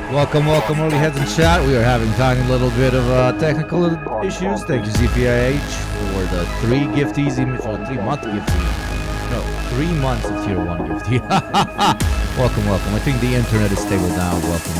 Welcome, early heads in chat. We are having tiny little bit of technical issues. Thank you, ZPIH, for the 3 gifties, for the 3-month giftie. No, 3 months of tier 1 giftie. Welcome. I think the internet is stable now. Welcome.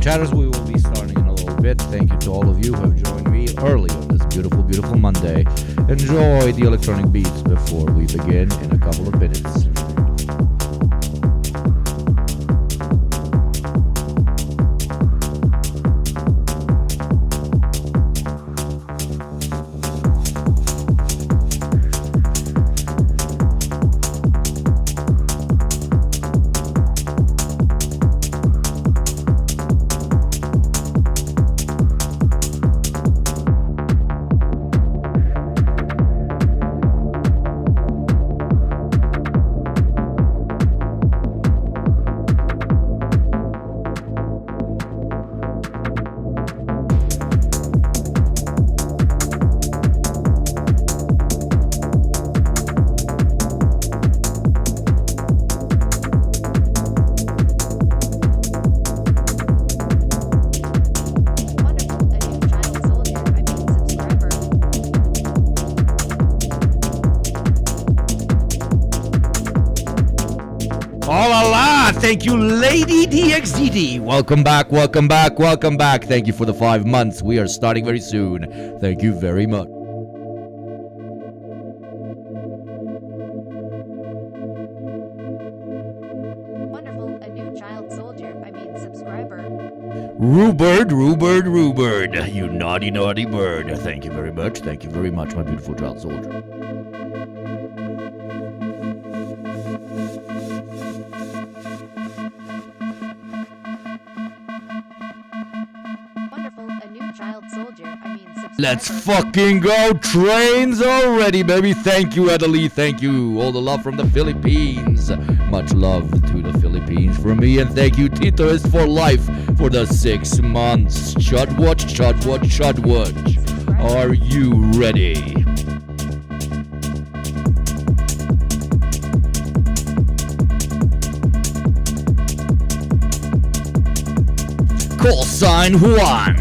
Chatters, we will be starting in a little bit. Thank you to all of you who have joined me early on this beautiful Monday. Enjoy the electronic beats before we begin in a couple of minutes. Thank you, Lady DXDD. Welcome back. Thank you for the 5 months. We are starting very soon. Thank you very much. Wonderful, a new child soldier, subscriber. Rubird, you naughty bird. Thank you very much, my beautiful child soldier. Let's fucking go. Trains already, baby. Thank you, Adelie. Thank you. All the love from the Philippines. Much love to the Philippines from me. And thank you, Tito is for life for the 6 months. ChudWatch. Are you ready? Call sign Juan.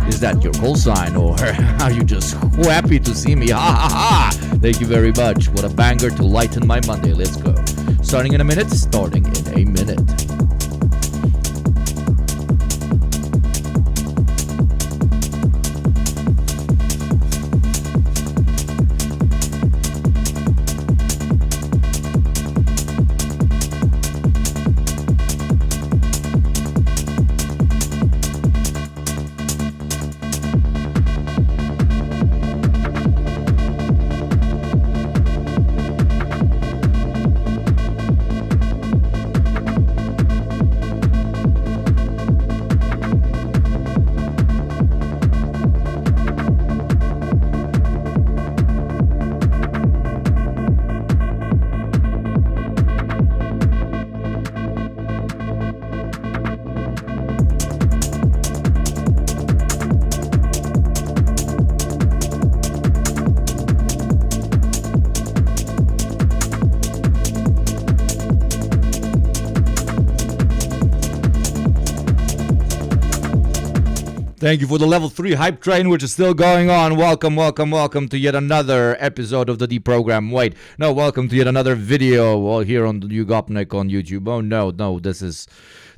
Is that your call sign, or are you just happy to see me? Ha ha ha! Thank you very much. What a banger to lighten my Monday. Let's go. Starting in a minute. Thank you for the level 3 hype train, which is still going on. Welcome, welcome, welcome to yet another episode of the deprogram. Wait, no, welcome to yet another video here on the Yugopnik on YouTube. Oh no, this is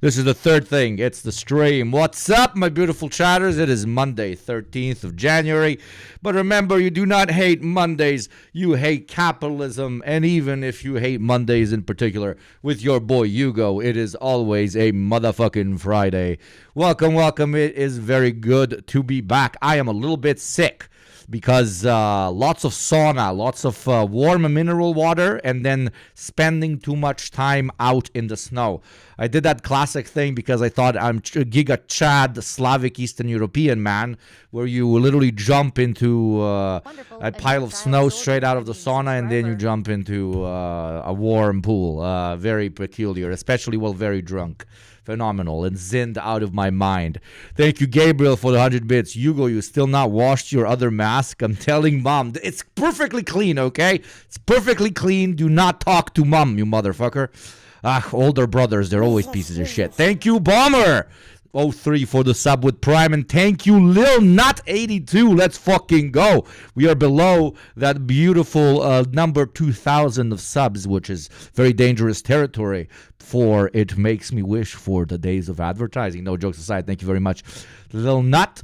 the third thing. It's the stream. What's up, my beautiful chatters? It is Monday, 13th of January. But remember, you do not hate Mondays. You hate capitalism. And even if you hate Mondays in particular, with your boy Hugo, it is always a motherfucking Friday. Welcome, welcome. It is very good to be back. I am a little bit sick because lots of sauna, lots of warm mineral water, and then spending too much time out in the snow. I did that classic thing because I thought I'm Giga Chad, Slavic Eastern European man, where you literally jump into a pile of snow straight out of the sauna, and then you jump into a warm pool. Very peculiar, especially while very drunk. Phenomenal and zinned out of my mind. Thank you, Gabriel, for the 100 bits. Hugo, you still not washed your other mask? I'm telling mom. It's perfectly clean, okay? It's perfectly clean. Do not talk to mom, you motherfucker. Older brothers, they're always pieces of shit. Thank you, Bomber. 03 for the sub with Prime, and thank you, Lil Nut 82. Let's fucking go. We are below that beautiful number 2000 of subs, which is very dangerous territory, for it makes me wish for the days of advertising. No jokes aside, thank you very much, Lil Nut.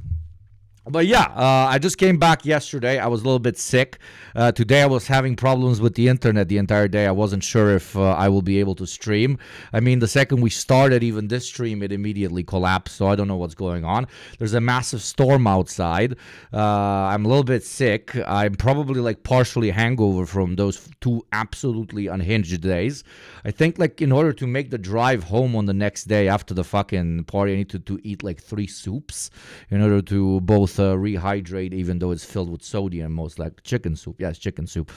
But yeah, I just came back yesterday. I was a little bit sick. Today I was having problems with the internet the entire day. I wasn't sure if I will be able to stream. I mean, the second we started even this stream, it immediately collapsed. So I don't know what's going on. There's a massive storm outside. I'm a little bit sick. I'm probably like partially hangover from those 2 absolutely unhinged days. I think like in order to make the drive home on the next day after the fucking party, I need to eat like 3 soups in order to both rehydrate, even though it's filled with sodium, most like chicken soup. Yes, chicken soup.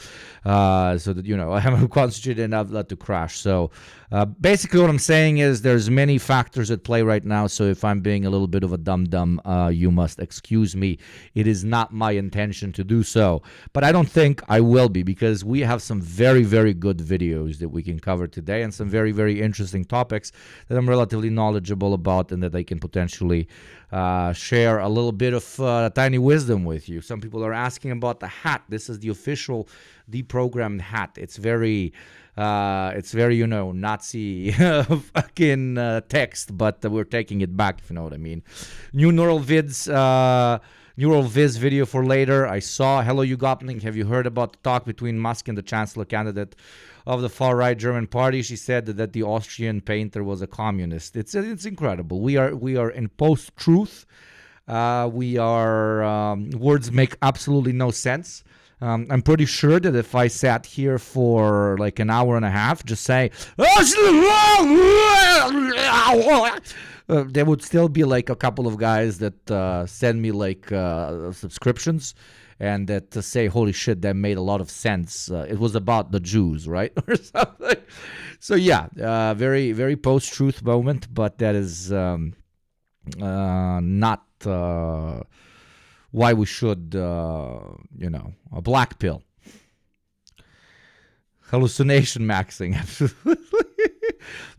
So that, you know, I haven't concentrated enough not to crash. So basically what I'm saying is there's many factors at play right now. So if I'm being a little bit of a dum-dum, you must excuse me. It is not my intention to do so. But I don't think I will be, because we have some very, very good videos that we can cover today, and some very, very interesting topics that I'm relatively knowledgeable about, and that I can potentially share a little bit of tiny wisdom with you. Some people are asking about the hat. This is the official deprogrammed hat. It's very, you know, Nazi fucking text, but we're taking it back, if you know what I mean. New Neural Viz video for later. I saw. Hello, Yugopnik. Have you heard about the talk between Musk and the chancellor candidate of the far-right German party? She said that the Austrian painter was a communist. It's incredible. We are in post-truth. We are words make absolutely no sense. I'm pretty sure that if I sat here for like an hour and a half, just say, there would still be like a couple of guys that send me like subscriptions, and that say, holy shit, that made a lot of sense. It was about the Jews, right? Or something. So yeah, very, very post-truth moment, but that is not why we should, you know, a black pill. Hallucination maxing, absolutely.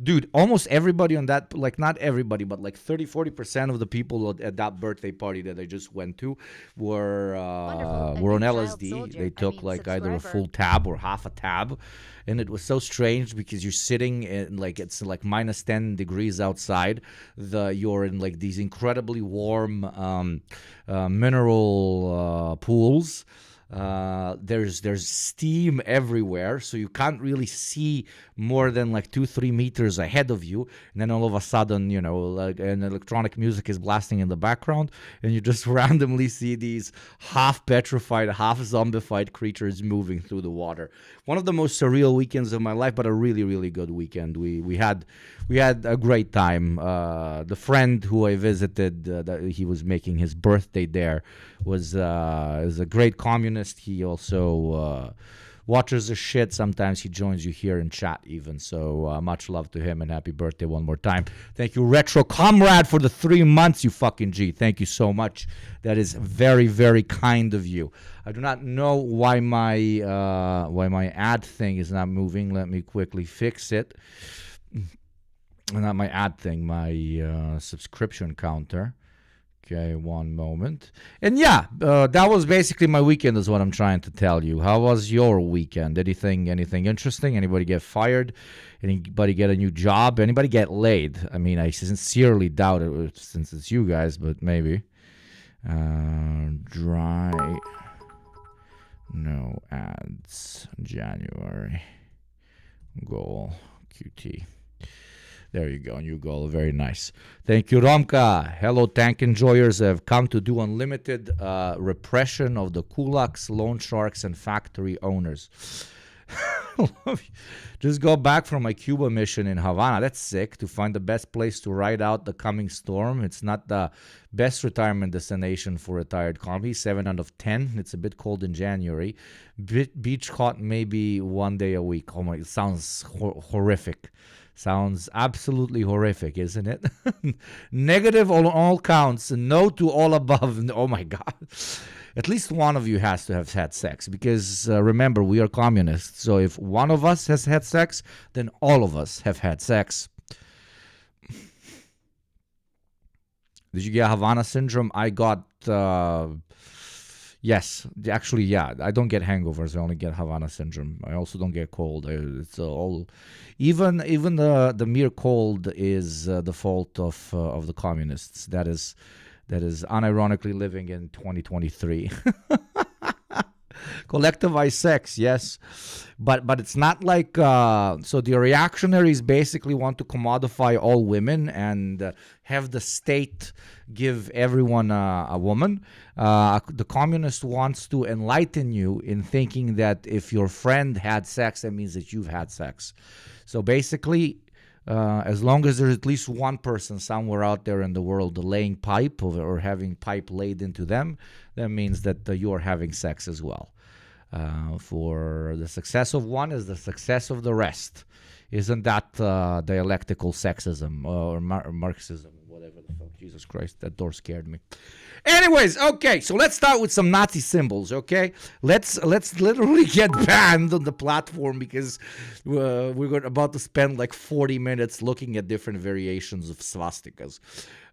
Dude, almost everybody on that, like not everybody, but like 30-40% of the people at that birthday party that I just went to were on LSD. They took like either a full tab or half a tab. And it was so strange because you're sitting in like, it's like minus 10 degrees outside. You're in like these incredibly warm mineral pools. There's steam everywhere, so you can't really see more than like 2-3 meters ahead of you, and then all of a sudden, you know, like an electronic music is blasting in the background, and you just randomly see these half petrified, half zombified creatures moving through the water. One of the most surreal weekends of my life, but a really, really good weekend. We had a great time. The friend who I visited, that he was making his birthday there, is a great communist. He also watches the shit. Sometimes he joins you here in chat even. So much love to him, and happy birthday one more time. Thank you, Retro Comrade, for the 3 months, you fucking G. Thank you so much. That is very, very kind of you. I do not know why my ad thing is not moving. Let me quickly fix it. Not my ad thing, my subscription counter. Okay, one moment. And yeah, that was basically my weekend is what I'm trying to tell you. How was your weekend? Anything interesting? Anybody get fired? Anybody get a new job? Anybody get laid? I mean, I sincerely doubt it since it's you guys, but maybe. Dry. No ads. January. Goal. QT. There you go, new goal, very nice. Thank you, Romka. Hello, tank enjoyers have come to do unlimited repression of the kulaks, loan sharks, and factory owners. Just got back from my Cuba mission in Havana. That's sick, to find the best place to ride out the coming storm. It's not the best retirement destination for retired commies. 7 out of 10. It's a bit cold in January. Beach hot maybe 1 day a week. Oh my, it sounds horrific. Sounds absolutely horrific, isn't it? Negative on all counts, no to all above. Oh my God. At least one of you has to have had sex, because remember, we are communists. So if one of us has had sex, then all of us have had sex. Did you get Havana syndrome? I got, yes, actually, yeah. I don't get hangovers. I only get Havana syndrome. I also don't get cold. It's all, even the mere cold is the fault of the communists. That is unironically living in 2023. Collectivized sex, yes, but it's not like so the reactionaries basically want to commodify all women and have the state give everyone a woman. The communist wants to enlighten you in thinking that if your friend had sex, that means that you've had sex. So basically, as long as there's at least one person somewhere out there in the world laying pipe or having pipe laid into them, that means that you are having sex as well. For the success of one is the success of the rest. Isn't that dialectical sexism or Marxism? Whatever the fuck. Jesus Christ, that door scared me. Anyways, okay, so let's start with some Nazi symbols, okay? Let's literally get banned on the platform because we're about to spend like 40 minutes looking at different variations of swastikas.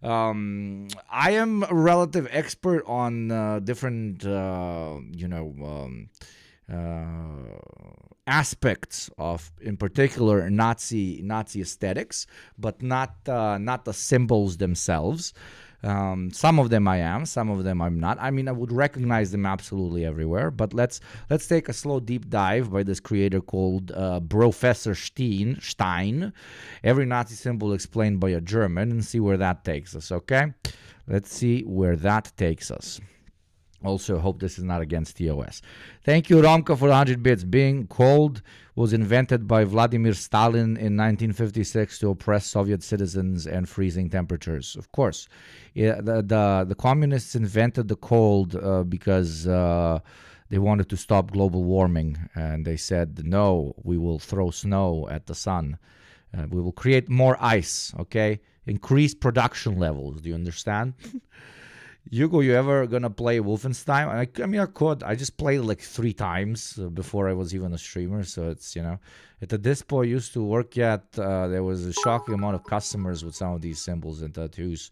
I am a relative expert on different, aspects of, in particular, Nazi aesthetics, but not the symbols themselves. Some of them I am, some of them I'm not. I mean, I would recognize them absolutely everywhere. But let's take a slow deep dive by this creator called Professor Stein. Every Nazi symbol explained by a German, and see where that takes us. Okay, let's see where that takes us. Also, hope this is not against TOS. Thank you, Romka, for 100 bits. Being cold was invented by Vladimir Stalin in 1956 to oppress Soviet citizens and freezing temperatures. Of course, yeah, the communists invented the cold because they wanted to stop global warming. And they said, no, we will throw snow at the sun. We will create more ice, okay? Increase production levels. Do you understand? Hugo, you ever gonna play Wolfenstein? I mean, I could. I just played like 3 times before I was even a streamer. So it's, at the dispo I used to work at, there was a shocking amount of customers with some of these symbols and tattoos.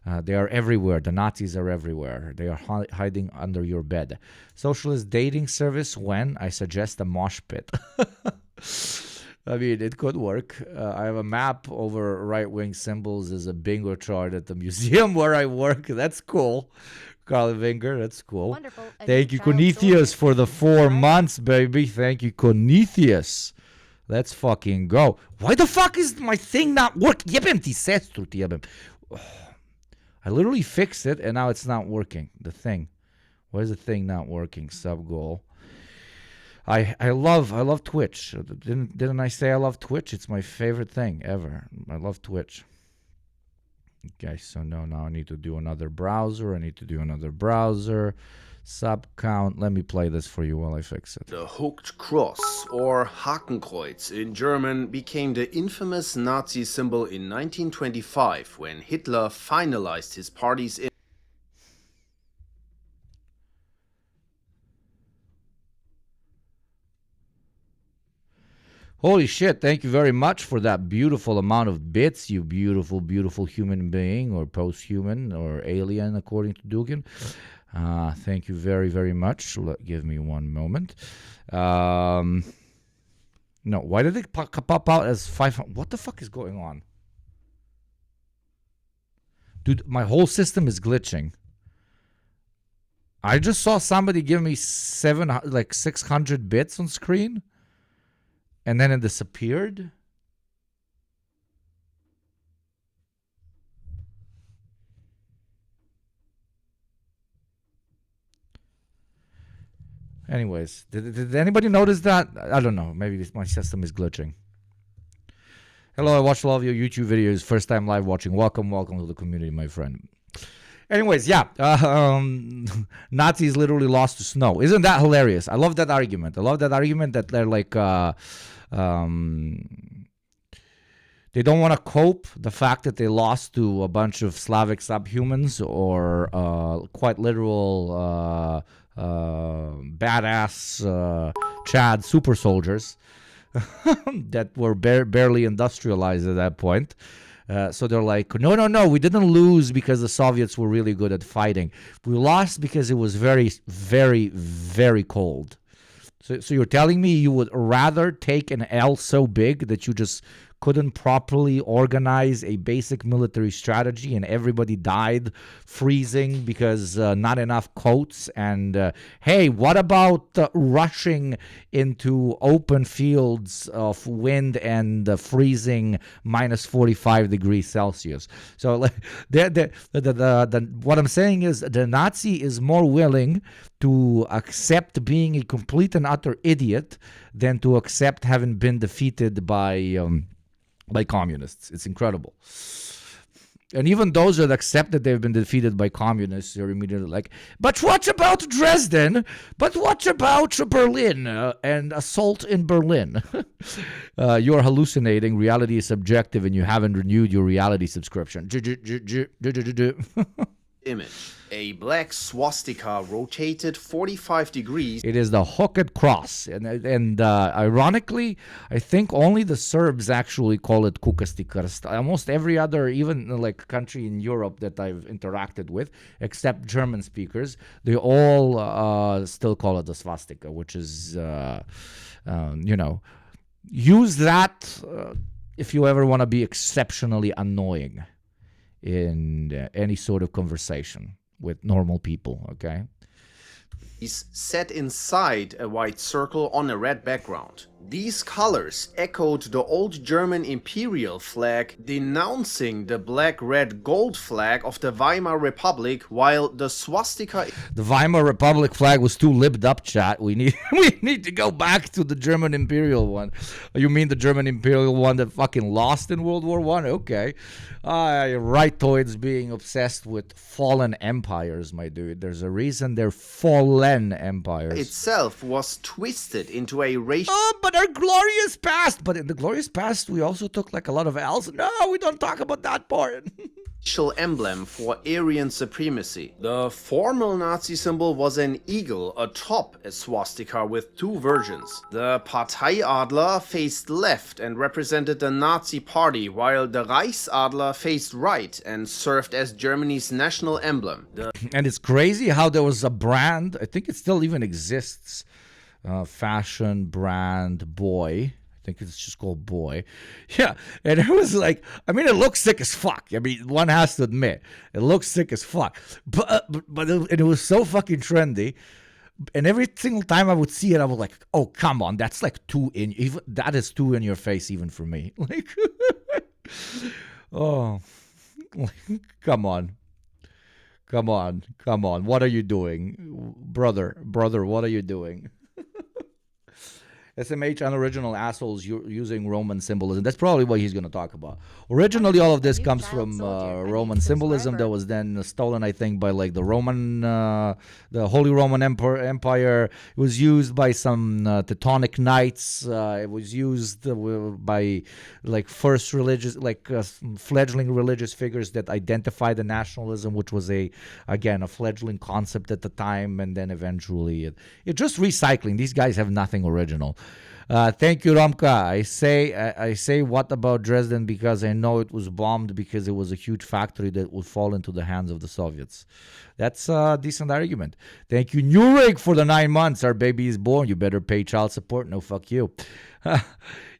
They are everywhere. The Nazis are everywhere. They are hiding under your bed. Socialist dating service when I suggest a mosh pit. I mean, it could work. I have a map over right-wing symbols as a bingo chart at the museum where I work. That's cool. Carly Vinger, that's cool. Wonderful. Thank you, Cornethius, for the 4 months, baby. Thank you, Cornethius. Let's fucking go. Why the fuck is my thing not working? Jebem ti sestru ti jebem. I literally fixed it, and now it's not working. The thing. Why is the thing not working? Sub-goal. I love Twitch. Didn't I say I love Twitch? It's my favorite thing ever. I love Twitch. Okay, so now I need to do another browser. Sub count. Let me play this for you while I fix it. The hooked cross, or Hakenkreuz in German, became the infamous Nazi symbol in 1925 when Hitler finalized his party's Holy shit, thank you very much for that beautiful amount of bits, you beautiful, beautiful human being, or post-human, or alien, according to Dugan. Thank you very, very much. Give me one moment. No, why did it pop out as 500? What the fuck is going on? Dude, my whole system is glitching. I just saw somebody give me 600 bits on screen, and then it disappeared. Anyways, did anybody notice that? I don't know. Maybe my system is glitching. Hello, I watched a lot of your YouTube videos. First time live watching. Welcome to the community, my friend. Anyways, yeah. Nazis literally lost to snow. Isn't that hilarious? I love that argument. I love that argument that they're like... they don't want to cope the fact that they lost to a bunch of Slavic subhumans or quite literal badass Chad super soldiers that were barely industrialized at that point. So they're like, no, we didn't lose because the Soviets were really good at fighting. We lost because it was very, very, very cold. So you're telling me you would rather take an L so big that you just couldn't properly organize a basic military strategy and everybody died freezing because not enough coats? And hey, what about rushing into open fields of wind and freezing minus 45 degrees Celsius? So what I'm saying is the Nazi is more willing to accept being a complete and utter idiot than to accept having been defeated by communists. It's incredible. And even those that accept that they've been defeated by communists are immediately like, but what about Dresden? But what about Berlin and assault in Berlin? You're hallucinating. Reality is subjective and you haven't renewed your reality subscription. Image. A black swastika rotated 45 degrees. It is the hooked cross. And ironically, I think only the Serbs actually call it Kukasti Krst. Almost every other, even like country in Europe that I've interacted with, except German speakers, they all still call it the swastika, which is, use that if you ever want to be exceptionally annoying in any sort of conversation with normal people, okay? Is set inside a white circle on a red background. These colors echoed the old German imperial flag, denouncing the black, red, gold flag of the Weimar Republic, while the swastika... The Weimar Republic flag was too libbed up, chat. We need to go back to the German imperial one. You mean the German imperial one that fucking lost in World War I? Okay. Rightoids being obsessed with fallen empires, my dude. There's a reason they're fallen empires. Itself was twisted into a racial... But our glorious past. But in the glorious past, we also took like a lot of L's. No, we don't talk about that part. emblem for Aryan supremacy. The formal Nazi symbol was an eagle atop a swastika with two versions. The Parteiadler faced left and represented the Nazi party, while the Reichsadler faced right and served as Germany's national emblem. And it's crazy how there was a brand, I think it still even exists, fashion brand Boy. I think it's just called Boy. Yeah, and it was like, I mean, it looks sick as fuck. I mean, one has to admit, it looks sick as fuck. But it was so fucking trendy. And every single time I would see it, I was like, oh, come on, that's like that is too in your face even for me. Like, oh, come on. Come on. What are you doing? Brother, what are you doing? SMH unoriginal assholes using Roman symbolism. That's probably what he's going to talk about. Originally, all of this comes from Roman symbolism that was then stolen, I think, by like the Holy Roman Empire. It was used by some Teutonic knights. It was used by like first religious, fledgling religious figures that identified the nationalism, which was a fledgling concept at the time, and then eventually it just recycling. These guys have nothing original. Thank you, Romka. I say what about Dresden because I know it was bombed because it was a huge factory that would fall into the hands of the Soviets. That's a decent argument. Thank you, Nureg, for the 9 months. Our baby is born. You better pay child support. No, fuck you.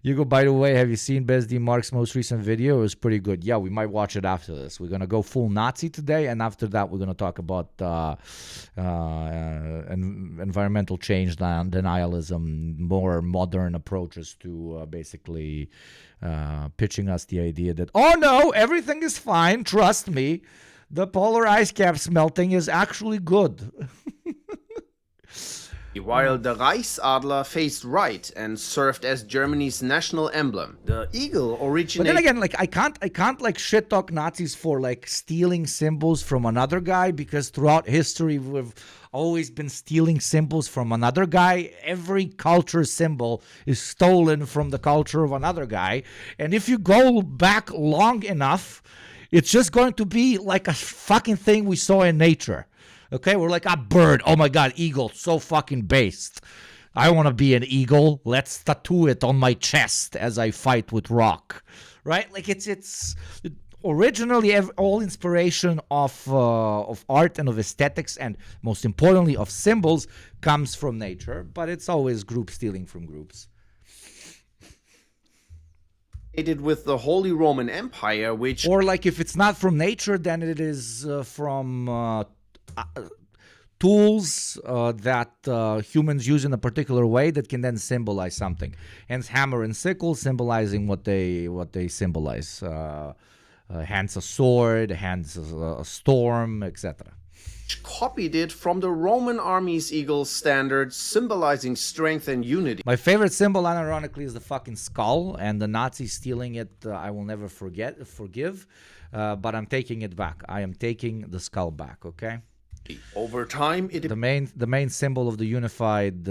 Hugo, by the way, have you seen Besdy Mark's most recent video? It was pretty good. Yeah, we might watch it after this. We're going to go full Nazi today, and after that, we're going to talk about environmental change, denialism, more modern approaches to basically pitching us the idea that, oh no, everything is fine, trust me. The polar ice caps melting is actually good. While the Reichsadler faced right and served as Germany's national emblem, the eagle originated. But then again, like I can't like shit talk Nazis for like stealing symbols from another guy, because throughout history we've always been stealing symbols from another guy. Every culture symbol is stolen from the culture of another guy, and if you go back long enough, it's just going to be like a fucking thing we saw in nature. Okay, we're like a bird. Oh my God, eagle, so fucking based. I want to be an eagle. Let's tattoo it on my chest as I fight with rock. Right? Like it's originally all inspiration of art and of aesthetics, and most importantly of symbols, comes from nature. But it's always group stealing from groups. With the Holy Roman Empire, which, or like if it's not from nature, then it is from tools that humans use in a particular way that can then symbolize something. Hence, hammer and sickle symbolizing what they symbolize. Hence a sword, hence a storm, etc. copied it from the Roman army's eagle standard, symbolizing strength and unity. My favorite symbol, unironically, is the fucking skull, and the Nazis stealing it, I will never forgive, but I'm taking it back. I am taking the skull back, okay? Over time, the main symbol of the unified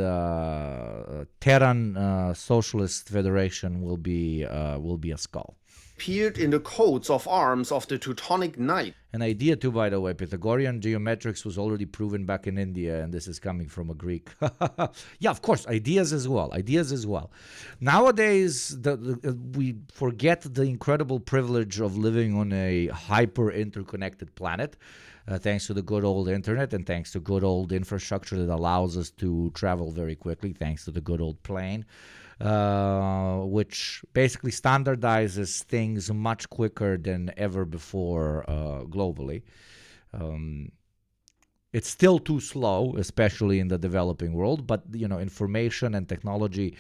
Terran Socialist Federation will be a skull. Appeared in the coats of arms of the Teutonic Knight. An idea too, by the way. Pythagorean geometrics was already proven back in India, and this is coming from a Greek. Yeah, of course, ideas as well. Nowadays, we forget the incredible privilege of living on a hyper-interconnected planet, thanks to the good old internet and thanks to good old infrastructure that allows us to travel very quickly, thanks to the good old plane. Which basically standardizes things much quicker than ever before globally. It's still too slow, especially in the developing world, but information and technology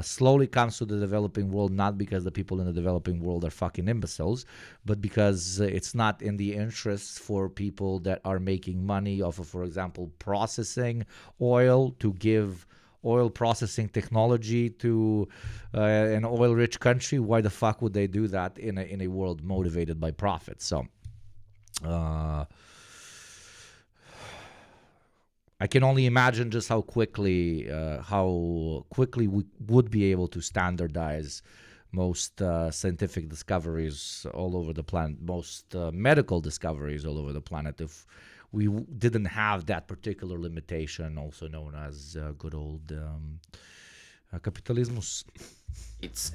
slowly comes to the developing world, not because the people in the developing world are fucking imbeciles, but because it's not in the interests for people that are making money off of, for example, processing oil, to give oil processing technology to an oil-rich country. Why the fuck would they do that in a world motivated by profit? So, I can only imagine just how quickly we would be able to standardize most scientific discoveries all over the planet, most medical discoveries all over the planet, if we didn't have that particular limitation, also known as good old capitalismus.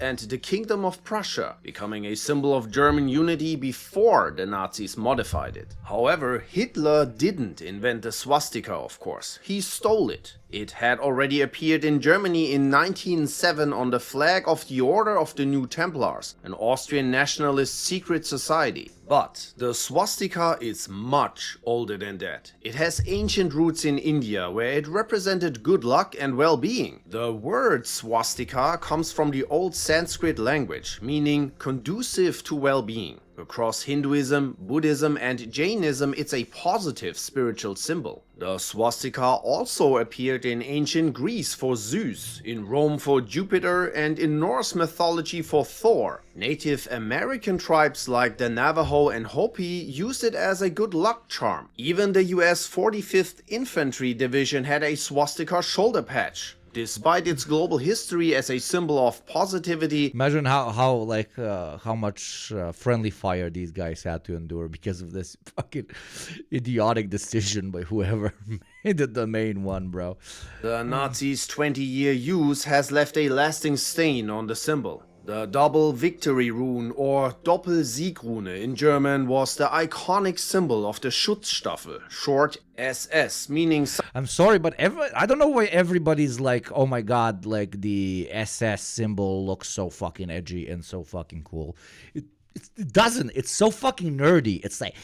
And the Kingdom of Prussia, becoming a symbol of German unity before the Nazis modified it. However, Hitler didn't invent the swastika, of course. He stole it. It had already appeared in Germany in 1907 on the flag of the Order of the New Templars, an Austrian nationalist secret society. But the swastika is much older than that. It has ancient roots in India, where it represented good luck and well-being. The word swastika comes from the old Sanskrit language, meaning conducive to well-being. Across Hinduism, Buddhism, and Jainism, it's a positive spiritual symbol. The swastika also appeared in ancient Greece for Zeus, in Rome for Jupiter, and in Norse mythology for Thor. Native American tribes like the Navajo and Hopi used it as a good luck charm. Even the US 45th Infantry Division had a swastika shoulder patch. Despite its global history as a symbol of positivity, Imagine how much friendly fire these guys had to endure because of this fucking idiotic decision by whoever made it the main one, bro. the Nazis' 20-year use has left a lasting stain on the symbol. The double victory rune, or Doppel-Sieg-Rune in German, was the iconic symbol of the Schutzstaffel, short SS, meaning I'm sorry, but I don't know why everybody's like, oh my god, like the SS symbol looks so fucking edgy and so fucking cool. It doesn't. It's so fucking nerdy. It's like,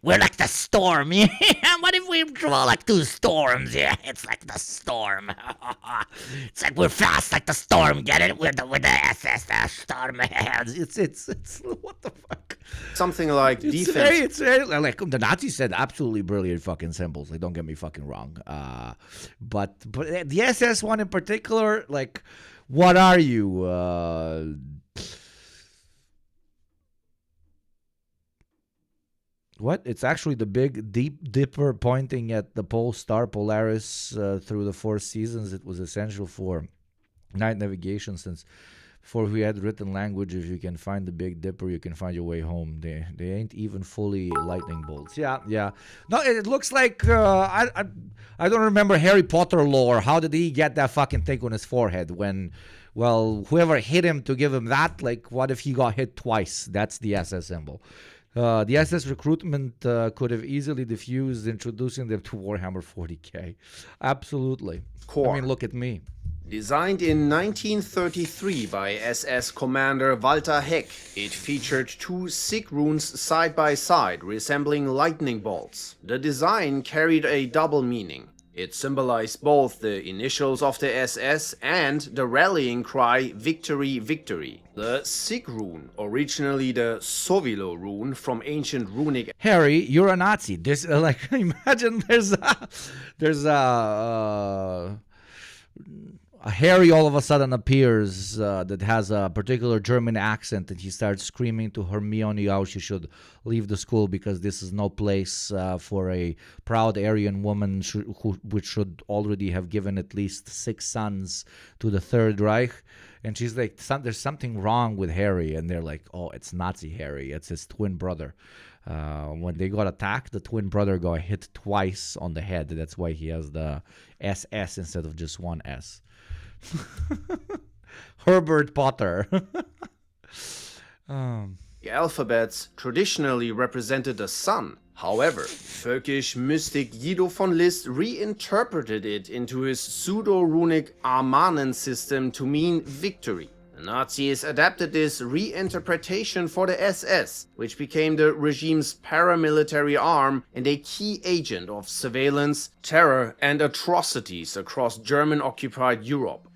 we're like the storm. Yeah. What if we draw like two storms? Yeah, it's like the storm. It's like we're fast like the storm. Get it with the SS storm. It's what the fuck. something like defense. It's very like the Nazis said absolutely brilliant fucking symbols. Like, don't get me fucking wrong. But the SS one in particular, like, what are you? What? It's actually the big deep dipper pointing at the pole star Polaris through the 4 seasons. It was essential for night navigation since before we had written language. If you can find the Big Dipper, you can find your way home. They ain't even fully lightning bolts. Yeah. No, it looks like I don't remember Harry Potter lore. How did he get that fucking thing on his forehead when? Well, whoever hit him to give him that, like, what if he got hit twice? That's the SS symbol. The SS recruitment could have easily diffused introducing them to Warhammer 40k. Absolutely. Core. I mean, look at me. Designed in 1933 by SS Commander Walter Heck, it featured 2 Sig runes side by side, resembling lightning bolts. The design carried a double meaning. It symbolized both the initials of the SS and the rallying cry "Victory, Victory." The Sig rune, originally the Sovilo rune from ancient runic. Harry, you're a Nazi. This like imagine there's a Harry all of a sudden appears that has a particular German accent, and he starts screaming to Hermione how she should leave the school because this is no place for a proud Aryan woman which should already have given at least 6 sons to the Third Reich. And she's like, there's something wrong with Harry. And they're like, oh, it's Nazi Harry. It's his twin brother. When they got attacked, the twin brother got hit twice on the head. That's why he has the SS instead of just one S. Herbert Potter. Alphabets traditionally represented the sun. However, Völkisch mystic Guido von List reinterpreted it into his pseudo-runic Armanen system to mean victory. The Nazis adapted this reinterpretation for the SS, which became the regime's paramilitary arm and a key agent of surveillance, terror, and atrocities across German-occupied Europe.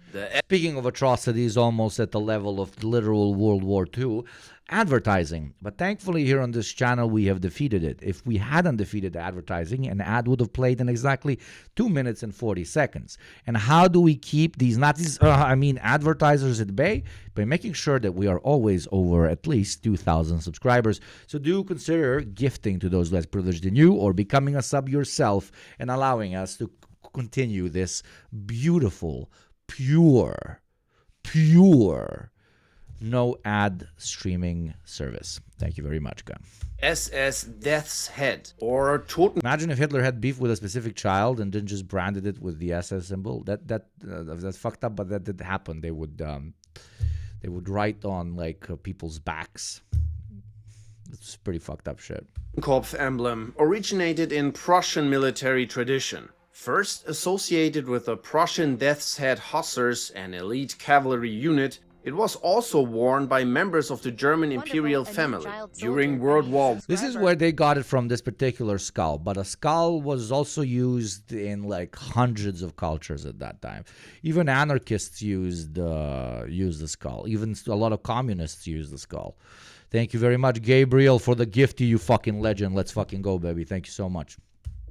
Speaking of atrocities, almost at the level of literal World War II, advertising. But thankfully here on this channel we have defeated it. If we hadn't defeated advertising, an ad would have played in exactly 2 minutes and 40 seconds. And how do we keep these Nazis, advertisers at bay? By making sure that we are always over at least 2,000 subscribers. So do consider gifting to those less privileged than you, or becoming a sub yourself and allowing us to continue this beautiful, pure, no ad streaming service. Thank you very much, Gun. SS Death's Head, or Toten. Imagine if Hitler had beef with a specific child and then just branded it with the SS symbol. That's fucked up, but that did happen. They would write on like people's backs. It's pretty fucked up shit. Kopf emblem originated in Prussian military tradition. First associated with the Prussian Death's Head Hussars, an elite cavalry unit, it was also worn by members of the German imperial family during World War I. This is where they got it from, this particular skull, but a skull was also used in like hundreds of cultures at that time. Even anarchists used the skull. Even a lot of communists used the skull. Thank you very much, Gabriel, for the gift, you fucking legend. Let's fucking go, baby. Thank you so much.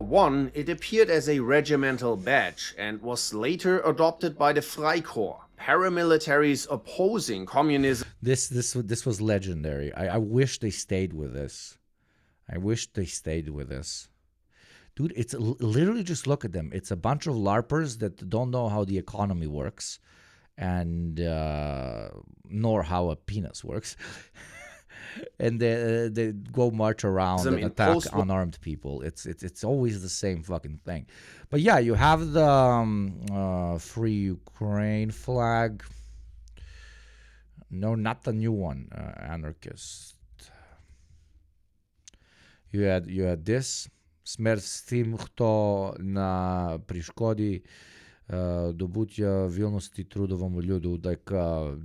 It appeared as a regimental badge and was later adopted by the Freikorps, paramilitaries opposing communism. This was legendary. I wish they stayed with this. Dude, it's literally just look at them. It's a bunch of LARPers that don't know how the economy works and nor how a penis works. And they go march around and attack unarmed people. It's always the same fucking thing. But yeah, you have the Free Ukraine flag. No, not the new one, anarchist. You had this. Смерть всім, хто на пришкоді добуття вільності трудовому люду, like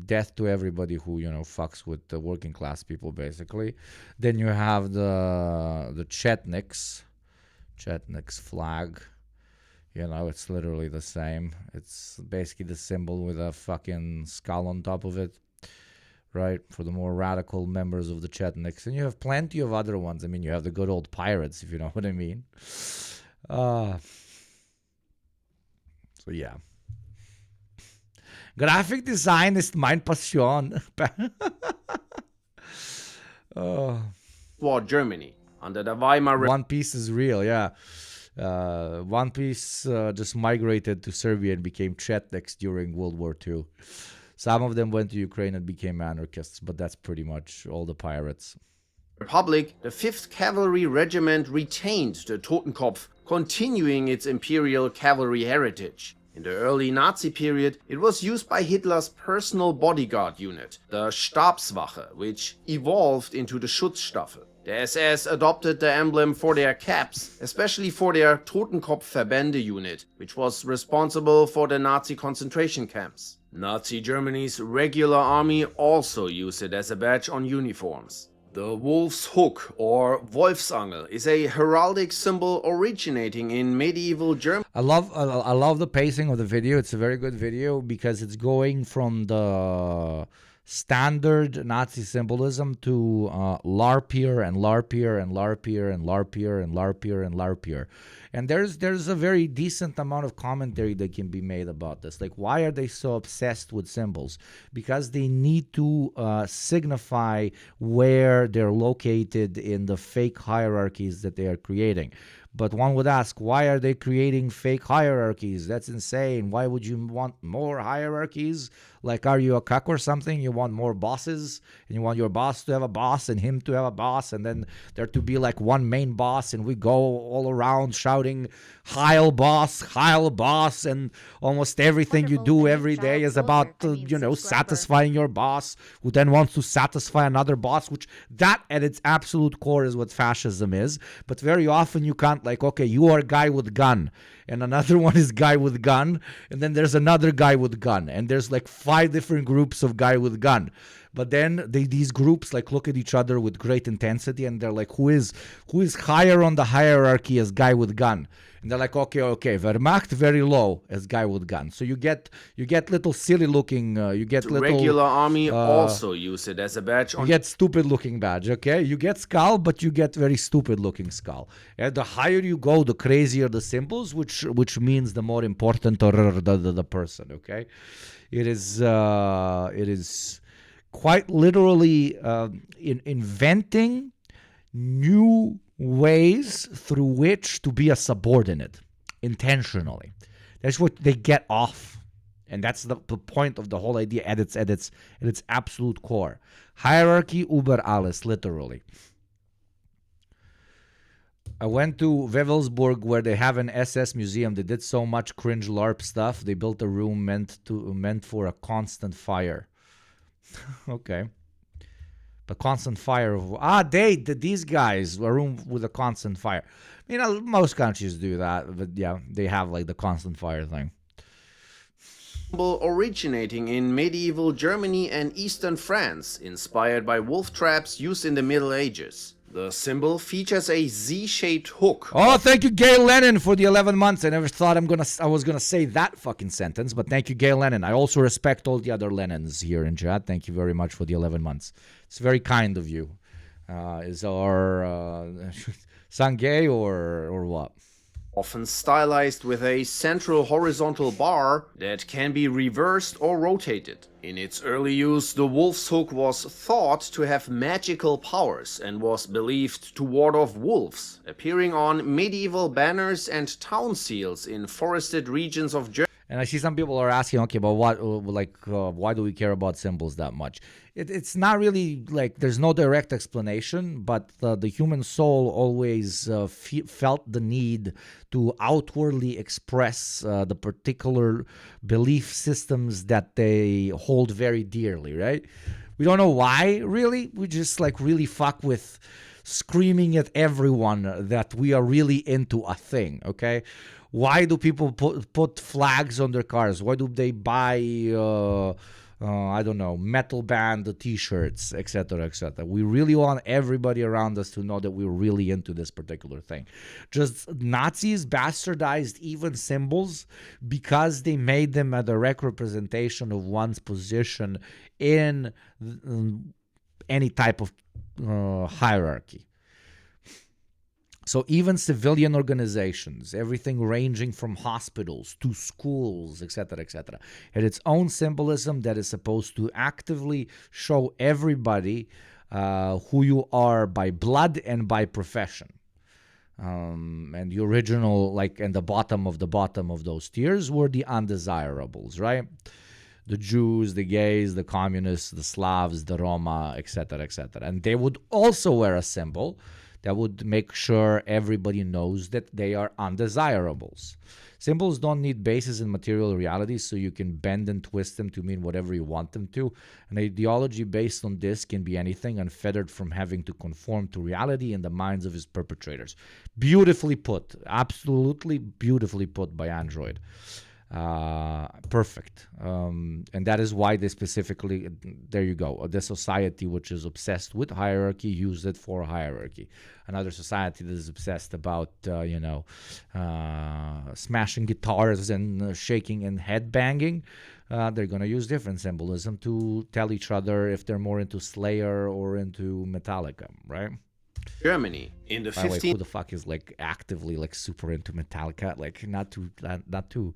death to everybody who, you know, fucks with the working class people, basically. Then you have the Chetniks flag. You know, it's literally the same. It's basically the symbol with a fucking skull on top of it, right? For the more radical members of the Chetniks. And you have plenty of other ones. I mean, you have the good old pirates, if you know what I mean. So yeah. Graphic design is mein Passion. For Germany under the Weimar One Piece is real, yeah. One Piece just migrated to Serbia and became Chetniks during World War II. Some of them went to Ukraine and became anarchists, but that's pretty much all the pirates. Republic, the 5th Cavalry Regiment retained the Totenkopf, continuing its imperial cavalry heritage. In the early Nazi period, it was used by Hitler's personal bodyguard unit, the Stabswache, which evolved into the Schutzstaffel. The SS adopted the emblem for their caps, especially for their Totenkopfverbände unit, which was responsible for the Nazi concentration camps. Nazi Germany's regular army also used it as a badge on uniforms. The wolf's hook, or Wolfsangel, is a heraldic symbol originating in medieval Germany. I love the pacing of the video. It's a very good video because it's going from the standard Nazi symbolism to LARPier and LARPier and LARPier and LARPier and LARPier and LARPier. And there's a very decent amount of commentary that can be made about this. Like, why are they so obsessed with symbols? Because they need to signify where they're located in the fake hierarchies that they are creating. But one would ask, why are they creating fake hierarchies? That's insane. Why would you want more hierarchies? Like, are you a cuck or something? You want more bosses, and you want your boss to have a boss and him to have a boss, and then there to be like one main boss, and we go all around shouting Heil boss, and almost everything you do every day is about, you know, satisfying your boss, who then wants to satisfy another boss, which that at its absolute core is what fascism is. But very often you can't, like, okay, you are a guy with gun, and another one is guy with gun, and then there's another guy with gun, and there's like 5 different groups of guy with gun. But then these groups like look at each other with great intensity, and they're like, who is higher on the hierarchy as guy with gun? And they're like, okay, Wehrmacht very low as guy with gun. So you get little silly looking, you get The little regular army also use it as a badge on you get stupid looking badge, okay? You get skull, but you get very stupid looking skull. And the higher you go, the crazier the symbols, which means the more important the person, okay? It is quite literally inventing new ways through which to be a subordinate intentionally. That's what they get off. And that's the point of the whole idea at its absolute core. Hierarchy über alles, literally. I went to Wewelsburg where they have an SS museum. They did so much cringe LARP stuff. They built a room meant for a constant fire. Okay. But constant fire of these guys, a room with a constant fire. You know, most countries do that, but yeah, they have like the constant fire thing. Originating in medieval Germany and eastern France, inspired by wolf traps used in the Middle Ages. The symbol features a Z-shaped hook. Oh, thank you, Gay Lennon, for the 11 months. I never thought I was gonna say that fucking sentence, but thank you, Gay Lennon. I also respect all the other Lennons here in chat. Thank you very much for the 11 months. It's very kind of you. Is our Sangay or what? often stylized with a central horizontal bar that can be reversed or rotated. In its early use, the wolf's hook was thought to have magical powers and was believed to ward off wolves, appearing on medieval banners and town seals in forested regions of Germany. And I see some people are asking, okay, but why do we care about symbols that much? It's not really like there's no direct explanation, but the human soul always felt the need to outwardly express the particular belief systems that they hold very dearly, right? We don't know why, really. We just like really fuck with screaming at everyone that we are really into a thing, okay? Why do people put flags on their cars? Why do they buy, I don't know, metal band t-shirts, etc., etc.? We really want everybody around us to know that we're really into this particular thing. Just Nazis bastardized even symbols because they made them a direct representation of one's position in any type of hierarchy. So even civilian organizations, everything ranging from hospitals to schools, etc., had its own symbolism that is supposed to actively show everybody who you are by blood and by profession. And the original, like, and the bottom of those tiers were the undesirables, right? The Jews, the gays, the communists, the Slavs, the Roma, etc., etc. And they would also wear a symbol that would make sure everybody knows that they are undesirables. Symbols don't need basis in material reality, so you can bend and twist them to mean whatever you want them to. An ideology based on this can be anything, unfettered from having to conform to reality in the minds of its perpetrators. Beautifully put. Absolutely beautifully put by Android. Perfect. And that is why they specifically, there you go, the society which is obsessed with hierarchy used it for hierarchy. Another society that is obsessed about smashing guitars and shaking and head banging, they're going to use different symbolism to tell each other if they're more into Slayer or into Metallica, right? Germany in the 15th. Who the fuck is like actively like super into Metallica? Like not to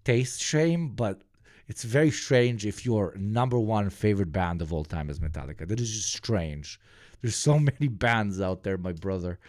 taste shame, but it's very strange if your number one favorite band of all time is Metallica. That is just strange. There's so many bands out there, my brother.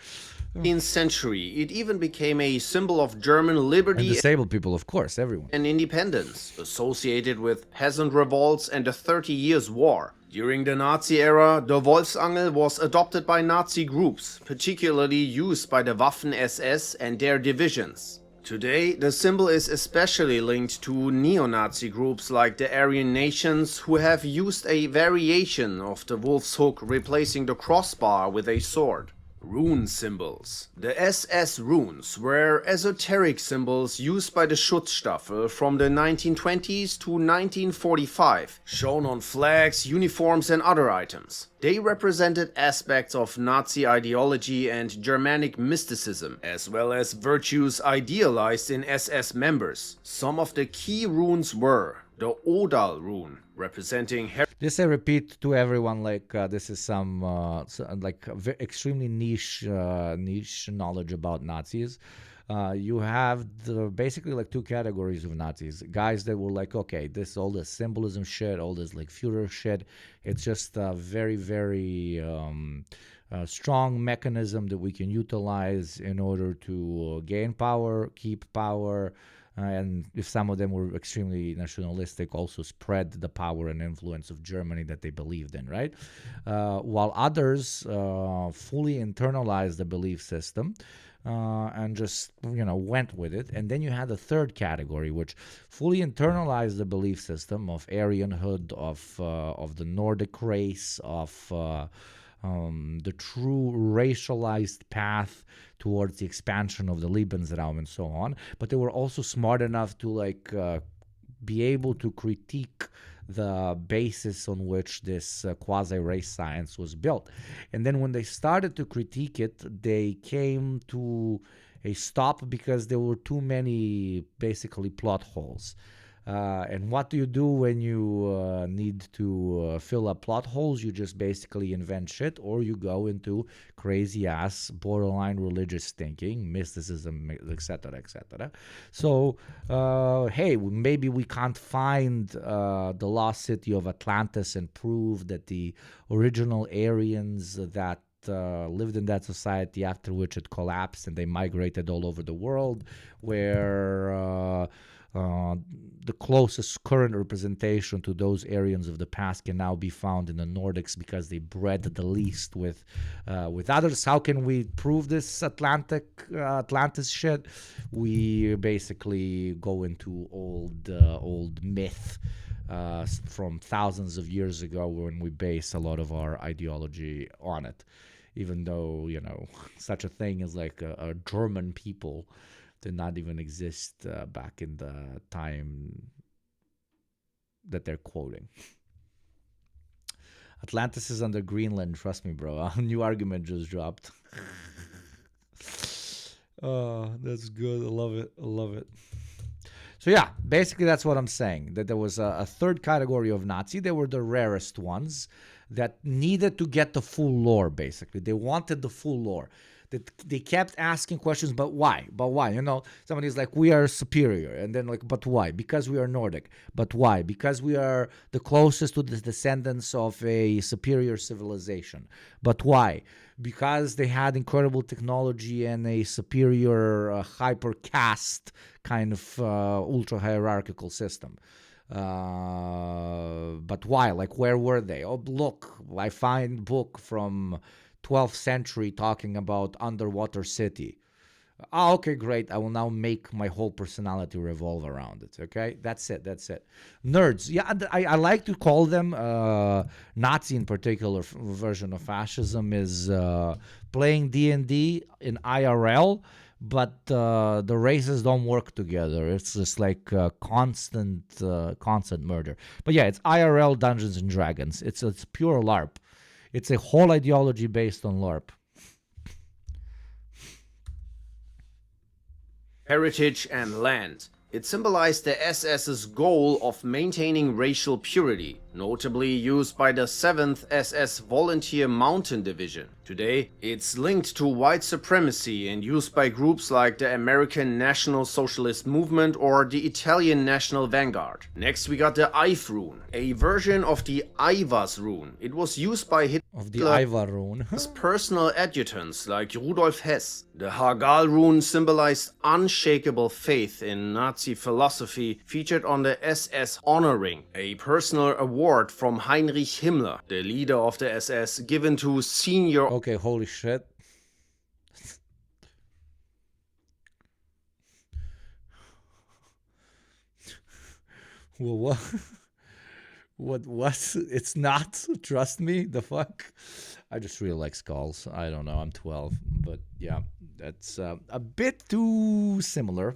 15th century, it even became a symbol of German liberty and disabled people, of course, everyone. And independence, associated with peasant revolts and the 30 Years' War. During the Nazi era, the Wolfsangel was adopted by Nazi groups, particularly used by the Waffen-SS and their divisions. Today, the symbol is especially linked to neo-Nazi groups like the Aryan Nations, who have used a variation of the wolf's hook, replacing the crossbar with a sword. Rune symbols. The SS runes were esoteric symbols used by the Schutzstaffel from the 1920s to 1945, shown on flags, uniforms and other items. They represented aspects of Nazi ideology and Germanic mysticism, as well as virtues idealized in SS members. Some of the key runes were the Odal rune, representing this I repeat to everyone, like this is some extremely niche knowledge about Nazis. You have basically like two categories of Nazis. Guys that were like, okay, all this symbolism shit, all this like Führer shit, it's just a very, very strong mechanism that we can utilize in order to gain power, keep power, and if some of them were extremely nationalistic, also spread the power and influence of Germany that they believed in, right? While others fully internalized the belief system and just, went with it. And then you had a third category, which fully internalized the belief system of Aryanhood, of the Nordic race, of the true racialized path towards the expansion of the Lebensraum and so on. But they were also smart enough to be able to critique the basis on which this quasi-race science was built. And then when they started to critique it, they came to a stop because there were too many basically plot holes. And what do you do when you need to fill up plot holes? You just basically invent shit, or you go into crazy ass, borderline religious thinking, mysticism, etc., etc. So, hey, maybe we can't find the lost city of Atlantis and prove that the original Aryans that lived in that society after which it collapsed and they migrated all over the world, where the closest current representation to those Aryans of the past can now be found in the Nordics because they bred the least with others. How can we prove this Atlantis shit? We basically go into old myth from thousands of years ago when we base a lot of our ideology on it. Even though, you know, such a thing as like a German people did not even exist back in the time that they're quoting. Atlantis is under Greenland, trust me, bro. A new argument just dropped. Oh, that's good. I love it. I love it. So yeah, basically that's what I'm saying. That there was a third category of Nazi. They were the rarest ones that needed to get the full lore, basically. They wanted the full lore. They kept asking questions, but why? But why? You know, somebody's like, we are superior. And then like, but why? Because we are Nordic. But why? Because we are the closest to the descendants of a superior civilization. But why? Because they had incredible technology and a superior hyper caste kind of ultra hierarchical system. But why? Like, where were they? Oh, look, I find book from 12th century talking about underwater city. Oh, okay, great. I will now make my whole personality revolve around it. Okay, that's it. That's it. Nerds. Yeah, I like to call them Nazi in particular version of fascism is playing D&D in IRL, but the races don't work together. It's just like constant murder. But yeah, it's IRL Dungeons and Dragons. It's pure LARP. It's a whole ideology based on LARP. Heritage and land. It symbolized the SS's goal of maintaining racial purity, notably used by the 7th SS Volunteer Mountain Division. Today, it's linked to white supremacy and used by groups like the American National Socialist Movement or the Italian National Vanguard. Next we got the Ive rune, a version of the Ivas rune. It was used by Hitler's personal adjutants like Rudolf Hess. The Hagal rune symbolized unshakable faith in Nazi philosophy, featured on the SS Honor Ring, a personal award from Heinrich Himmler, the leader of the SS, given to senior... Okay, holy shit. Well, what? It's not. Trust me. The fuck? I just really like skulls. I don't know. I'm 12. But yeah, that's a bit too similar.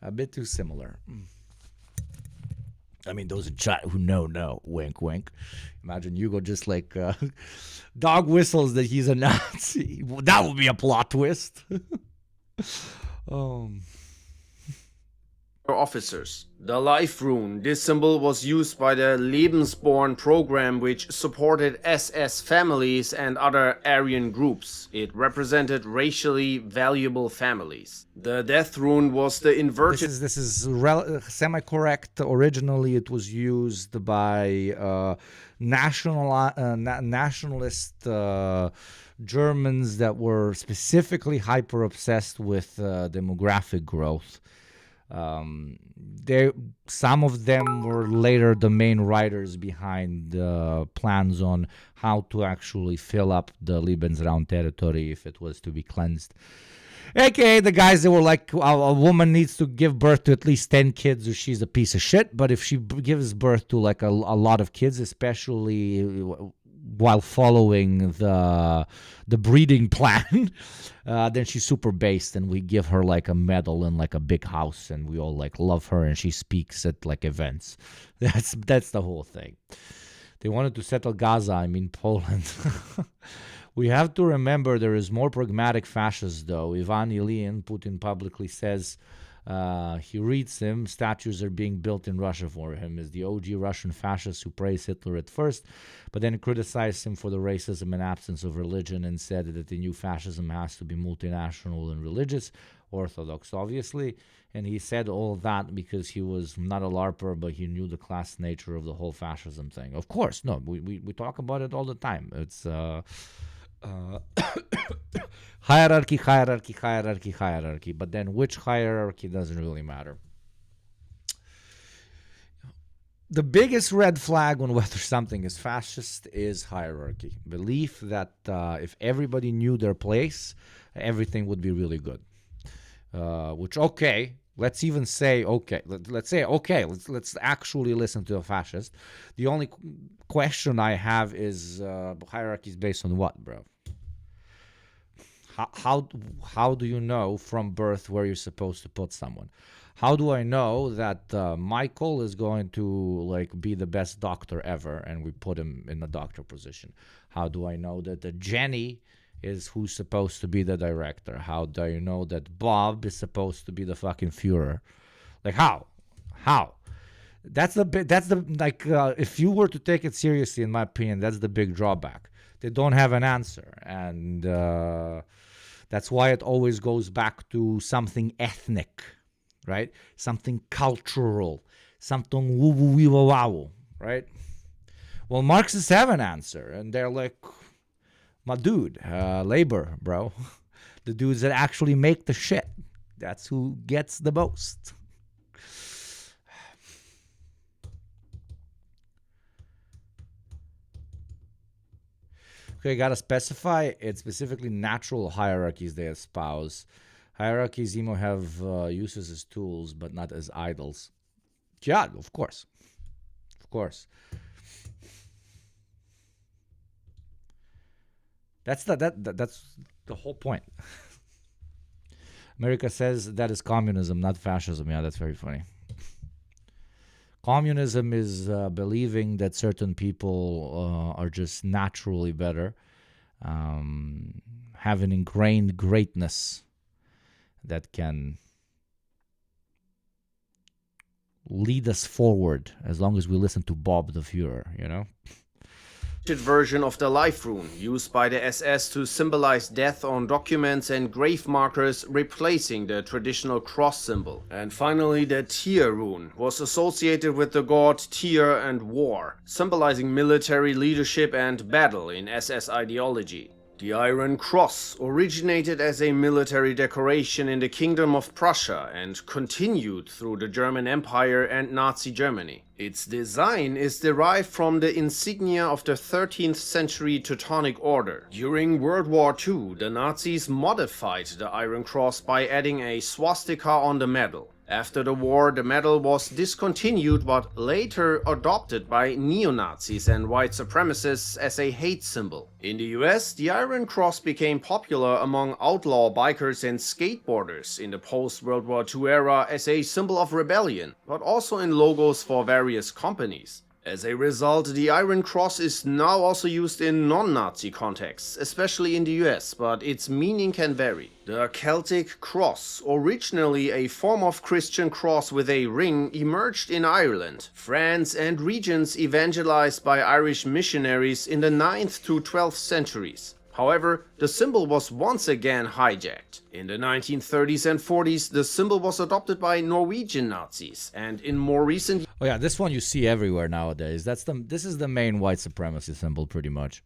A bit too similar. I mean, those in chat who know. Wink, wink. Imagine Hugo just like dog whistles that he's a Nazi. That would be a plot twist. Officers. The Life rune. This symbol was used by the Lebensborn program, which supported SS families and other Aryan groups. It represented racially valuable families. The Death rune was the inverted... This is semi-correct. Originally, it was used by nationalist Germans that were specifically hyper-obsessed with demographic growth. Some of them were later the main writers behind plans on how to actually fill up the Lebensraum territory if it was to be cleansed. AKA the guys that were like, a woman needs to give birth to at least 10 kids or she's a piece of shit. But if she gives birth to like a lot of kids, especially while following the breeding plan, then she's super based, and we give her like a medal and like a big house, and we all like love her, and she speaks at like events. That's the whole thing. They wanted to settle Gaza, I mean Poland. We have to remember there is more pragmatic fascists though. Ivan Ilyin, Putin publicly says, He reads him. Statues are being built in Russia for him. Is the OG Russian fascist who praised Hitler at first, but then criticized him for the racism and absence of religion and said that the new fascism has to be multinational and religious, orthodox, obviously. And he said all that because he was not a LARPer, but he knew the class nature of the whole fascism thing. Of course, no, we talk about it all the time. It's hierarchy, hierarchy, hierarchy, hierarchy. But then which hierarchy doesn't really matter. The biggest red flag on whether something is fascist is hierarchy. Belief that if everybody knew their place, everything would be really good. Which, okay, let's even say, okay, let's say, okay, let's actually listen to a fascist. The only question I have is hierarchy is based on what, bro? How do you know from birth where you're supposed to put someone? How do I know that Michael is going to like be the best doctor ever and we put him in the doctor position? How do I know that Jenny is who's supposed to be the director? How do you know that Bob is supposed to be the fucking Führer? Like how? That's the like if you were to take it seriously, in my opinion, that's the big drawback. They don't have an answer, and that's why it always goes back to something ethnic, right? Something cultural, something woo woo wee woo wow, right? Well, Marxists have an answer, and they're like, my dude, labor, bro. The dudes that actually make the shit. That's who gets the most. Okay, gotta specify. It's specifically natural hierarchies they espouse. Hierarchies, Emo have uses as tools, but not as idols. Yeah, of course. Of course. That's the whole point. America says that is communism, not fascism. Yeah, that's very funny. Communism is believing that certain people are just naturally better, have an ingrained greatness that can lead us forward as long as we listen to Bob the Führer, you know? Version of the life rune used by the SS to symbolize death on documents and grave markers, replacing the traditional cross symbol. And finally, the Tyr rune was associated with the god Tyr and war, symbolizing military leadership and battle in SS ideology. The Iron Cross originated as a military decoration in the Kingdom of Prussia and continued through the German Empire and Nazi Germany. Its design is derived from the insignia of the 13th century Teutonic Order. During World War II, the Nazis modified the Iron Cross by adding a swastika on the medal. After the war, the medal was discontinued but later adopted by neo-Nazis and white supremacists as a hate symbol. In the US, the Iron Cross became popular among outlaw bikers and skateboarders in the post-World War II era as a symbol of rebellion, but also in logos for various companies. As a result, the Iron Cross is now also used in non-Nazi contexts, especially in the US, but its meaning can vary. The Celtic cross, originally a form of Christian cross with a ring, emerged in Ireland, France and regions evangelized by Irish missionaries in the 9th to 12th centuries. However, the symbol was once again hijacked. In the 1930s and 40s, the symbol was adopted by Norwegian Nazis, and in more recent... Oh yeah, this one you see everywhere nowadays. This is the main white supremacy symbol, pretty much.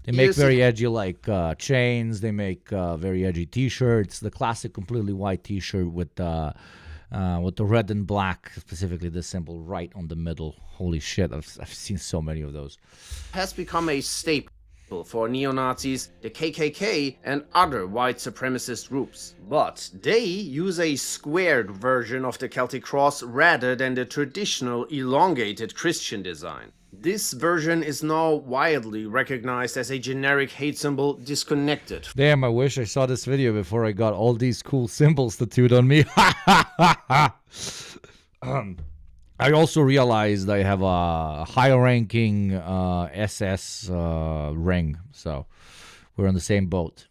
They make very edgy, like, chains. They make very edgy T-shirts. The classic completely white T-shirt with the red and black, specifically this symbol right on the middle. Holy shit, I've seen so many of those. ...has become a staple for neo-Nazis, the KKK, and other white supremacist groups. But they use a squared version of the Celtic cross rather than the traditional elongated Christian design. This version is now widely recognized as a generic hate symbol disconnected. Damn, I wish I saw this video before I got all these cool symbols tattooed on me. I also realized I have a high-ranking SS ring, so we're on the same boat.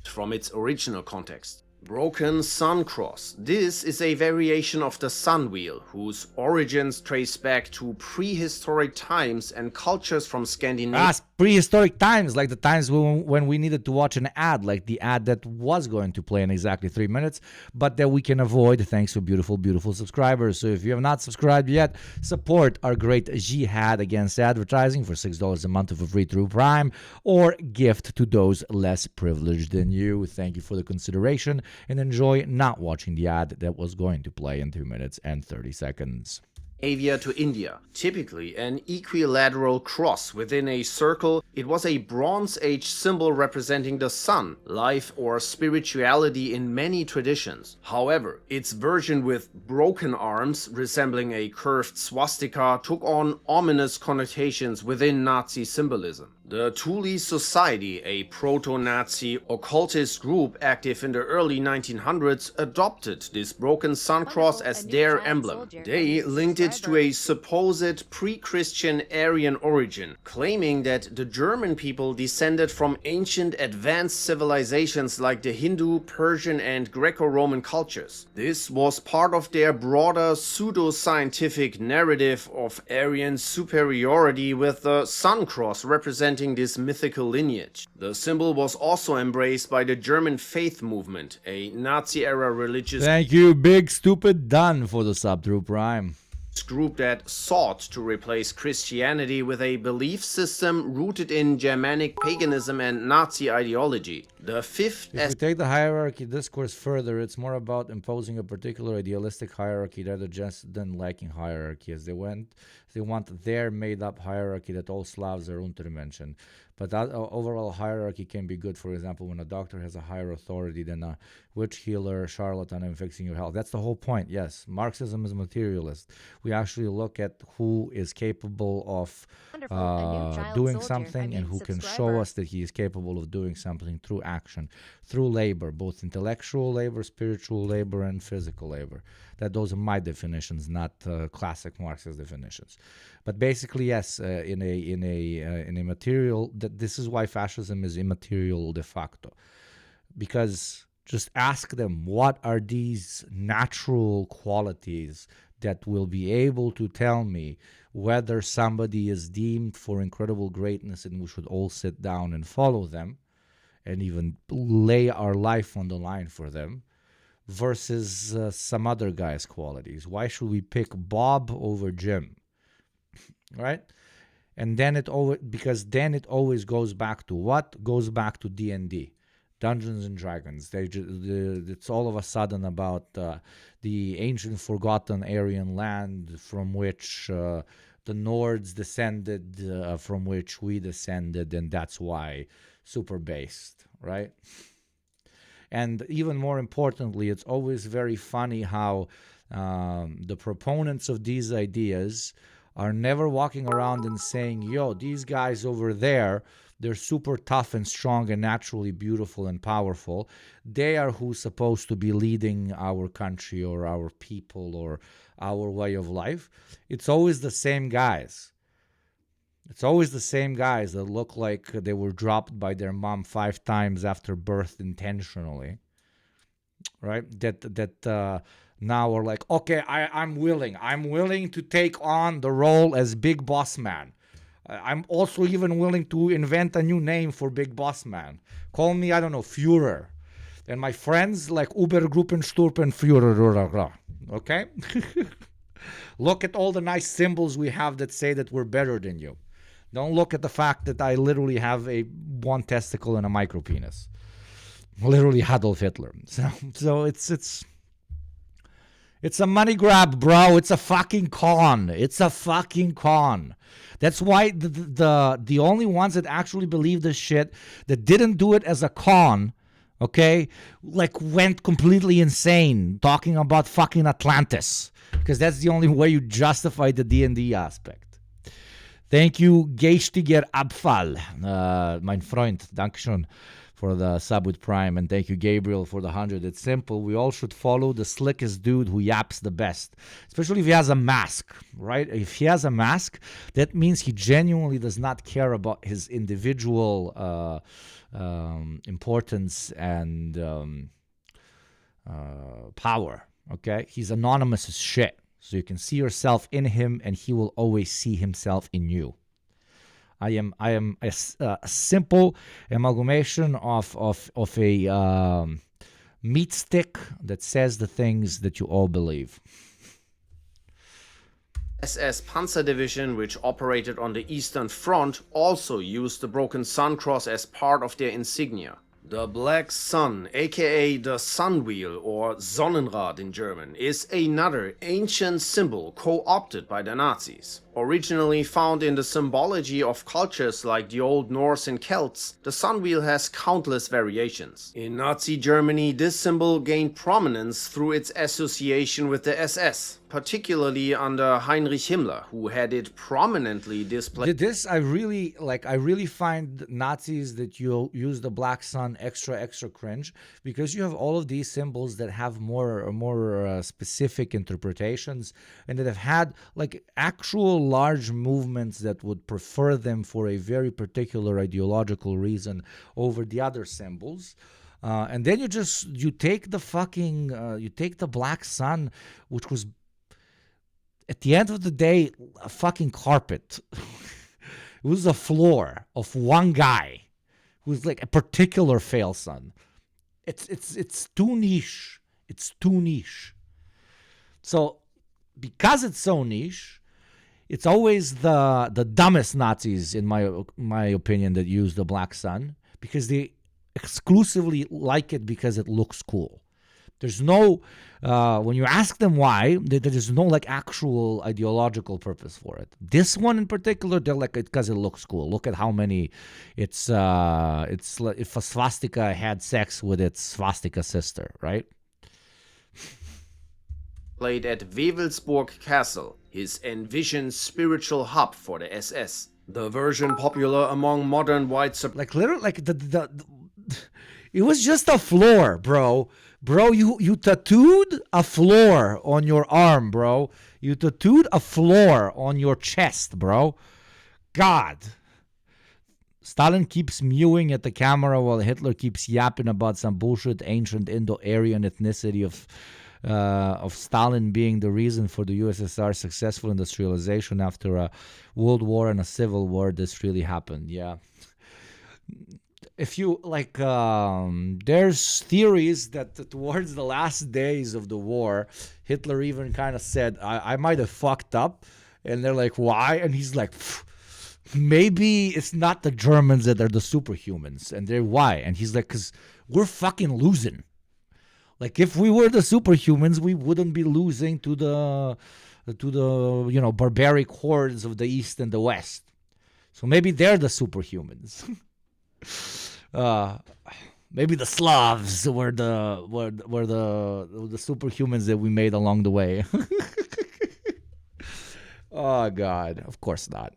From its original context. Broken Sun Cross. This is a variation of the sun wheel, whose origins trace back to prehistoric times and cultures from Scandinavia. Prehistoric times, like the times when we needed to watch an ad, like the ad that was going to play in exactly 3 minutes, but that we can avoid thanks to beautiful, beautiful subscribers. So if you have not subscribed yet, support our great jihad against advertising for $6 a month for free through Prime, or gift to those less privileged than you. Thank you for the consideration, and enjoy not watching the ad that was going to play in 2 minutes and 30 seconds. To India. Typically an equilateral cross within a circle, it was a Bronze Age symbol representing the sun, life, or spirituality in many traditions. However, its version with broken arms, resembling a curved swastika, took on ominous connotations within Nazi symbolism. The Thule Society, a proto-Nazi occultist group active in the early 1900s, adopted this broken sun cross as their emblem. They linked it to a supposed pre-Christian Aryan origin, claiming that the German people descended from ancient advanced civilizations like the Hindu, Persian, and Greco-Roman cultures. This was part of their broader pseudo-scientific narrative of Aryan superiority, with the sun cross representing this mythical lineage. The symbol was also embraced by the German faith movement, a Nazi-era religious Thank you, Big Stupid Done, for the sub through Prime. Group that sought to replace Christianity with a belief system rooted in Germanic paganism and Nazi ideology. The fifth... If we take the hierarchy discourse further, it's more about imposing a particular idealistic hierarchy rather just than liking hierarchy. As they want their made-up hierarchy that all Slavs are untermenschen. But that overall hierarchy can be good. For example, when a doctor has a higher authority than a witch healer, charlatan, and fixing your health. That's the whole point. Yes, Marxism is materialist. We actually look at who is capable of doing something and who can show us that he is capable of doing something through action, through labor, both intellectual labor, spiritual labor, and physical labor. Those are my definitions, not classic Marxist definitions. But basically, yes, in a material, this is why fascism is immaterial de facto. Because just ask them, what are these natural qualities that will be able to tell me whether somebody is deemed for incredible greatness and we should all sit down and follow them and even lay our life on the line for them, versus some other guy's qualities? Why should we pick Bob over Jim? Right? And then because then it always goes back to what? Goes back to D&D. Dungeons and Dragons. It's all of a sudden about the ancient forgotten Aryan land from which the Nords descended, from which we descended, and that's why super based, right? And even more importantly, it's always very funny how the proponents of these ideas are never walking around and saying, yo, these guys over there, they're super tough and strong and naturally beautiful and powerful. They are who's supposed to be leading our country or our people or our way of life. It's always the same guys. It's always the same guys that look like they were dropped by their mom 5 times after birth intentionally, right? That now are like, okay, I'm willing to take on the role as Big Boss Man. I'm also even willing to invent a new name for Big Boss Man. Call me, I don't know, Führer. And my friends like Ubergruppensturpen Führer. Okay? Look at all the nice symbols we have that say that we're better than you. Don't look at the fact that I literally have one testicle and a micro penis. Literally Adolf Hitler. So it's a money grab, bro. It's a fucking con. It's a fucking con. That's why the only ones that actually believe this shit, that didn't do it as a con, okay, like went completely insane talking about fucking Atlantis, because that's the only way you justify the D&D aspect. Thank you, Geistiger Abfall, mein Freund. Dankeschön for the sub with Prime, and thank you, Gabriel, for the 100. It's simple. We all should follow the slickest dude who yaps the best, especially if he has a mask, right? If he has a mask, that means he genuinely does not care about his individual importance and power. Okay, he's anonymous as shit, so you can see yourself in him, and he will always see himself in you. I am a simple amalgamation of a meat stick that says the things that you all believe. SS Panzer Division, which operated on the Eastern Front, also used the broken sun cross as part of their insignia. The Black Sun, aka the Sun Wheel or Sonnenrad in German, is another ancient symbol co-opted by the Nazis. Originally found in the symbology of cultures like the Old Norse and Celts, the sun wheel has countless variations. In Nazi Germany, this symbol gained prominence through its association with the SS, particularly under Heinrich Himmler, who had it prominently displayed. This I really find Nazis that you use the black sun extra cringe, because you have all of these symbols that have more specific interpretations, and that have had like actual large movements that would prefer them for a very particular ideological reason over the other symbols. And then you take the black sun, which was at the end of the day a fucking carpet. It was a floor of one guy who's like a particular fail son. It's too niche. It's too niche. So because it's so niche, it's always the dumbest Nazis, in my opinion, that use the black sun, because they exclusively like it because it looks cool. There's no, when you ask them why, there's no like actual ideological purpose for it. This one in particular, they're like it because it looks cool. Look at how many. It's like if a swastika had sex with its swastika sister, right? Played at Wewelsburg Castle, his envisioned spiritual hub for the SS. The version popular among modern white like literally like the it was just a floor, bro. Bro, you tattooed a floor on your arm, bro. You tattooed a floor on your chest, bro. God. Stalin keeps mewing at the camera while Hitler keeps yapping about some bullshit ancient Indo-Aryan ethnicity of Stalin being the reason for the USSR's successful industrialization after a world war and a civil war. This really happened, yeah. If you like, there's theories that towards the last days of the war, Hitler even kind of said, I might have fucked up. And they're like, why? And he's like, maybe it's not the Germans that are the superhumans. And they're why? And he's like, because we're fucking losing. Like, if we were the superhumans, we wouldn't be losing to the barbaric hordes of the East and the West. So maybe they're the superhumans. Maybe the Slavs were the superhumans that we made along the way. Oh God, of course not.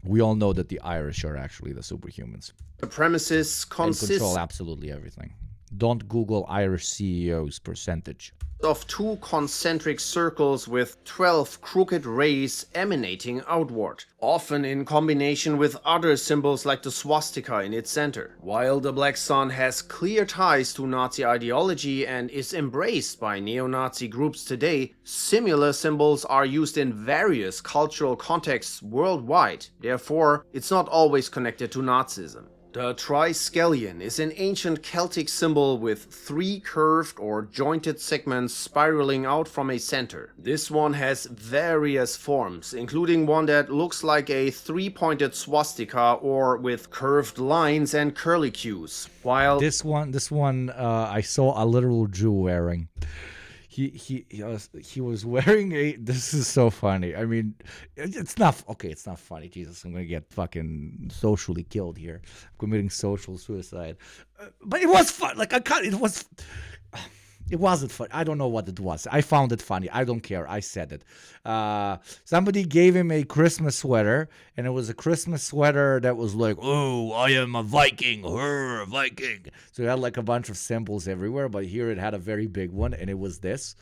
We all know that the Irish are actually the superhumans. The premises consist they control absolutely everything. Don't Google Irish CEOs percentage. Of two concentric circles with 12 crooked rays emanating outward, often in combination with other symbols like the swastika in its center. While the Black Sun has clear ties to Nazi ideology and is embraced by neo-Nazi groups today, similar symbols are used in various cultural contexts worldwide. Therefore, it's not always connected to Nazism. The triskelion is an ancient Celtic symbol with 3 curved or jointed segments spiraling out from a center. This one has various forms, including one that looks like a 3-pointed swastika or with curved lines and curlicues. While this one I saw a literal Jew wearing. He was wearing a. This is so funny. I mean, it's not funny. Jesus, I'm gonna get fucking socially killed here. I'm committing social suicide. But it was fun. Like it wasn't fun. I don't know what it was. I found it funny. I don't care. I said it. Somebody gave him a Christmas sweater, and it was a Christmas sweater that was like, "Oh, I am a Viking, a Viking." So it had like a bunch of symbols everywhere, but here it had a very big one, and it was this.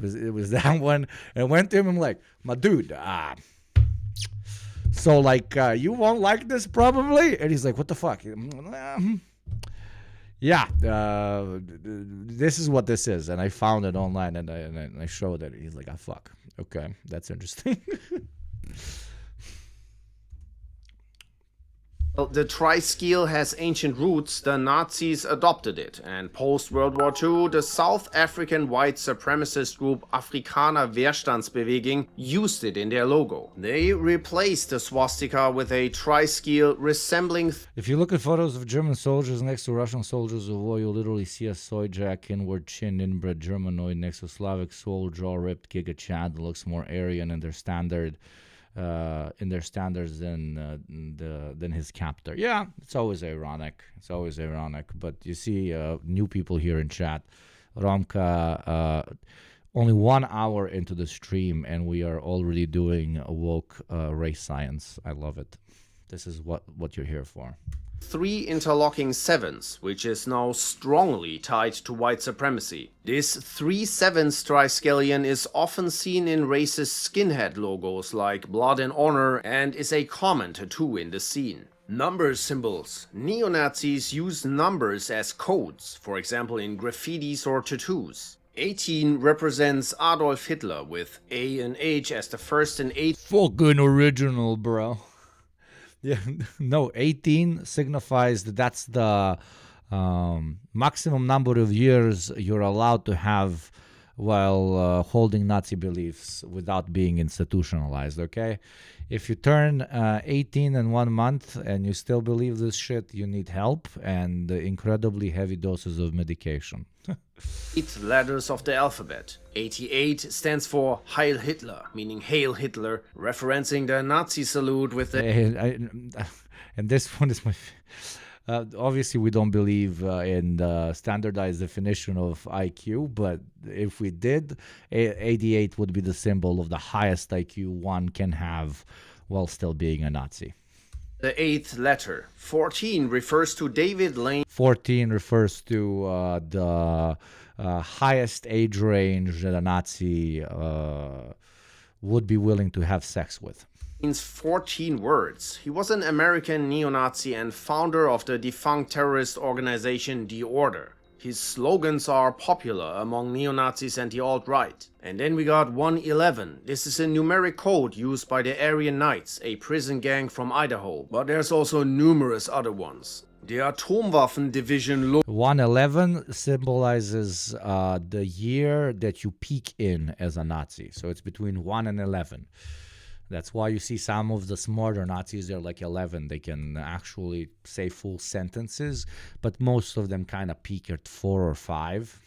It was that one. And I went to him. I'm like, "My dude, so like you won't like this probably." And he's like, "What the fuck?" Yeah, this is what this is, and I found it online, and I showed it. He's like, "Ah, fuck. Okay, that's interesting." Well, the triskill has ancient roots. The Nazis adopted it, and post-World War II, the South African white supremacist group Afrikaner Weerstandsbeweging used it in their logo. They replaced the swastika with a triskill resembling... If you look at photos of German soldiers next to Russian soldiers of war, you'll literally see a soy jack, inward chin, inbred Germanoid next to Slavic soul, jaw ripped, Giga Chad that looks more Aryan in their standards than his captor. Yeah, it's always ironic. It's always ironic. But you see new people here in chat. Romka, only 1 hour into the stream, and we are already doing a woke race science. I love it. This is what you're here for. 3 interlocking 7s, which is now strongly tied to white supremacy. This 3/7 triskelion is often seen in racist skinhead logos like Blood and Honor and is a common tattoo in the scene. Number symbols. Neo-Nazis use numbers as codes, for example in graffitis or tattoos. 18 represents Adolf Hitler with A and H as the first and 8th. Fucking original, bro. Yeah, no, 18 signifies that's the maximum number of years you're allowed to have while holding Nazi beliefs without being institutionalized, okay? If you turn 18 in 1 month and you still believe this shit, you need help and incredibly heavy doses of medication. 8 letters of the alphabet. 88 stands for Heil Hitler, meaning Hail Hitler, referencing the Nazi salute with the... And this one is my... obviously, we don't believe in the standardized definition of IQ, but if we did, 88 would be the symbol of the highest IQ one can have while still being a Nazi. The 8th letter. 14 refers to David Lane. 14 refers to the highest age range that a Nazi would be willing to have sex with. Means 14 words. He was an American neo-Nazi and founder of the defunct terrorist organization The Order. His slogans are popular among neo-Nazis and the alt-right. And then we got 111. This is a numeric code used by the Aryan Knights, a prison gang from Idaho. But there's also numerous other ones. The Atomwaffen Division 111 symbolizes the year that you peak in as a Nazi. So it's between 1 and 11. That's why you see some of the smarter Nazis, they're like 11. They can actually say full sentences, but most of them kind of peak at 4 or 5.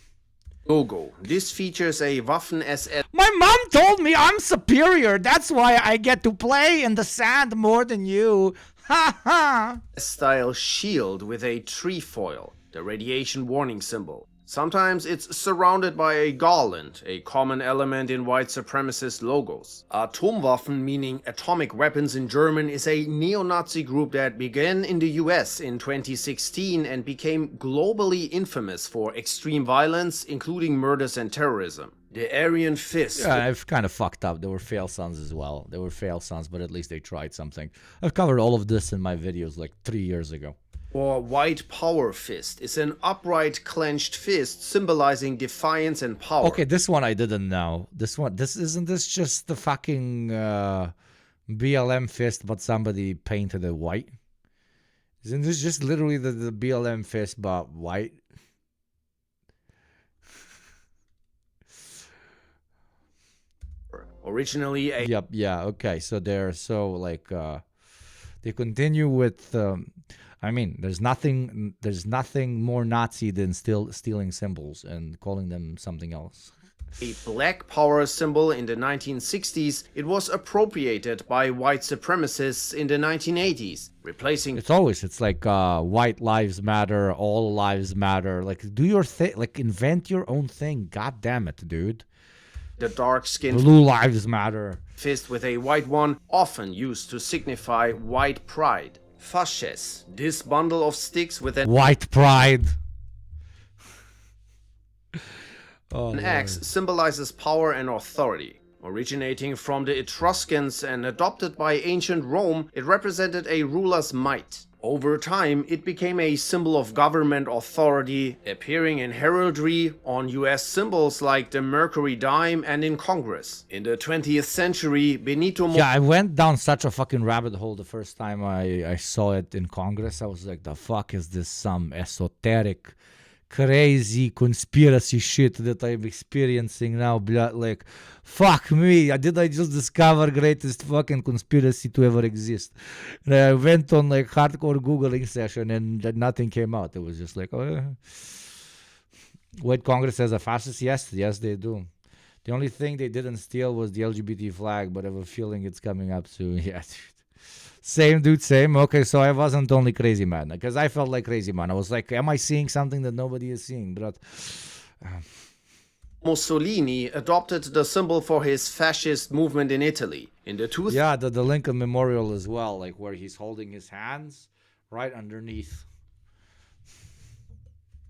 logo. This features a Waffen-SS. My mom told me I'm superior. That's why I get to play in the sand more than you. Ha ha! Style shield with a trefoil, the radiation warning symbol. Sometimes it's surrounded by a garland, a common element in white supremacist logos. Atomwaffen, meaning atomic weapons in German, is a neo-Nazi group that began in the US in 2016 and became globally infamous for extreme violence, including murders and terrorism. The Aryan Fist. Yeah, I've kind of fucked up. There were fail sons as well. There were fail sons, but at least they tried something. I've covered all of this in my videos like 3 years ago. Or White Power Fist is an upright clenched fist symbolizing defiance and power. Okay, this one I didn't know. Isn't this just the fucking BLM fist, but somebody painted it white? Isn't this just literally the BLM fist, but white? Originally a... Yep, yeah, okay. So they're they continue with... I mean, there's nothing more Nazi than still stealing symbols and calling them something else. A black power symbol in the 1960s, it was appropriated by white supremacists in the 1980s, replacing... It's like white lives matter, all lives matter. Like, do your thing, like invent your own thing. God damn it, dude. The dark-skinned blue lives matter fist with a white one, often used to signify white pride. Fasces, this bundle of sticks with an white pride. An axe symbolizes power and authority. Originating from the Etruscans and adopted by ancient Rome, it represented a ruler's might. Over time, it became a symbol of government authority, appearing in heraldry, on US symbols like the Mercury dime, and in Congress. In the 20th century, Benito Yeah, I went down such a fucking rabbit hole the first time I saw it in Congress. I was like, the fuck is this, some esoteric, crazy conspiracy shit that I'm experiencing now, blood? Like, fuck me, did I just discover greatest fucking conspiracy to ever exist? And I went on like hardcore Googling session and nothing came out. It was just like, oh, wait, Congress has a fascist? Yes, they do. The only thing they didn't steal was the LGBT flag, but I have a feeling it's coming up soon. Yeah, dude. Same, dude, same. Okay, so I wasn't only crazy man, because I felt like crazy man. I was like, am I seeing something that nobody is seeing? But Mussolini adopted the symbol for his fascist movement in Italy. In the yeah, the Lincoln Memorial as well, like where he's holding his hands right underneath.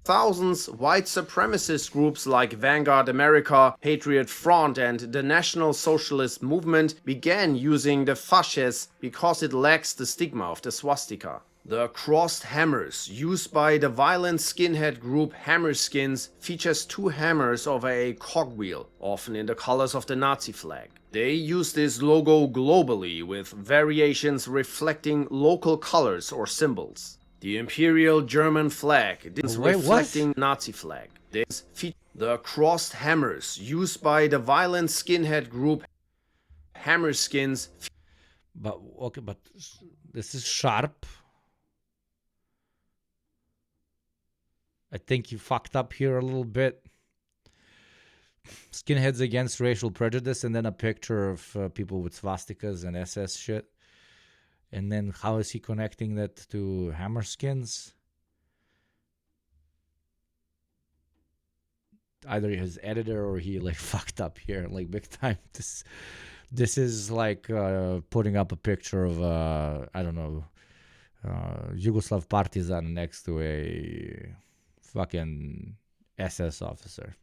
Thousands white supremacist groups like Vanguard America, Patriot Front, and the National Socialist Movement began using the fasces because it lacks the stigma of the swastika. The crossed hammers used by the violent skinhead group Hammerskins features two hammers over a cogwheel, often in the colors of the Nazi flag. They use this logo globally with variations reflecting local colors or symbols. The Imperial German flag is reflecting Nazi flag. The crossed hammers used by the violent skinhead group Hammerskins. But okay, but this is sharp. I think you fucked up here a little bit. Skinheads against racial prejudice, and then a picture of people with swastikas and SS shit. And then how is he connecting that to Hammerskins? Either his editor or he like fucked up here, like big time. This is like putting up a picture of I don't know, Yugoslav partisan next to a fucking SS officer.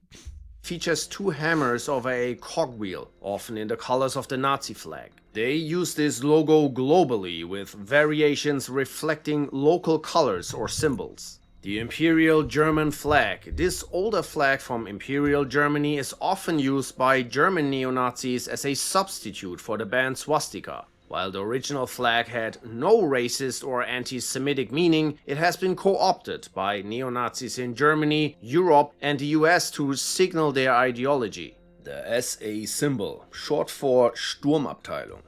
Features two hammers over a cogwheel, often in the colors of the Nazi flag. They use this logo globally with variations reflecting local colors or symbols. The Imperial German flag. This older flag from Imperial Germany is often used by German neo-Nazis as a substitute for the banned swastika. While the original flag had no racist or anti-Semitic meaning, it has been co-opted by neo-Nazis in Germany, Europe, and the US to signal their ideology. The SA symbol, short for Sturmabteilung.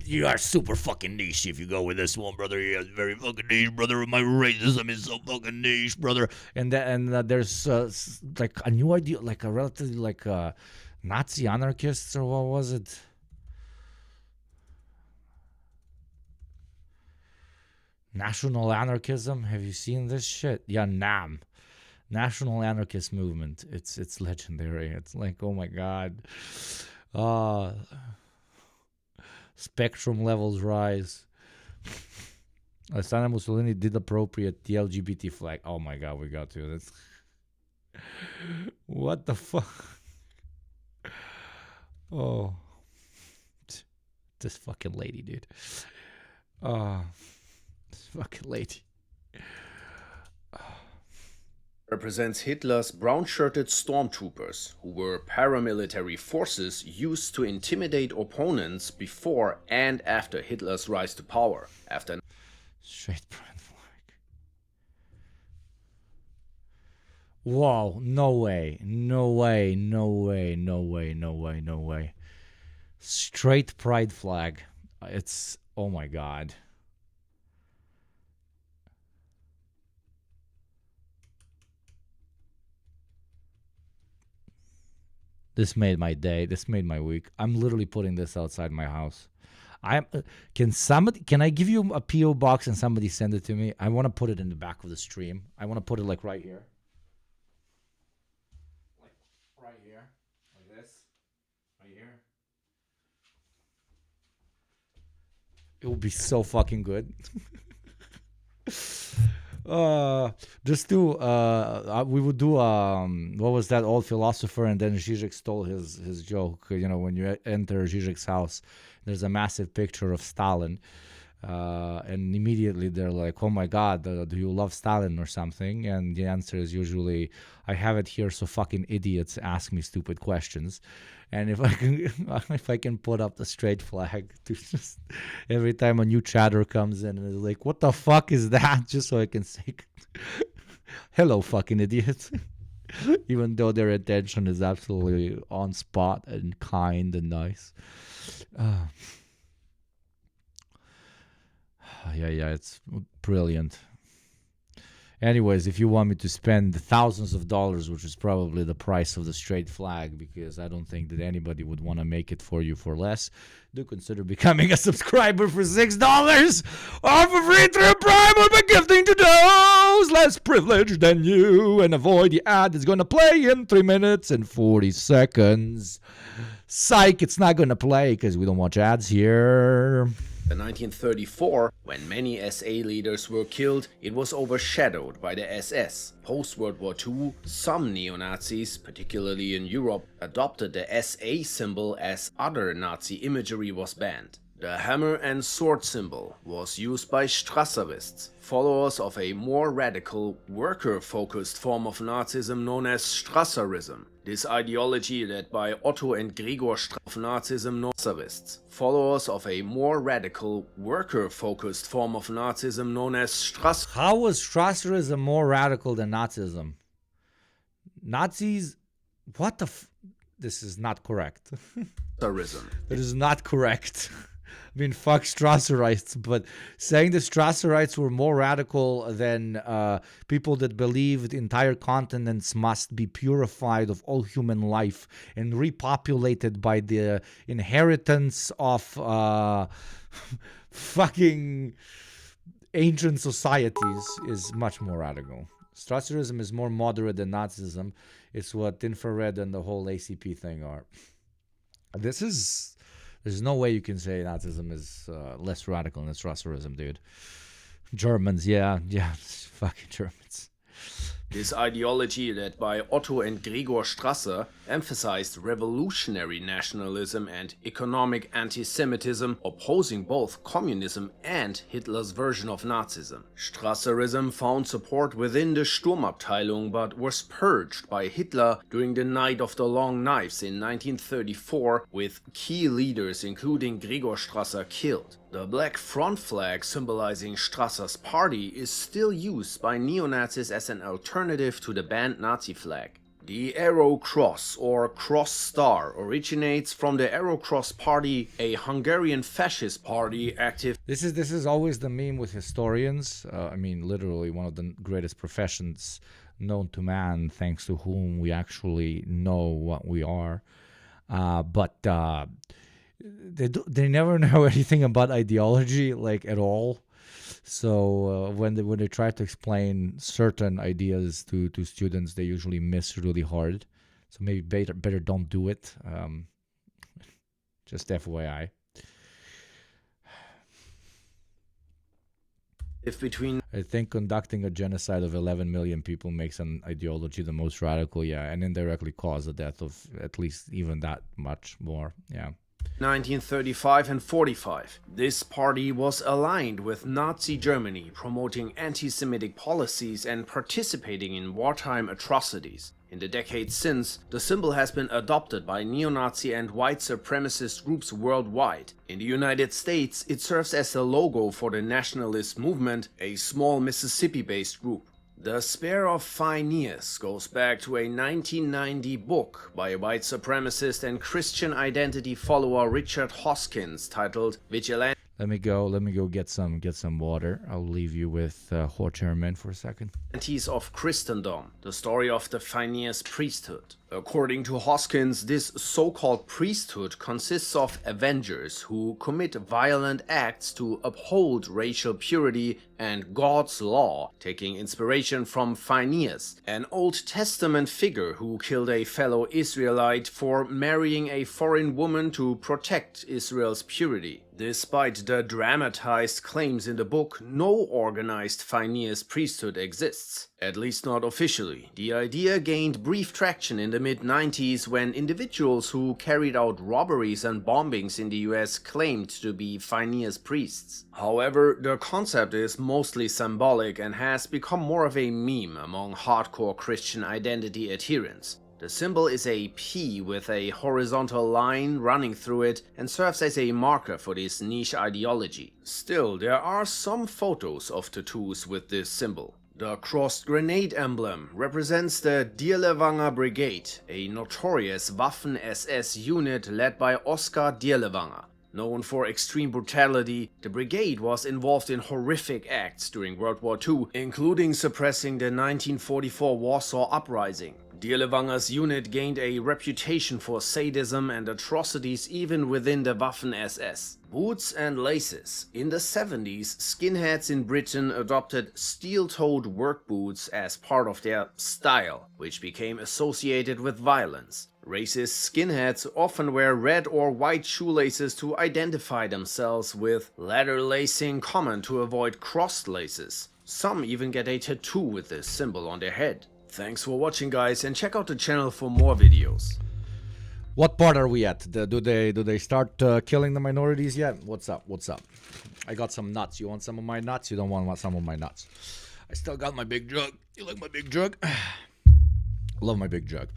You are super fucking niche if you go with this one, brother. You're very fucking niche, brother. My racism is so fucking niche, brother. And there's like a new idea, like a relatively like Nazi anarchists, or what was it? National anarchism. Have you seen this shit? Yeah, NAM. National Anarchist Movement. It's legendary. It's like, oh my god. Spectrum levels rise. Alessandro Mussolini did appropriate the LGBT flag. Oh my god, we got to this. What the fuck? Oh. This fucking lady, dude. This fucking lady. Represents Hitler's brown-shirted stormtroopers, who were paramilitary forces used to intimidate opponents before and after Hitler's rise to power. Straight pride flag. Whoa, no way. No way, no way, no way, no way, no way. Straight pride flag. It's, oh my god. This made my day. This made my week. I'm literally putting this outside my house. Can I give you a PO box and somebody send it to me? I want to put it in the back of the stream. I want to put it like right here. Like right here. Like this. Right here. It would be so fucking good. Just do we would do what was that old philosopher, and then Zizek stole his joke. You know, when you enter Zizek's house, there's a massive picture of Stalin, And immediately they're like, oh my God, do you love Stalin or something? And the answer is usually, I have it here so fucking idiots ask me stupid questions. And if I can, if I can put up the straight flag to just every time a new chatter comes in and is like, what the fuck is that? Just so I can say, hello, fucking idiot. Even though their attention is absolutely on spot and kind and nice. Yeah, it's brilliant. Anyways, if you want me to spend thousands of dollars, which is probably the price of the straight flag, because I don't think that anybody would want to make it for you for less, do consider becoming a subscriber for $6 or for free through Prime or by gifting to those less privileged than you and avoid the ad that's going to play in 3 minutes and 40 seconds. Psych, it's not going to play because we don't watch ads here. In 1934, when many SA leaders were killed, it was overshadowed by the SS. Post-World War II, some neo-Nazis, particularly in Europe, adopted the SA symbol as other Nazi imagery was banned. The hammer and sword symbol was used by Strasserists, followers of a more radical, worker-focused form of Nazism known as Strasserism. This ideology led by Otto and Gregor of Nazism Strasserists, followers of a more radical, worker-focused form of Nazism known as How was Strasserism more radical than Nazism? Nazis? What the This is not correct. Strasserism. That is not correct. I mean, fuck Strasserites, but saying the Strasserites were more radical than people that believed entire continents must be purified of all human life and repopulated by the inheritance of fucking ancient societies is much more radical. Strasserism is more moderate than Nazism. It's what infrared and the whole ACP thing are. There's no way you can say Nazism is less radical than Strasserism, dude. Germans, yeah, fucking Germans. This ideology, led by Otto and Gregor Strasser, emphasized revolutionary nationalism and economic anti-Semitism, opposing both communism and Hitler's version of Nazism. Strasserism found support within the Sturmabteilung but was purged by Hitler during the Night of the Long Knives in 1934, with key leaders including Gregor Strasser killed. The black front flag symbolizing Strasser's party is still used by neo-Nazis as an alternative to the banned Nazi flag. The Arrow Cross, or Cross Star, originates from the Arrow Cross Party, a Hungarian fascist party active. This is always the meme with historians. I mean, literally one of the greatest professions known to man, thanks to whom we actually know what we are. But they never know anything about ideology, like, at all. So when they try to explain certain ideas to students, they usually miss really hard. So maybe better don't do it. Just FYI. I think conducting a genocide of 11 million people makes an ideology the most radical, yeah, and indirectly cause the death of at least even that much more, yeah. 1935 and 45. This party was aligned with Nazi Germany, promoting anti-Semitic policies and participating in wartime atrocities. In the decades since, the symbol has been adopted by neo-Nazi and white supremacist groups worldwide. In the United States, it serves as the logo for the nationalist movement, a small Mississippi-based group. The Spear of Phineas goes back to a 1990 book by white supremacist and Christian identity follower Richard Hoskins titled Vigilante. Let me go get some water. I'll leave you with Ho Chi Minh for a second. Of Christendom, the story of the Phineas priesthood. According to Hoskins, this so-called priesthood consists of avengers who commit violent acts to uphold racial purity and God's law, taking inspiration from Phineas, an Old Testament figure who killed a fellow Israelite for marrying a foreign woman to protect Israel's purity. Despite the dramatized claims in the book, no organized Phineas priesthood exists. At least not officially. The idea gained brief traction in the mid-90s when individuals who carried out robberies and bombings in the US claimed to be Phineas priests. However, the concept is mostly symbolic and has become more of a meme among hardcore Christian identity adherents. The symbol is a P with a horizontal line running through it and serves as a marker for this niche ideology. Still, there are some photos of tattoos with this symbol. The crossed grenade emblem represents the Dirlewanger Brigade, a notorious Waffen-SS unit led by Oskar Dirlewanger. Known for extreme brutality, the brigade was involved in horrific acts during World War II, including suppressing the 1944 Warsaw Uprising. Dirlewanger's unit gained a reputation for sadism and atrocities even within the Waffen-SS. Boots and laces. In the 70s, skinheads in Britain adopted steel-toed work boots as part of their style, which became associated with violence. Racist skinheads often wear red or white shoelaces to identify themselves, with leather lacing common to avoid crossed laces. Some even get a tattoo with this symbol on their head. Thanks for watching, guys, and check out the channel for more videos. What part are we at? Do they start killing the minorities yet? What's up? What's up? I got some nuts. You want some of my nuts? You don't want some of my nuts? I still got my big jug. You like my big jug? Love my big jug.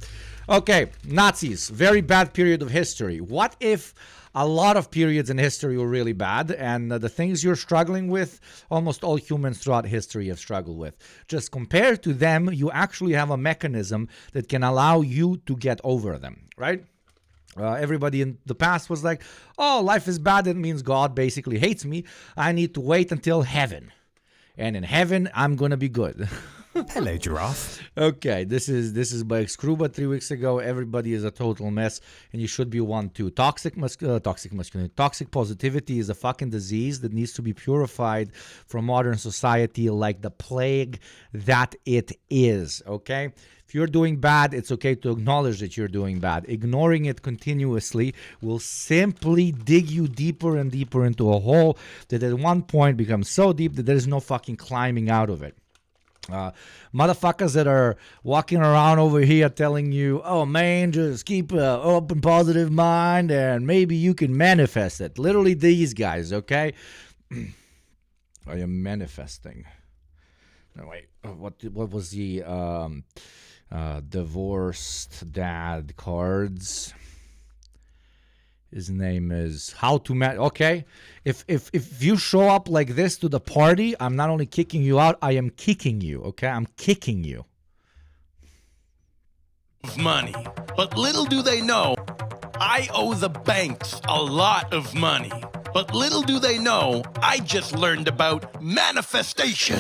Okay, Nazis. Very bad period of history. What if a lot of periods in history were really bad, and the things you're struggling with, almost all humans throughout history have struggled with. Just compared to them, you actually have a mechanism that can allow you to get over them, right? Everybody in the past was like, oh, life is bad. It means God basically hates me. I need to wait until heaven. And in heaven, I'm going to be good. Hello, Giraffe. Okay, this is by Skruba 3 weeks ago. Everybody is a total mess, and you should be one too. Toxic masculinity, toxic positivity is a fucking disease that needs to be purified from modern society like the plague that it is. Okay, if you're doing bad, it's okay to acknowledge that you're doing bad. Ignoring it continuously will simply dig you deeper and deeper into a hole that at one point becomes so deep that there is no fucking climbing out of it. Motherfuckers that are walking around over here telling you, oh man, just keep an open, positive mind and maybe you can manifest it. Literally these guys, okay? I am manifesting. No, wait, what was the divorced dad cards? His name is How to Okay, if you show up like this to the party, I'm not only kicking you out, I am kicking you. Okay, I'm kicking you. Money, but little do they know, I owe the banks a lot of money. But little do they know, I just learned about manifestation.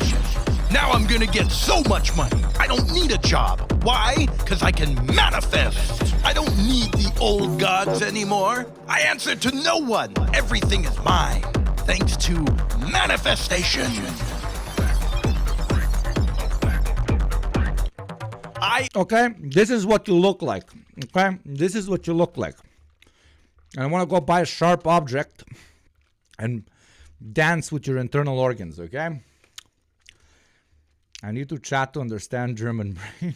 Now I'm gonna get so much money, I don't need a job. Why? Because I can manifest. I don't need the old gods anymore. I answer to no one. Everything is mine, thanks to manifestation. Okay, this is what you look like. Okay, this is what you look like. And I want to go buy a sharp object and dance with your internal organs, okay? I need to chat to understand German brain.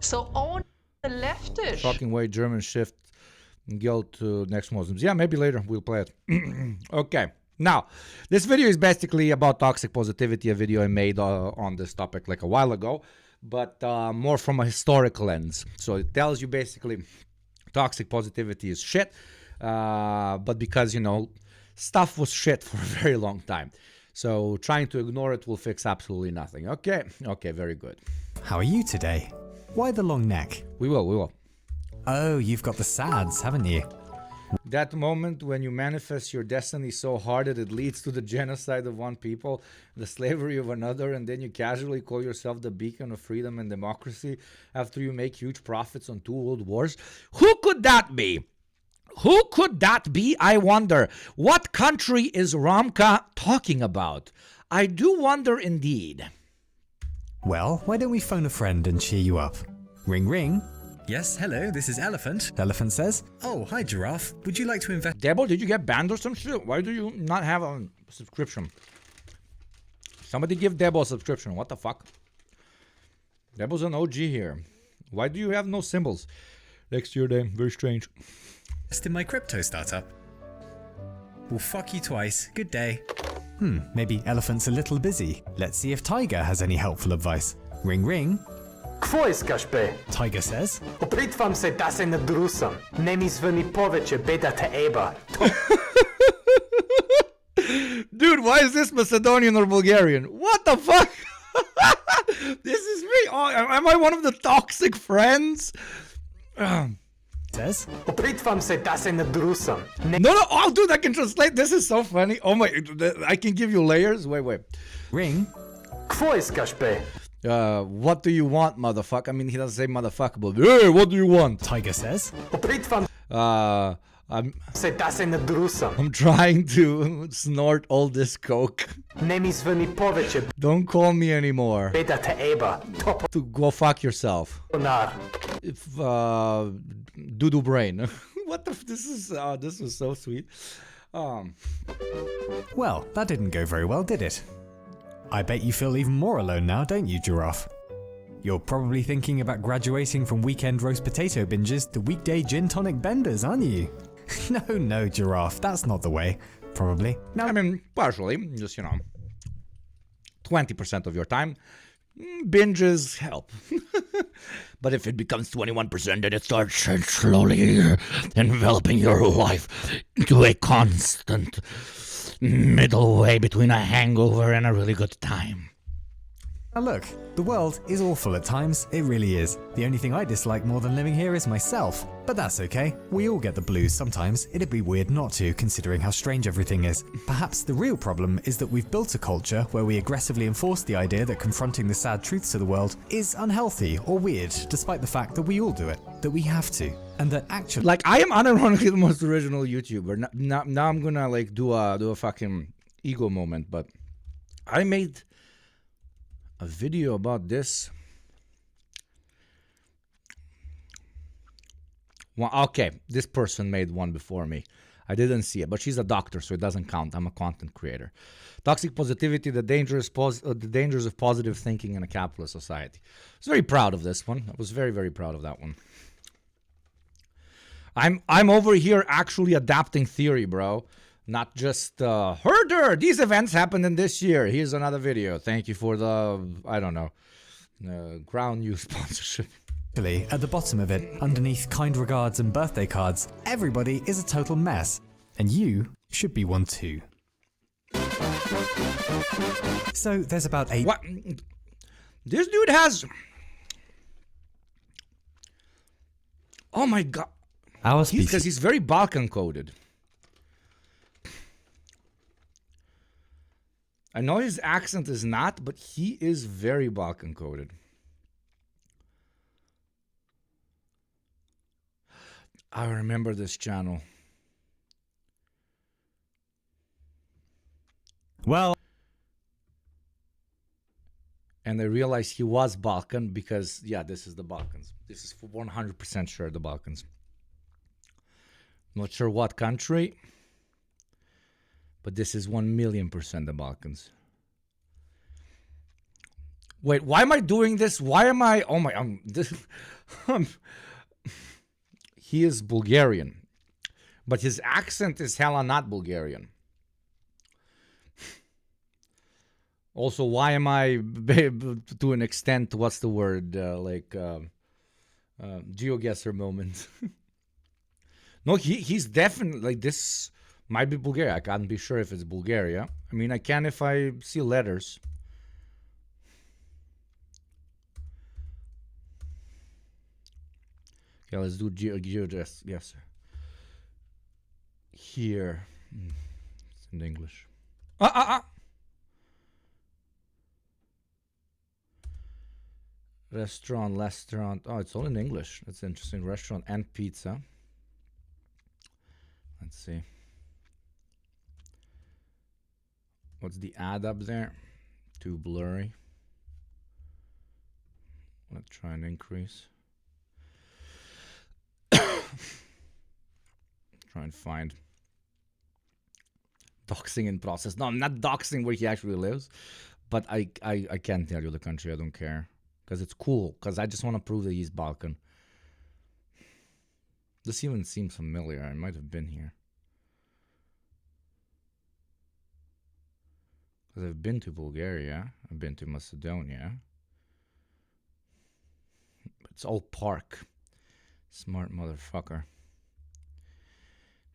So on the leftish. Fucking way, German shift guild to next Muslims. Yeah, maybe later we'll play it. Okay. Now, this video is basically about toxic positivity, a video I made on this topic like a while ago, but more from a historical lens. So it tells you basically toxic positivity is shit, but because, you know, stuff was shit for a very long time. So trying to ignore it will fix absolutely nothing. Okay, very good. How are you today? Why the long neck? We will. Oh, you've got the SADS, haven't you? That moment when you manifest your destiny so hard that it leads to the genocide of one people, the slavery of another, and then you casually call yourself the beacon of freedom and democracy after you make huge profits on 2 world wars. Who could that be? Who could that be, I wonder? What country is Ramka talking about? I do wonder indeed. Well, why don't we phone a friend and cheer you up? Ring ring. Yes, hello, this is Elephant. Elephant says, oh, hi Giraffe. Would you like to invest? Debo, did you get banned or some shit? Why do you not have a subscription? Somebody give Debo a subscription. What the fuck? Debo's an OG here. Why do you have no symbols next to your name? Very strange. Just in my crypto startup. Well, fuck you twice. Good day. Maybe Elephant's a little busy. Let's see if Tiger has any helpful advice. Ring ring. Kvoiskaš be? Tiger says. Opritvam se da se nadrusam. Ne mi zvoni poveće beda te eba. Dude, why is this Macedonian or Bulgarian? What the fuck? This is me. Oh, am I one of the toxic friends? Says. Opritvam se da se nadrusam. No. Oh, dude, I can translate. This is so funny. Oh my, I can give you layers. Wait. Ring. Kvoiskaš be? What do you want, motherfucker? I mean, he doesn't say motherfucker, but hey, what do you want? Tiger says. Opritvam se da se nadrusam. I'm trying to snort all this coke. Ne mi zvoni poveće Don't call me anymore. beda te eba. To go fuck yourself. Toponar. If doo-doo brain. What the? This was so sweet. Well, that didn't go very well, did it? I bet you feel even more alone now, don't you, Giraffe? You're probably thinking about graduating from weekend roast potato binges to weekday gin tonic benders, aren't you? No, Giraffe, that's not the way. Probably. No. I mean, partially. Just, 20% of your time. Binges help. But if it becomes 21%, then it starts slowly enveloping your life into a constant middle way between a hangover and a really good time. Now look, the world is awful at times, it really is. The only thing I dislike more than living here is myself. But that's okay, we all get the blues sometimes. It'd be weird not to, considering how strange everything is. Perhaps the real problem is that we've built a culture where we aggressively enforce the idea that confronting the sad truths of the world is unhealthy or weird, despite the fact that we all do it, that we have to, and that actually— Like, I am unironically the most original YouTuber. Now I'm gonna like do a fucking ego moment, but I made a video about this. Well, okay, this person made one before me. I didn't see it, but she's a doctor, so it doesn't count. I'm a content creator. Toxic positivity, the dangers of positive thinking in a capitalist society. I was very proud of this one. I was very, very proud of that one. I'm over here actually adapting theory, bro. Not just herder. These events happened in this year. Here's another video. Thank you for the, I don't know, Ground News sponsorship. Actually, at the bottom of it, underneath kind regards and birthday cards, everybody is a total mess. And you should be one too. So there's about 8... What? This dude has... Oh my god. Our species... Because he's very Balkan coded. I know his accent is not, but he is very Balkan coded. I remember this channel. Well... And I realized he was Balkan because, yeah, this is the Balkans. This is for 100% sure the Balkans. Not sure what country, but this is 1,000,000% the Balkans. Wait, why am I doing this? Why am I... Oh my... he is Bulgarian, but his accent is hella not Bulgarian. Also, why am I, to an extent, what's the word, geoguesser moment? No, he's definitely, like, this might be Bulgaria. I can't be sure if it's Bulgaria. I mean, I can if I see letters. Okay, let's do geoguess. Yes. Here. It's in English. Restaurant. Oh, it's all in English. That's interesting. Restaurant and pizza. Let's see. What's the ad up there? Too blurry. Let's try and increase. Try and find doxing in process. No, I'm not doxing where he actually lives, But I can't tell you the country. I don't care. Because it's cool. Because I just want to prove that he's Balkan. This even seems familiar. I might have been here. Because I've been to Bulgaria. I've been to Macedonia. But it's all park. Smart motherfucker.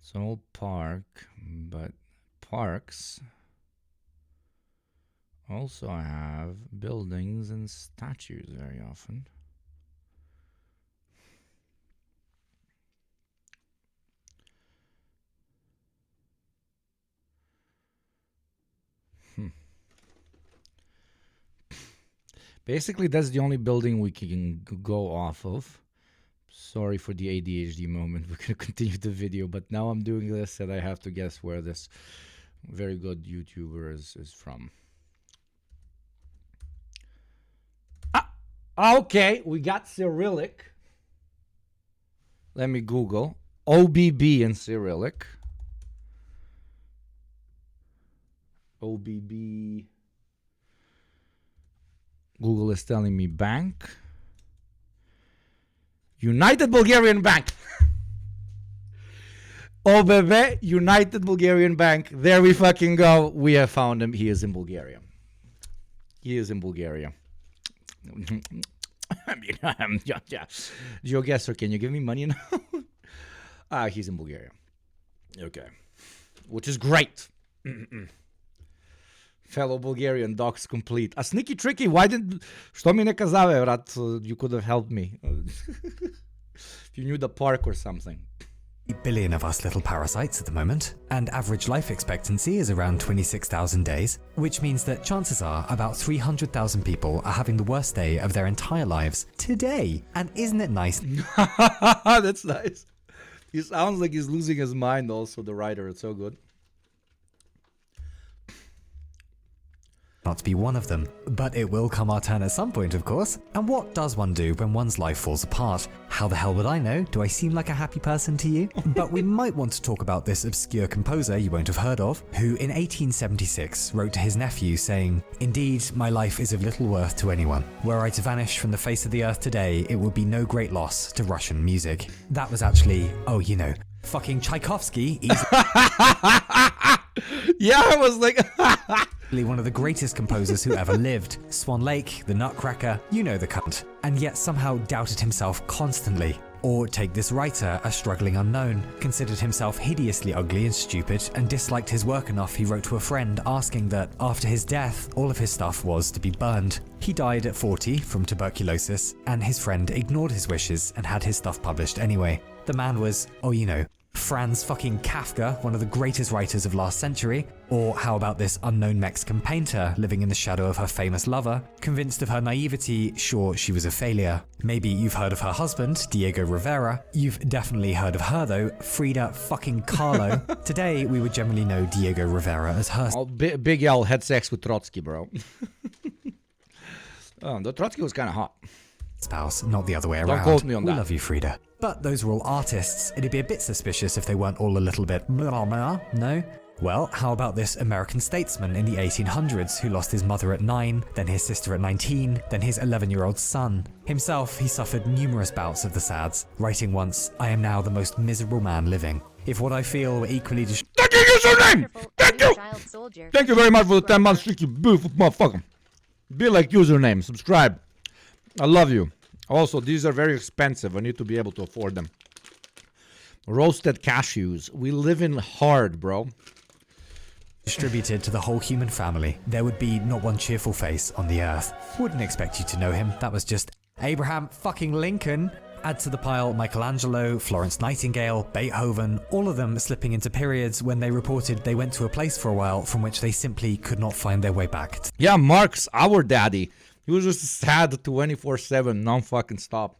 It's an old park, but parks also have buildings and statues very often. Basically, that's the only building we can go off of. Sorry for the ADHD moment. We're going to continue the video, but now I'm doing this and I have to guess where this very good YouTuber is from. Okay, we got Cyrillic. Let me Google. OBB in Cyrillic. OBB. Google is telling me bank. United Bulgarian Bank. OBB, United Bulgarian Bank. There we fucking go. We have found him. He is in Bulgaria. He is in Bulgaria. Yeah. GeoGuessr, can you give me money now? He's in Bulgaria. Okay. Which is great. Fellow Bulgarian, docs complete. A sneaky tricky, why didn't... Što mi ne kazave, brat? You could have helped me. If you knew the park or something. 8 billion of us little parasites at the moment, and average life expectancy is around 26,000 days, which means that chances are about 300,000 people are having the worst day of their entire lives today. And isn't it nice? That's nice. He sounds like he's losing his mind also, the writer. It's so good. Not to be one of them, but it will come our turn at some point, of course. And what does one do when one's life falls apart? How the hell would I know? Do I seem like a happy person to you? But we might want to talk about this obscure composer you won't have heard of, who in 1876 wrote to his nephew saying, "Indeed, my life is of little worth to anyone. Were I to vanish from the face of the earth today, it would be no great loss to Russian music." That was actually, oh, you know, fucking Tchaikovsky. Yeah, I was like... one of the greatest composers who ever lived. Swan Lake, the Nutcracker, you know the cunt. And yet somehow doubted himself constantly. Or take this writer, a struggling unknown, considered himself hideously ugly and stupid and disliked his work enough he wrote to a friend asking that after his death, all of his stuff was to be burned. He died at 40 from tuberculosis, and his friend ignored his wishes and had his stuff published anyway. The man was, oh you know, Franz fucking Kafka, one of the greatest writers of last century. Or how about this unknown Mexican painter living in the shadow of her famous lover, convinced of her naivety, sure she was a failure. Maybe you've heard of her husband, Diego Rivera. You've definitely heard of her though, Frida fucking Kahlo. Today we would generally know Diego Rivera as her Big L had sex with Trotsky, bro. The Trotsky was kind of hot. spouse, not the other way around. Don't quote me on we that. love you, Frida. But those were all artists. It'd be a bit suspicious if they weren't all a little bit blah, blah, no? Well, how about this American statesman in the 1800s who lost his mother at 9, then his sister at 19, then his 11-year-old son? Himself, he suffered numerous bouts of the sads, writing once, "I am now the most miserable man living. If what I feel were equally Thank you, username! Thank you! Child soldier. Thank you very much for the 10 months, you beautiful motherfucker. Be like username, subscribe. I love you. Also, these are very expensive. I need to be able to afford them. Roasted cashews. We live in hard, bro. distributed to the whole human family, there would be not one cheerful face on the earth. Wouldn't expect you to know him. That was just Abraham fucking Lincoln. Add to the pile Michelangelo, Florence Nightingale, Beethoven, all of them slipping into periods when they reported they went to a place for a while from which they simply could not find their way back. Yeah, Marx, our daddy. He was just sad 24/7, non-fucking stop.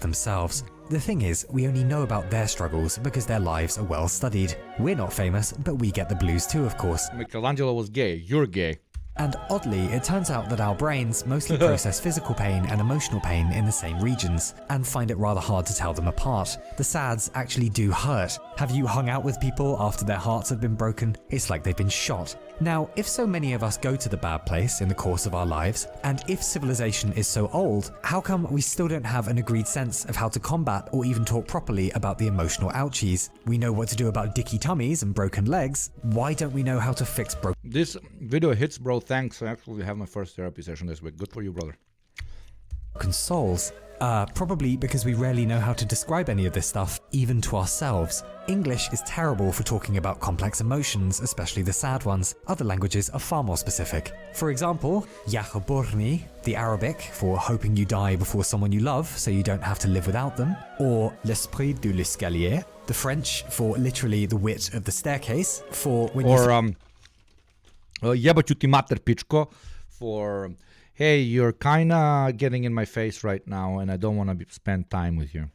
Themselves. The thing is, we only know about their struggles because their lives are well studied. We're not famous, but we get the blues too, of course. Michelangelo was gay. You're gay. And oddly, it turns out that our brains mostly process physical pain and emotional pain in the same regions, and find it rather hard to tell them apart. The sads actually do hurt. Have you hung out with people after their hearts have been broken? It's like they've been shot. Now, if so many of us go to the bad place in the course of our lives, and if civilization is so old, how come we still don't have an agreed sense of how to combat or even talk properly about the emotional ouchies? We know what to do about dicky tummies and broken legs. Why don't we know how to fix broken This video hits, bro. Thanks. I actually have my first therapy session this week. Good for you, brother. souls? Probably because we rarely know how to describe any of this stuff, even to ourselves. English is terrible for talking about complex emotions, especially the sad ones. Other languages are far more specific. For example, Yugopnik, the Arabic for hoping you die before someone you love so you don't have to live without them, or l'esprit de l'escalier, the French for literally the wit of the staircase, for when Jebać ti mater, pičko, for hey, you're kinda getting in my face right now and I don't want to spend time with you.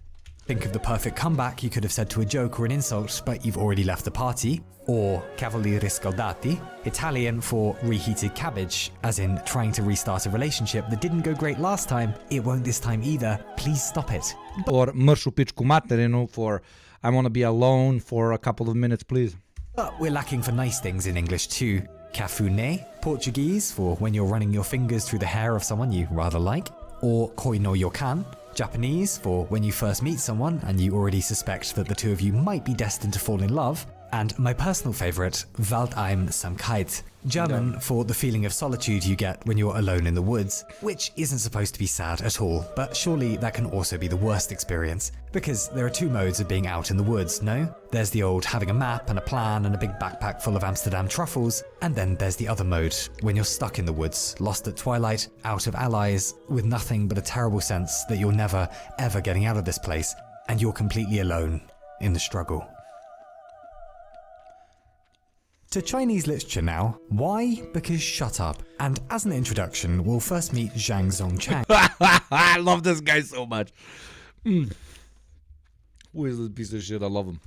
think of the perfect comeback you could have said to a joke or an insult, but you've already left the party. Or cavalieri scaldati, Italian for reheated cabbage, as in trying to restart a relationship that didn't go great last time, it won't this time either, please stop it. Or mršu pičku materinu for I want to be alone for a couple of minutes, please. But we're lacking for nice things in English too. Cafune, Portuguese for when you're running your fingers through the hair of someone you rather like. Or koi no yokan, Japanese for when you first meet someone and you already suspect that the two of you might be destined to fall in love. And my personal favourite, Waldheimsamkeit, German for the feeling of solitude you get when you're alone in the woods, which isn't supposed to be sad at all, but surely that can also be the worst experience, because there are two modes of being out in the woods, no? There's the old having a map and a plan and a big backpack full of Amsterdam truffles, and then there's the other mode, when you're stuck in the woods, lost at twilight, out of allies, with nothing but a terrible sense that you're never, ever getting out of this place, and you're completely alone in the struggle. To Chinese literature now. Why? Because shut up. And as an introduction, we'll first meet Zhang Zongchang. I love this guy so much. Who is this piece of shit? I love him.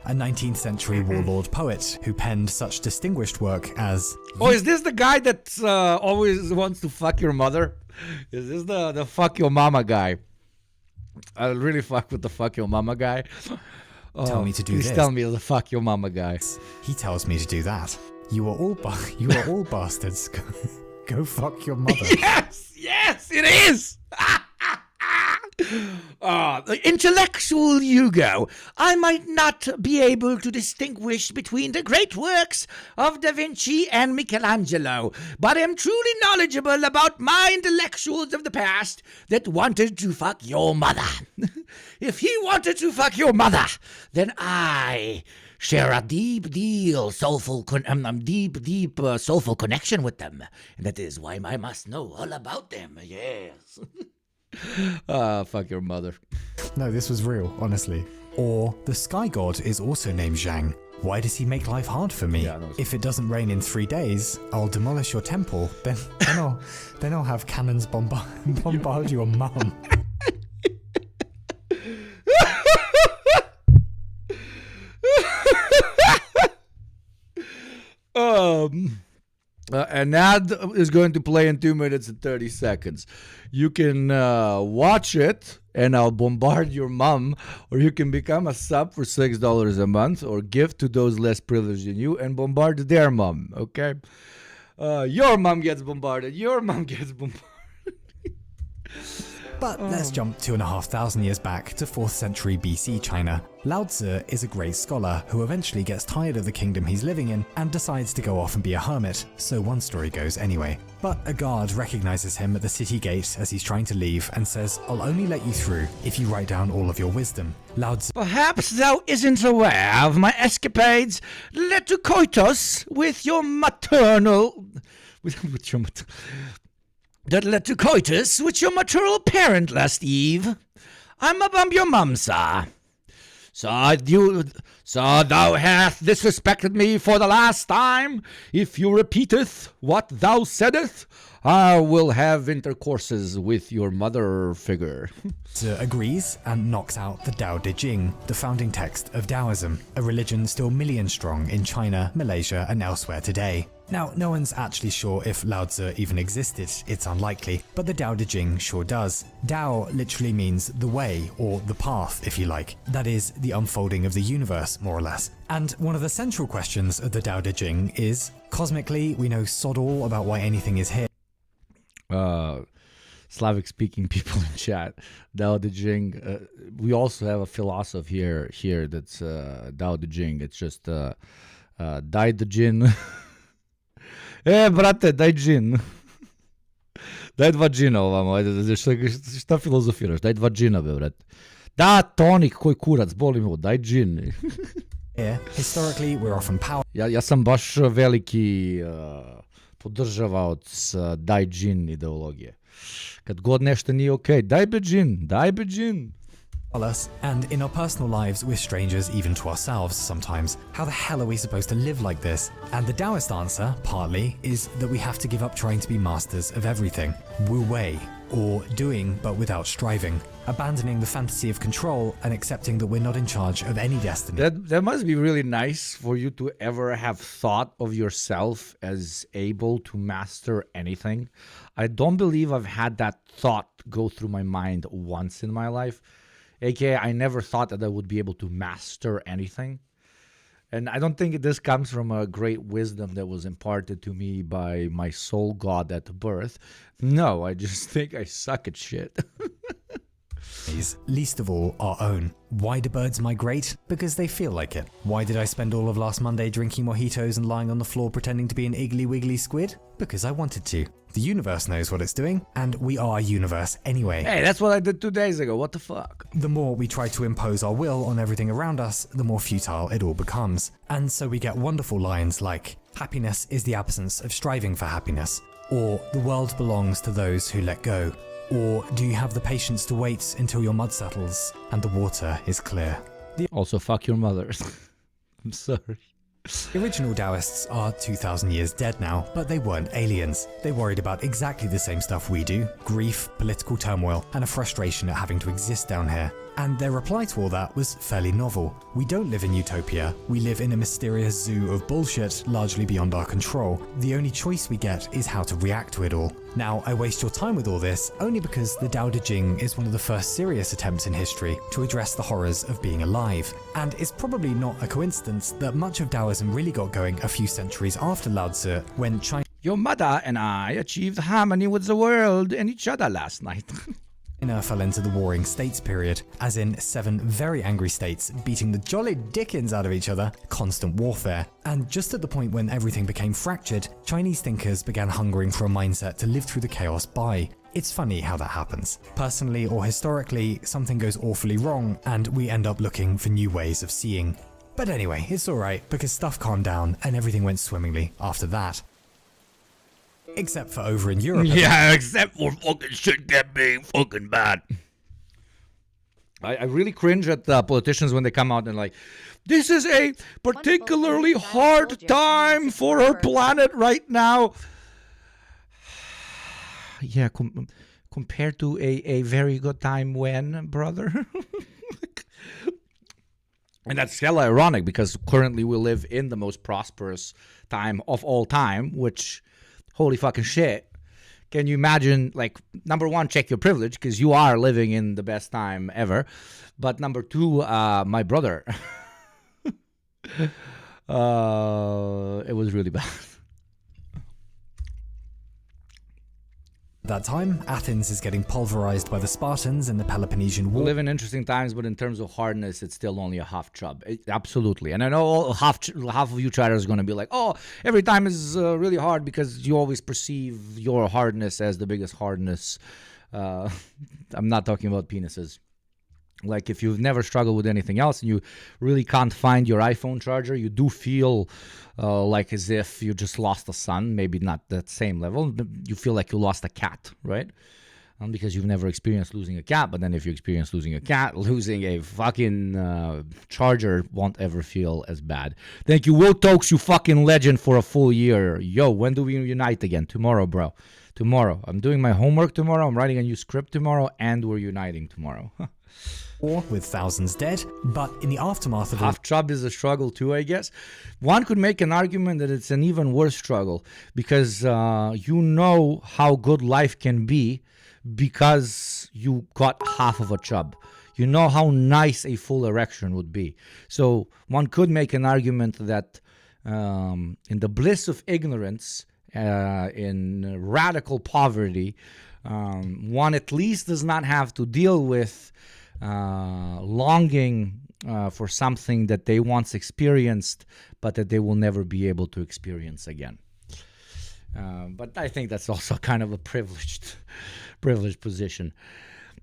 A 19th century warlord poet who penned such distinguished work as... Oh, is this the guy that always wants to fuck your mother? Is this the fuck your mama guy? I really fuck with the fuck your mama guy. Tell me to do this. Please tell me the fuck your mama guy. He tells me to do that. You are all bastards. Go fuck your mother. Yes, it is. The intellectual Hugo. I might not be able to distinguish between the great works of Da Vinci and Michelangelo, but am truly knowledgeable about my intellectuals of the past that wanted to fuck your mother. If he wanted to fuck your mother, then I share a deep soulful connection with them. And that is why I must know all about them. Yes. Fuck your mother. No, this was real, honestly. Or the sky god is also named Zhang. Why does he make life hard for me? If it doesn't rain in 3 days, I'll demolish your temple. Then I'll have cannons bombard your mum. An ad is going to play in 2 minutes and 30 seconds. You can watch it and I'll bombard your mom, or you can become a sub for $6 a month or give to those less privileged than you and bombard their mom, okay? Your mom gets bombarded. Your mom gets bombarded. But let's jump 2,500 years back to 4th century BC China. Lao Tzu is a great scholar who eventually gets tired of the kingdom he's living in and decides to go off and be a hermit, so one story goes anyway. But a guard recognizes him at the city gate as he's trying to leave and says, "I'll only let you through if you write down all of your wisdom." Lao Tzu... Perhaps thou isn't aware of my escapades led to with your maternal... that led to coitus with your maternal parent last eve. I'm above your mum, sir. So thou hast disrespected me for the last time. If you repeateth what thou saidest, I will have intercourses with your mother figure. Tzu agrees and knocks out the Tao Te Ching, the founding text of Taoism, a religion still million strong in China, Malaysia and elsewhere today. Now, no one's actually sure if Lao Tzu even existed, it's unlikely, but the Tao Te Ching sure does. Dao literally means the way, or the path, if you like. That is, the unfolding of the universe, more or less. And one of the central questions of the Tao Te Ching is, cosmically, we know sod all about why anything is here. Slavic speaking people in chat. Tao Te Ching. We also have a philosophy here that's Tao Te Ching. It's just Dai the Jin. Brate, daj džin. Daj 2 džina ovamo, ajde, šta filozofiraš? Daj 2 džina, be, brate. Da, tonik, koji kurac, boli me, daj džin. Here, historically, we're often power. Ja sam baš veliki podržavaoc daj džin ideologije. Kad god nešto nije okej, daj be džin, daj be džin. And in our personal lives, we're strangers even to ourselves sometimes. How the hell are we supposed to live like this? And the Taoist answer, partly, is that we have to give up trying to be masters of everything. Wu Wei, or doing but without striving. Abandoning the fantasy of control and accepting that we're not in charge of any destiny. That must be really nice for you to ever have thought of yourself as able to master anything. I don't believe I've had that thought go through my mind once in my life. AKA, I never thought that I would be able to master anything. And I don't think this comes from a great wisdom that was imparted to me by my soul god at birth. No, I just think I suck at shit. Least of all, our own. Why do birds migrate? Because they feel like it. Why did I spend all of last Monday drinking mojitos and lying on the floor pretending to be an iggly wiggly squid? Because I wanted to. The universe knows what it's doing, and we are universe anyway. Hey, that's what I did 2 days ago. What the fuck? The more we try to impose our will on everything around us, the more futile it all becomes. And so we get wonderful lines like, happiness is the absence of striving for happiness, or the world belongs to those who let go, or do you have the patience to wait until your mud settles and the water is clear? Also, fuck your mother. I'm sorry. The original Taoists are 2,000 years dead now, but they weren't aliens. They worried about exactly the same stuff we do: grief, political turmoil, and a frustration at having to exist down here. And their reply to all that was fairly novel. We don't live in utopia, we live in a mysterious zoo of bullshit largely beyond our control. The only choice we get is how to react to it all. Now, I waste your time with all this only because the Tao Te Ching is one of the first serious attempts in history to address the horrors of being alive. And it's probably not a coincidence that much of Taoism really got going a few centuries after Lao Tzu, when China Your mother and I achieved harmony with the world and each other last night. fell into the Warring States period, as in 7 very angry states beating the jolly dickens out of each other, constant warfare. And just at the point when everything became fractured, Chinese thinkers began hungering for a mindset to live through the chaos by. It's funny how that happens. Personally or historically, something goes awfully wrong and we end up looking for new ways of seeing. But anyway, it's alright because stuff calmed down and everything went swimmingly after that. Except for over in Europe. Yeah, except for fucking shit get being fucking bad. I really cringe at politicians when they come out and like, this is a particularly hard time for our planet right now. Yeah, compared to a very good time when, brother? And that's hella ironic because currently we live in the most prosperous time of all time, which, holy fucking shit. Can you imagine, like, number one, check your privilege because you are living in the best time ever. But number two, my brother. It was really bad. At that time, Athens is getting pulverized by the Spartans in the Peloponnesian We War. live in interesting times, but in terms of hardness, it's still only a half chub. Absolutely. And I know half of you chatters are going to be like, oh, every time is really hard because you always perceive your hardness as the biggest hardness. I'm not talking about penises. Like, if you've never struggled with anything else and you really can't find your iPhone charger, you do feel like as if you just lost a son. Maybe not that same level. But you feel like you lost a cat, right? Because you've never experienced losing a cat. But then if you experience losing a cat, losing a fucking charger won't ever feel as bad. Thank you, Will Tokes, you fucking legend, for a full year. Yo, when do we unite again? Tomorrow, bro. Tomorrow. I'm doing my homework tomorrow. I'm writing a new script tomorrow. And we're uniting tomorrow. war with thousands dead, but in the aftermath of Half chub is a struggle too, I guess. One could make an argument that it's an even worse struggle because you know how good life can be because you got half of a chub. You know how nice a full erection would be. So one could make an argument that in the bliss of ignorance, in radical poverty, one at least does not have to deal with longing for something that they once experienced, but that they will never be able to experience again. But I think that's also kind of a privileged position.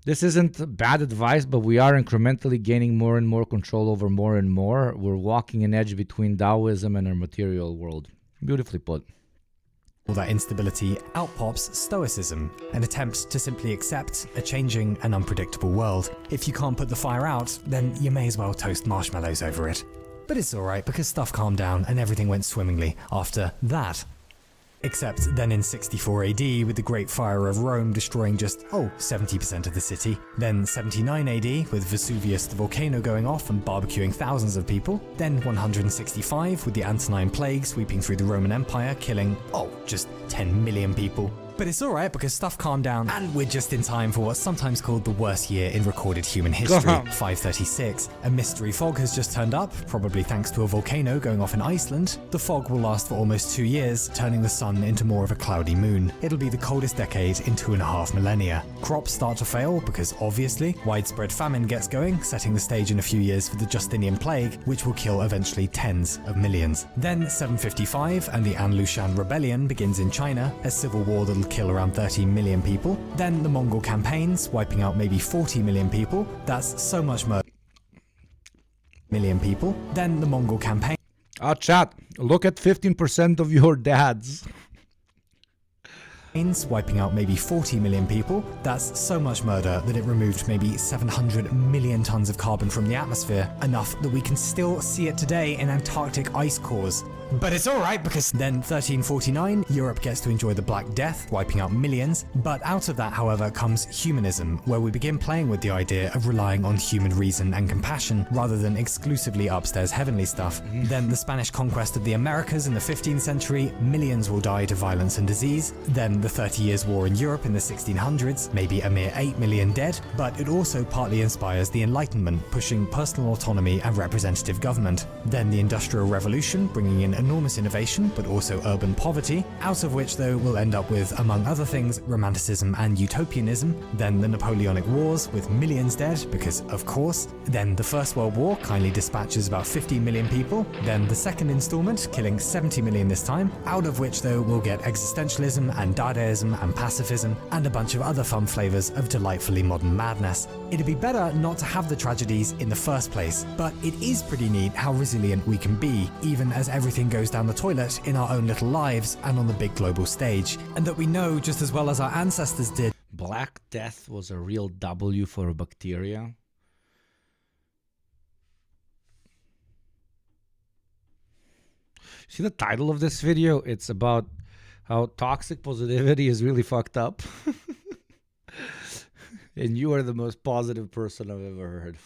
This isn't bad advice, but we are incrementally gaining more and more control over more and more. We're walking an edge between Taoism and our material world. Beautifully put. all that instability, out pops Stoicism, an attempt to simply accept a changing and unpredictable world. If you can't put the fire out, then you may as well toast marshmallows over it. But it's alright because stuff calmed down and everything went swimmingly after that. Except then in 64 AD, with the Great Fire of Rome destroying just, 70% of the city. Then 79 AD, with Vesuvius the volcano going off and barbecuing thousands of people. Then 165, with the Antonine Plague sweeping through the Roman Empire, killing, just 10 million people. But it's alright because stuff calmed down and we're just in time for what's sometimes called the worst year in recorded human history, 536. A mystery fog has just turned up, probably thanks to a volcano going off in Iceland. The fog will last for almost 2 years, turning the sun into more of a cloudy moon. It'll be the coldest decade in 2.5 millennia. Crops start to fail because obviously widespread famine gets going, setting the stage in a few years for the Justinian Plague, which will kill eventually tens of millions. Then 755 and the An Lushan Rebellion begins in China, a civil war that'll kill around 30 million people. Then the Mongol campaigns, wiping out maybe 40 million people. That's so much murder. Million people. Then the Mongol campaign. Chat, look at 15% of your dads. Wiping out maybe 40 million people. That's so much murder that it removed maybe 700 million tons of carbon from the atmosphere, enough that we can still see it today in Antarctic ice cores. But it's alright because then 1349, Europe gets to enjoy the Black Death, wiping out millions. But out of that, however, comes humanism, where we begin playing with the idea of relying on human reason and compassion rather than exclusively upstairs heavenly stuff. Then the Spanish conquest of the Americas in the 15th century, millions will die to violence and disease. Then the 30 Years' War in Europe in the 1600s, maybe a mere 8 million dead, but it also partly inspires the Enlightenment, pushing personal autonomy and representative government. Then the Industrial Revolution, bringing in enormous innovation, but also urban poverty, out of which though we'll end up with, among other things, Romanticism and Utopianism. Then the Napoleonic Wars, with millions dead, because of course. Then the First World War kindly dispatches about 15 million people. Then the second installment, killing 70 million this time, out of which though we'll get existentialism and Dadaism and pacifism, and a bunch of other fun flavors of delightfully modern madness. It'd be better not to have the tragedies in the first place, but it is pretty neat how resilient we can be, even as everything goes down the toilet in our own little lives and on the big global stage, and that we know just as well as our ancestors did. Black Death was a real W for a bacteria. See the title of this video? It's about how toxic positivity is really fucked up. And you are the most positive person I've ever heard.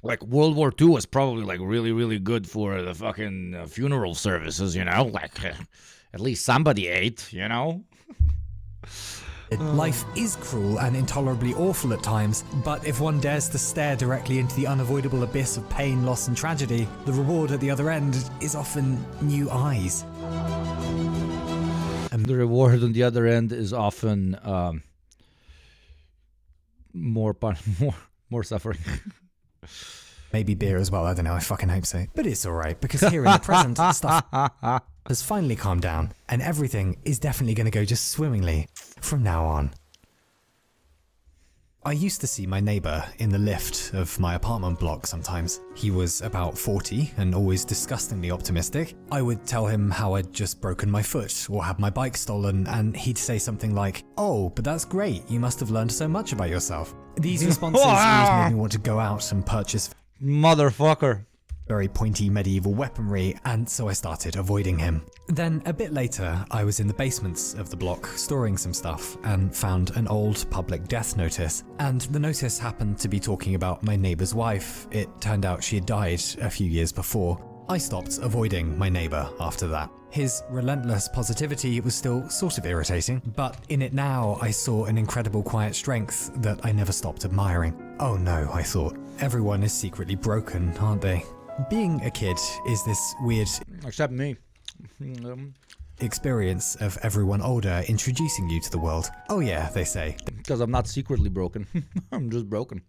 Like World War II was probably like really, really good for the fucking funeral services, you know? Like at least somebody ate, you know? Life is cruel and intolerably awful at times, but if one dares to stare directly into the unavoidable abyss of pain, loss and tragedy, the reward at the other end is often new eyes. And the reward on the other end is often more suffering. Maybe beer as well, I don't know, I fucking hope so. But it's alright, because here in the present, stuff has finally calmed down, and everything is definitely going to go just swimmingly from now on. I used to see my neighbour in the lift of my apartment block sometimes. He was about 40 and always disgustingly optimistic. I would tell him how I'd just broken my foot or had my bike stolen, and he'd say something like, "Oh, but that's great, you must have learned so much about yourself." These responses always made me want to go out and purchase Motherfucker. very pointy medieval weaponry, and so I started avoiding him. Then a bit later, I was in the basements of the block storing some stuff and found an old public death notice. And the notice happened to be talking about my neighbour's wife. It turned out she had died a few years before. I stopped avoiding my neighbour after that. His relentless positivity was still sort of irritating, but in it now I saw an incredible quiet strength that I never stopped admiring. Oh no, I thought. Everyone is secretly broken, aren't they? Being a kid is this weird... Except me. experience of everyone older introducing you to the world. Oh yeah, they say. Because I'm not secretly broken. I'm just broken.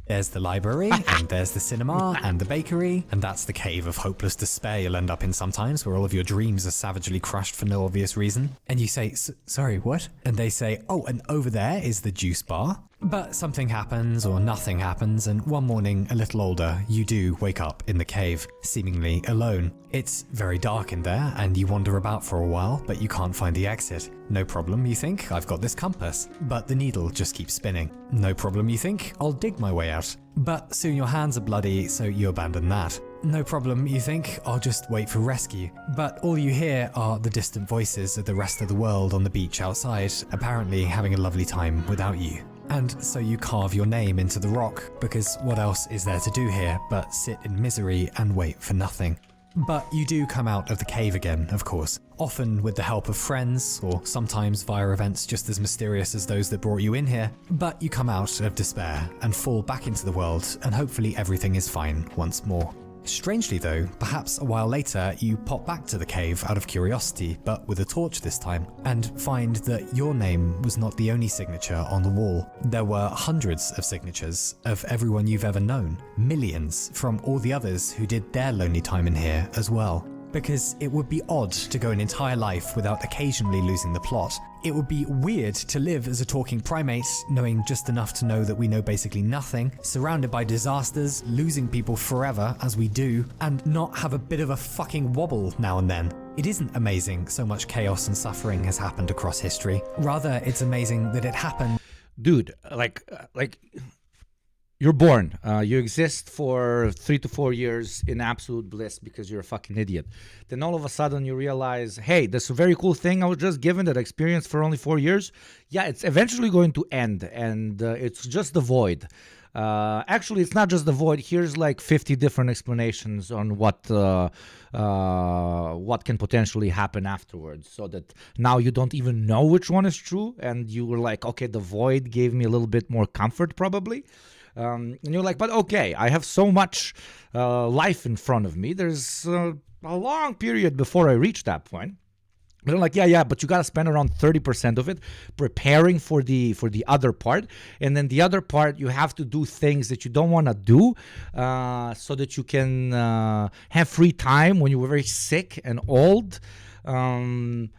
There's the library, and there's the cinema, and the bakery, and that's the cave of hopeless despair you'll end up in sometimes, where all of your dreams are savagely crushed for no obvious reason. And you say, sorry, what? And they say, oh, and over there is the juice bar. But something happens, or nothing happens, and one morning, a little older, you do wake up in the cave, seemingly alone. It's very dark in there, and you wander about for a while, but you can't find the exit. No problem, you think, I've got this compass. But the needle just keeps spinning. No problem, you think, I'll dig my way out. But soon your hands are bloody, so you abandon that. No problem, you think, I'll just wait for rescue. But all you hear are the distant voices of the rest of the world on the beach outside, apparently having a lovely time without you. And so you carve your name into the rock, because what else is there to do here but sit in misery and wait for nothing? But you do come out of the cave again, of course, often with the help of friends, or sometimes via events just as mysterious as those that brought you in here. But you come out of despair and fall back into the world, and hopefully everything is fine once more. Strangely though, perhaps a while later, you pop back to the cave out of curiosity, but with a torch this time, and find that your name was not the only signature on the wall. There were hundreds of signatures of everyone you've ever known, millions from all the others who did their lonely time in here as well. Because it would be odd to go an entire life without occasionally losing the plot. It would be weird to live as a talking primate, knowing just enough to know that we know basically nothing, surrounded by disasters, losing people forever as we do, and not have a bit of a fucking wobble now and then. It isn't amazing so much chaos and suffering has happened across history. Rather, it's amazing that it happened. Dude, like you're born. You exist for 3 to 4 years in absolute bliss because you're a fucking idiot. Then all of a sudden you realize, hey, this very cool thing I was just given that experience for only 4 years. Yeah, it's eventually going to end, and it's just the void. Actually, it's not just the void. Here's like 50 different explanations on what can potentially happen afterwards, so that now you don't even know which one is true, and you were like, okay, the void gave me a little bit more comfort probably. And you're like, but okay, I have so much life in front of me. There's a long period before I reach that point. But I'm like, yeah, but you got to spend around 30% of it preparing for the other part. And then the other part, you have to do things that you don't want to do so that you can have free time when you were very sick and old and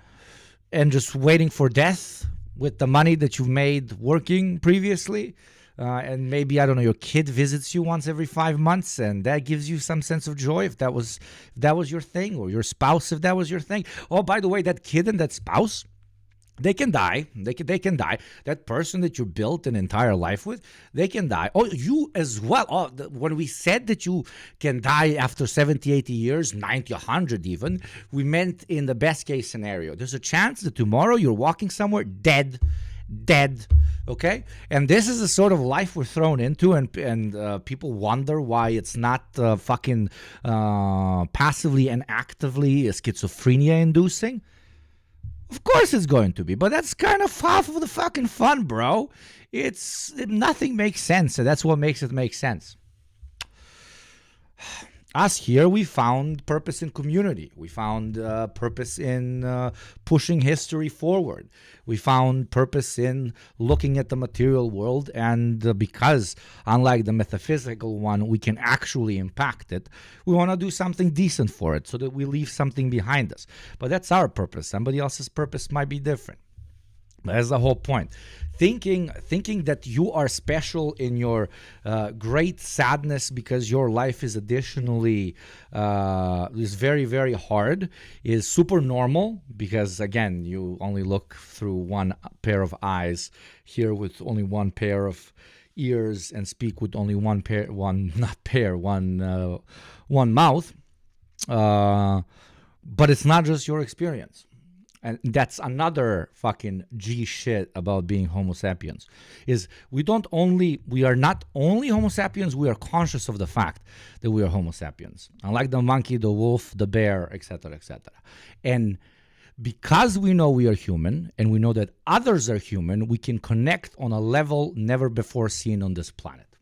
just waiting for death with the money that you've made working previously. And maybe, I don't know, your kid visits you once every 5 months, and that gives you some sense of joy if that was your thing, or your spouse if that was your thing. Oh, by the way, that kid and that spouse, they can die. They can die. That person that you built an entire life with, they can die. Oh, you as well. Oh, when we said that you can die after 70, 80 years, 90, 100 even, we meant in the best case scenario. There's a chance that tomorrow you're walking somewhere dead, okay? And this is the sort of life we're thrown into, and people wonder why it's not fucking passively and actively schizophrenia inducing. Of course it's going to be, but that's kind of half of the fucking fun, bro. Nothing makes sense, and that's what makes it make sense. Us here, we found purpose in community. We found purpose in pushing history forward. We found purpose in looking at the material world, and because, unlike the metaphysical one, we can actually impact it, we want to do something decent for it so that we leave something behind us. But that's our purpose. Somebody else's purpose might be different. That's the whole point. Thinking that you are special in your great sadness because your life is additionally is very, very hard is super normal, because again, you only look through one pair of eyes here with only one pair of ears and speak with only one mouth. But it's not just your experience. And that's another fucking G shit about being Homo sapiens, is we are not only Homo sapiens, we are conscious of the fact that we are Homo sapiens. Unlike the monkey, the wolf, the bear, etc., etc. And because we know we are human and we know that others are human, we can connect on a level never before seen on this planet.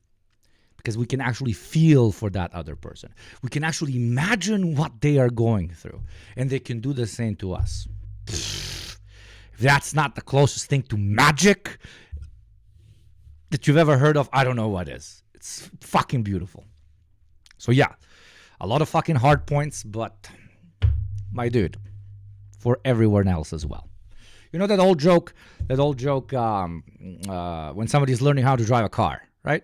Because we can actually feel for that other person. We can actually imagine what they are going through. And they can do the same to us. If that's not the closest thing to magic that you've ever heard of, I don't know what is. It's fucking beautiful. So yeah, a lot of fucking hard points, but my dude, for everyone else as well. You know that old joke when somebody's learning how to drive a car, right?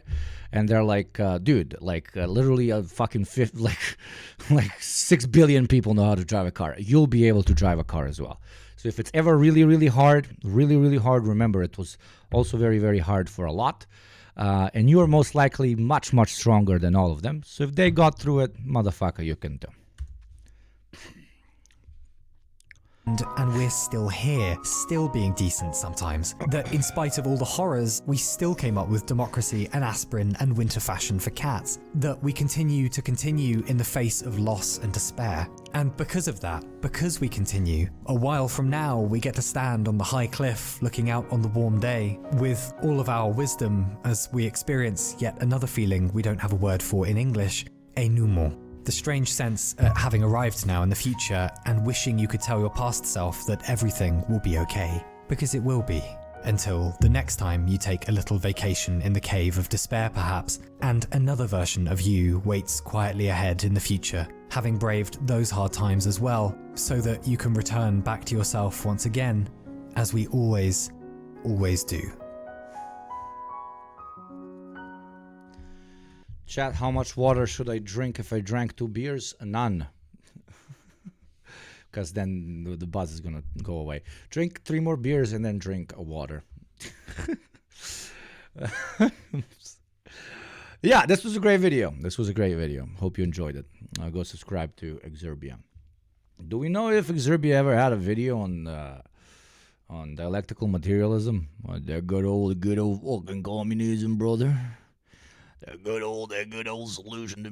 And they're like, dude, literally a fucking 6 billion people know how to drive a car. You'll be able to drive a car as well. So if it's ever really, really hard, remember it was also very, very hard for a lot. And you are most likely much, much stronger than all of them. So if they got through it, motherfucker, you can do. And we're still here, still being decent sometimes. That in spite of all the horrors, we still came up with democracy and aspirin and winter fashion for cats. That we continue in the face of loss and despair. And because of that, because we continue, a while from now we get to stand on the high cliff looking out on the warm day with all of our wisdom as we experience yet another feeling we don't have a word for in English, énouement. The strange sense at having arrived now in the future and wishing you could tell your past self that everything will be okay. Because it will be. Until the next time you take a little vacation in the cave of despair perhaps, and another version of you waits quietly ahead in the future, having braved those hard times as well, so that you can return back to yourself once again, as we always do. Chat, how much water should I drink if I drank 2 beers? None. Because then the buzz is going to go away. Drink 3 more beers and then drink a water. Yeah, this was a great video. Hope you enjoyed it. Go subscribe to Exerbia. Do we know if Exerbia ever had a video on dialectical materialism? That good old fucking communism, brother. That good old solution to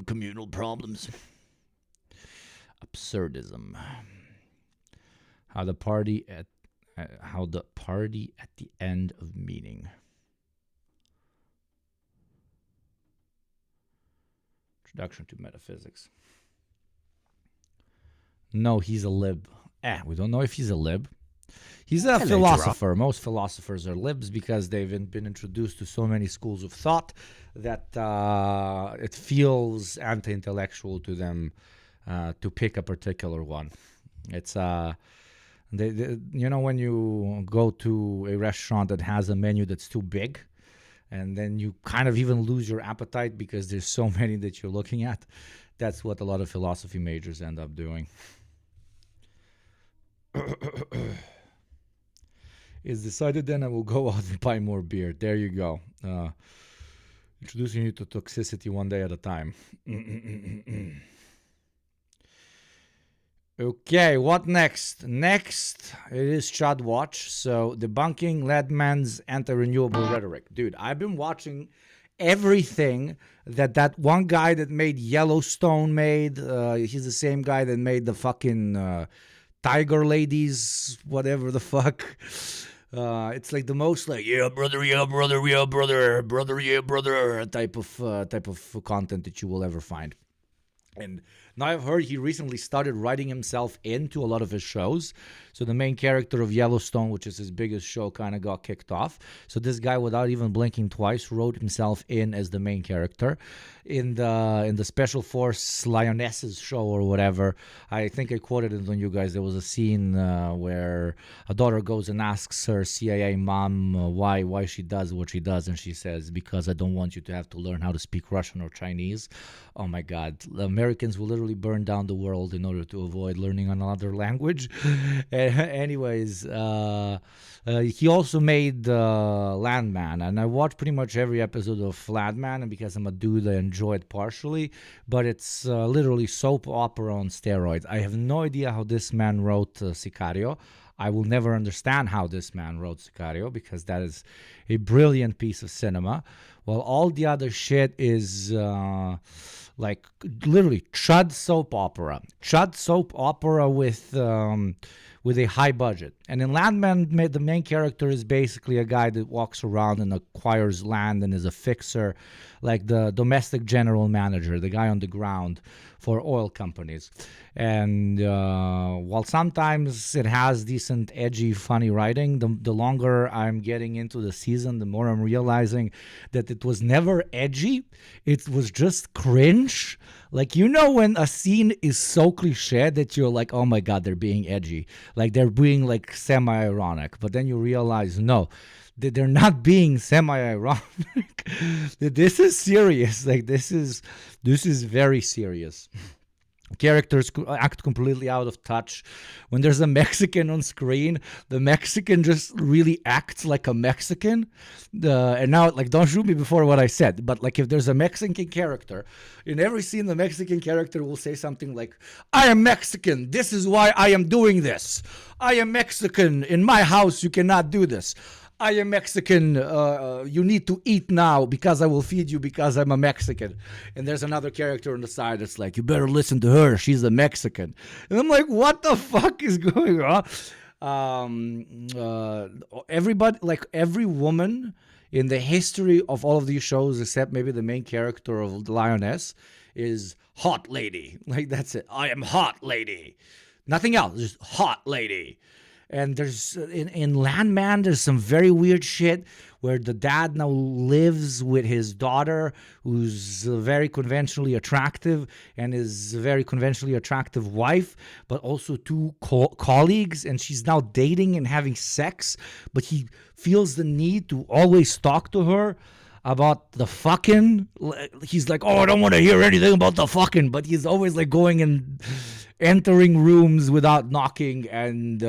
communal problems. Absurdism. How the party at the end of meeting. Introduction to metaphysics. No, he's a lib. We don't know if he's a lib. He's a philosopher. Most philosophers are libs because they've been introduced to so many schools of thought that it feels anti-intellectual to them to pick a particular one. It's when you go to a restaurant that has a menu that's too big, and then you kind of even lose your appetite because there's so many that you're looking at. That's what a lot of philosophy majors end up doing. It's decided, then I will go out and buy more beer. There you go. Introducing you to toxicity one day at a time. Okay, what next? Next, it is ChudWatch. So, debunking Ledman's anti-renewable rhetoric. Dude, I've been watching everything that one guy that made Yellowstone made. He's the same guy that made the fucking Tiger Ladies, whatever the fuck. It's like the most like yeah brother type of content that you will ever find. And now I've heard he recently started writing himself into a lot of his shows. So the main character of Yellowstone, which is his biggest show, kind of got kicked off. So this guy, without even blinking twice, wrote himself in as the main character in the Special Force Lionesses show or whatever. I think I quoted it on you guys. There was a scene where a daughter goes and asks her CIA mom why she does what she does, and she says, because I don't want you to have to learn how to speak Russian or Chinese. Oh my God, Americans will literally burn down the world in order to avoid learning another language. Anyways, he also made Landman, and I watched pretty much every episode of Landman, and because I'm a dude, I enjoy it partially, but it's literally soap opera on steroids. I have no idea how this man wrote Sicario. I will never understand how this man wrote Sicario, because that is a brilliant piece of cinema. While all the other shit is like literally chud soap opera. Chud soap opera with a high budget. And in Landman, the main character is basically a guy that walks around and acquires land and is a fixer, like the domestic general manager, the guy on the ground for oil companies. And while sometimes it has decent, edgy, funny writing, the longer I'm getting into the season, the more I'm realizing that it was never edgy. It was just cringe. Like, you know, when a scene is so cliche that you're like, oh my God, they're being edgy. Like, they're being like semi-ironic. But then you realize, no, they're not being semi-ironic. This is serious. Like, this is very serious. Characters act completely out of touch. When there's a Mexican on screen, the Mexican just really acts like a Mexican. And now, like, don't shoot me before what I said, but like, if there's a Mexican character, in every scene, the Mexican character will say something like, I am Mexican. This is why I am doing this. I am Mexican. In my house, you cannot do this. I am Mexican, you need to eat now because I will feed you because I'm a Mexican. And there's another character on the side that's like, you better listen to her, she's a Mexican. And I'm like, what the fuck is going on? Everybody, like every woman in the history of all of these shows, except maybe the main character of the Lioness, is hot lady. Like, that's it. I am hot lady. Nothing else, just hot lady. And there's in Landman, there's some very weird shit where the dad now lives with his daughter, who's very conventionally attractive, and his very conventionally attractive wife, but also two colleagues, and she's now dating and having sex, but he feels the need to always talk to her about the fucking. He's like, oh, I don't want to hear anything about the fucking, but he's always like going and entering rooms without knocking and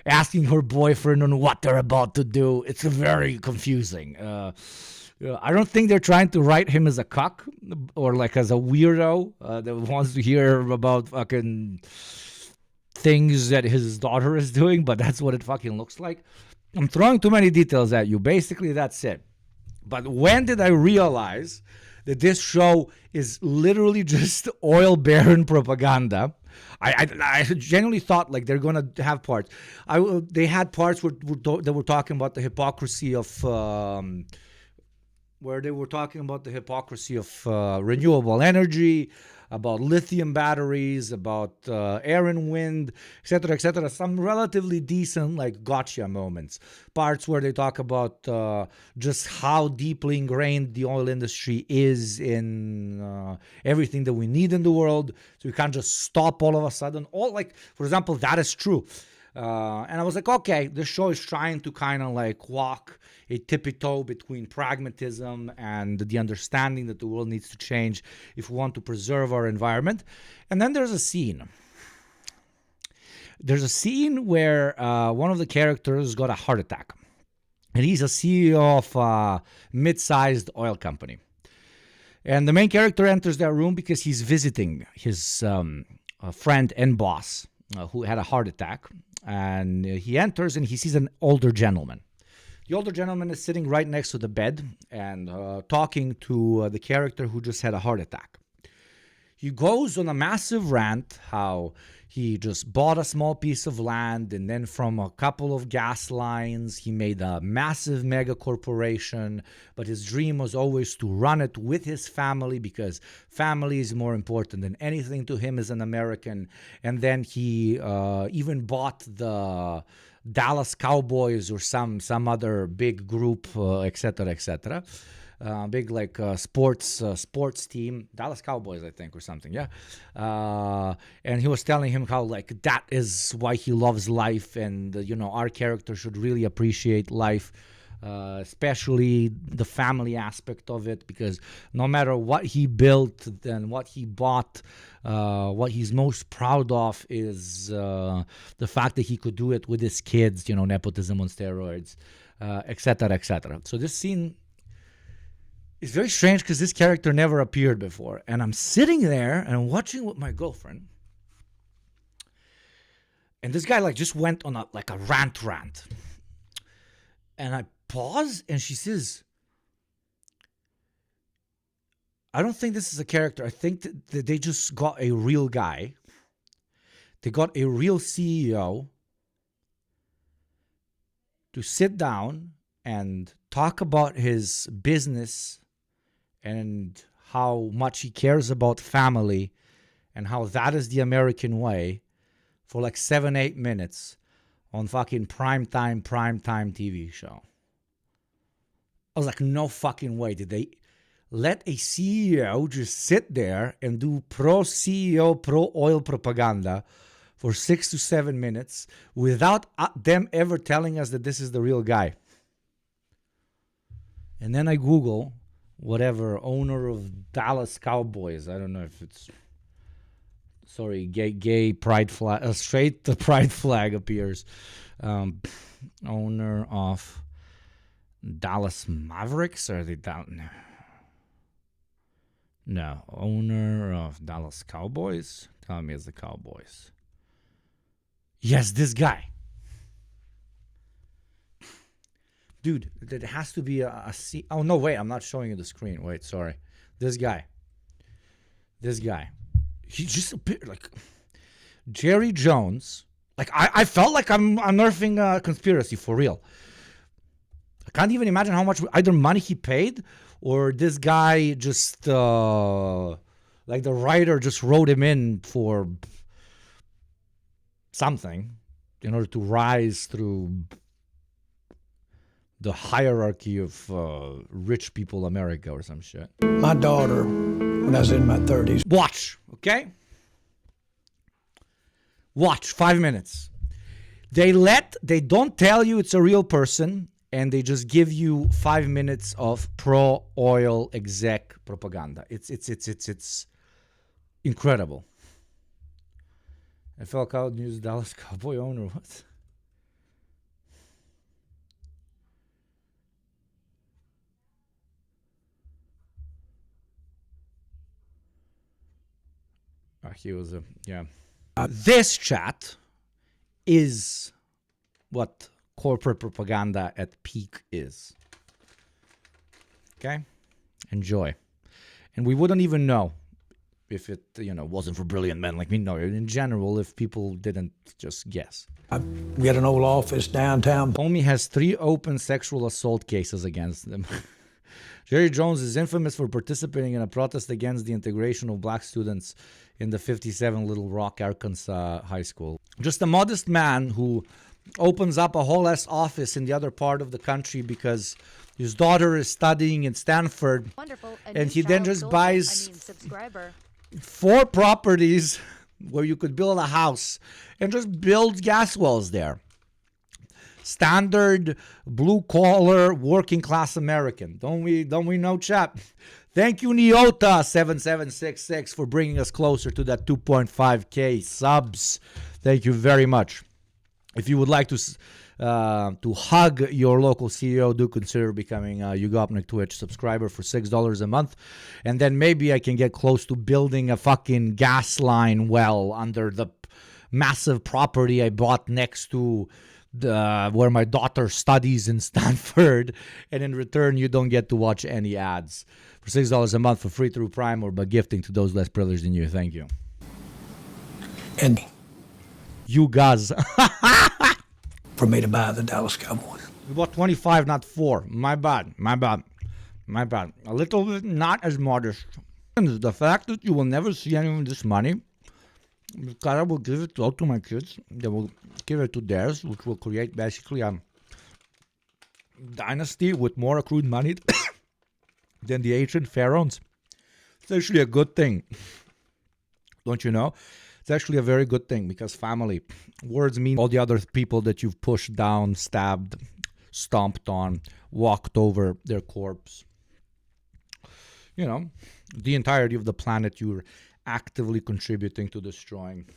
asking her boyfriend on what they're about to do. It's very confusing. I don't think they're trying to write him as a cuck or like as a weirdo that wants to hear about fucking things that his daughter is doing, but that's what it fucking looks like. I'm throwing too many details at you. Basically, that's it. But when did I realize that this show is literally just oil baron propaganda? I genuinely thought like they're gonna have parts. They had parts that were talking about the hypocrisy of renewable energy, about lithium batteries, about air and wind, etc., etc. Some relatively decent like gotcha moments. Parts where they talk about just how deeply ingrained the oil industry is in everything that we need in the world. So we can't just stop all of a sudden. All like, for example, that is true. And I was like, okay, this show is trying to kind of like walk a tippy-toe between pragmatism and the understanding that the world needs to change if we want to preserve our environment. And then there's a scene. There's a scene where one of the characters got a heart attack. And he's a CEO of a mid-sized oil company. And the main character enters that room because he's visiting his friend and boss who had a heart attack. And he enters and he sees an older gentleman. The older gentleman is sitting right next to the bed and talking to the character who just had a heart attack. He goes on a massive rant how he just bought a small piece of land, and then from a couple of gas lines, he made a massive mega corporation, but his dream was always to run it with his family because family is more important than anything to him as an American. And then he even bought the Dallas Cowboys or some other big group, etc., etc. Big like sports team, Dallas Cowboys, I think, or something, yeah. And he was telling him how like that is why he loves life, and our character should really appreciate life especially the family aspect of it, because no matter what he built and what he bought, what he's most proud of is the fact that he could do it with his kids, nepotism on steroids, etc., etc. So this scene is very strange because this character never appeared before. And I'm sitting there and I'm watching with my girlfriend. And this guy just went on a rant. And I pause and she says, I don't think this is a character. I think that they just got a real guy. They got a real CEO to sit down and talk about his business and how much he cares about family and how that is the American way for 7-8 minutes on fucking primetime TV show. I was like, no fucking way. Did they let a CEO just sit there and do pro-CEO, pro-oil propaganda for 6 to 7 minutes without them ever telling us that this is the real guy? And then I Google whatever, owner of Dallas Cowboys. I don't know if it's... Sorry, gay pride flag, straight the pride flag appears. Owner of Dallas Mavericks, or are they down? No, owner of Dallas Cowboys. Tell me it's the Cowboys. Yes, this guy. Dude, there has to be a C. Oh, no, wait, I'm not showing you the screen. Wait, sorry. This guy. He just appeared Jerry Jones. I felt like I'm unearthing a conspiracy for real. I can't even imagine how much either money he paid or this guy just, the writer just wrote him in for something in order to rise through the hierarchy of rich people America or some shit. My daughter, when I was in my 30s. Watch, okay? Watch, 5 minutes. They don't tell you it's a real person, and they just give you 5 minutes of pro-oil exec propaganda. It's incredible. NFL Cowboys News, Dallas Cowboy owner, what? He was This chat is what corporate propaganda at peak is. Okay? Enjoy. And we wouldn't even know if it, wasn't for brilliant men like me. No, in general, if people didn't just guess. We got an old office downtown. Homie has 3 open sexual assault cases against them. Jerry Jones is infamous for participating in a protest against the integration of black students in the 57 Little Rock, Arkansas high school. Just a modest man who opens up a whole ass office in the other part of the country because his daughter is studying in Stanford. Wonderful. And he then just buys 4 properties where you could build a house and just build gas wells there. Standard blue-collar working-class American. Don't we know, chap? Thank you, Neota7766, for bringing us closer to that 2.5K subs. Thank you very much. If you would like to hug your local CEO, do consider becoming a YugopnikTwitch subscriber for $6 a month. And then maybe I can get close to building a fucking gas line under the massive property I bought next to where my daughter studies in Stanford, and in return you don't get to watch any ads. For $6 a month for free through Prime or by gifting to those less privileged than you. Thank you. And you guys. For me to buy the Dallas Cowboys. We bought 25, not 4. My bad. A little bit not as modest. And the fact that you will never see any of this money, because I will give it out to my kids. They will give it to theirs, which will create basically a dynasty with more accrued money than the ancient pharaohs. It's actually a good thing. Don't you know? It's actually a very good thing because family. Words mean all the other people that you've pushed down, stabbed, stomped on, walked over their corpse. You know, the entirety of the planet you're actively contributing to destroying.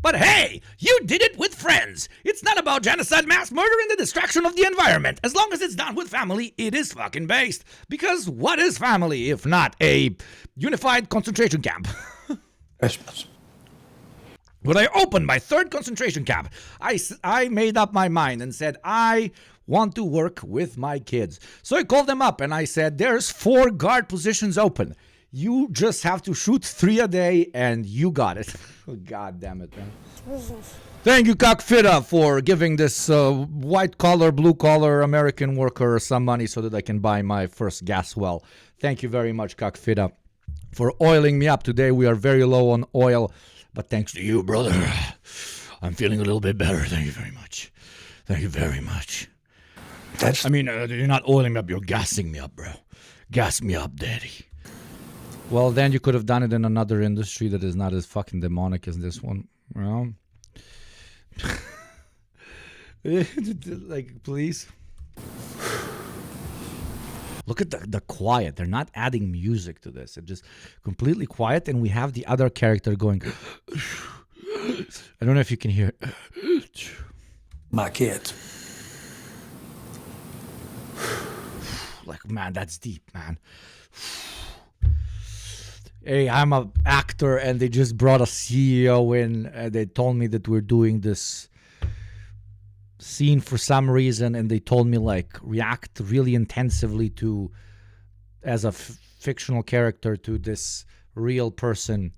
But hey, you did it with friends. It's not about genocide, mass murder, and the destruction of the environment. As long as it's done with family, it is fucking based. Because what is family if not a unified concentration camp? Christmas. When I opened my third concentration camp, I made up my mind and said, I want to work with my kids. So I called them up and I said, there's 4 guard positions open. You just have to shoot 3 a day and you got it. God damn it, man. Thank you, Cockfitta, for giving this white-collar, blue-collar American worker some money so that I can buy my first gas well. Thank you very much, Cockfitta, for oiling me up today. We are very low on oil, but thanks to you, brother, I'm feeling a little bit better. Thank you very much. Thank you very much. You're not oiling me up, you're gassing me up, bro. Gas me up, daddy. Well, then you could have done it in another industry that is not as fucking demonic as this one. Well, like, please. Look at the quiet. They're not adding music to this. It's just completely quiet, and we have the other character going. I don't know if you can hear it. My kids. Like, man, that's deep, man. Hey, I'm an actor, and they just brought a CEO in, and they told me that we're doing this scene for some reason, and they told me, like, react really intensively to, as a fictional character, to this real person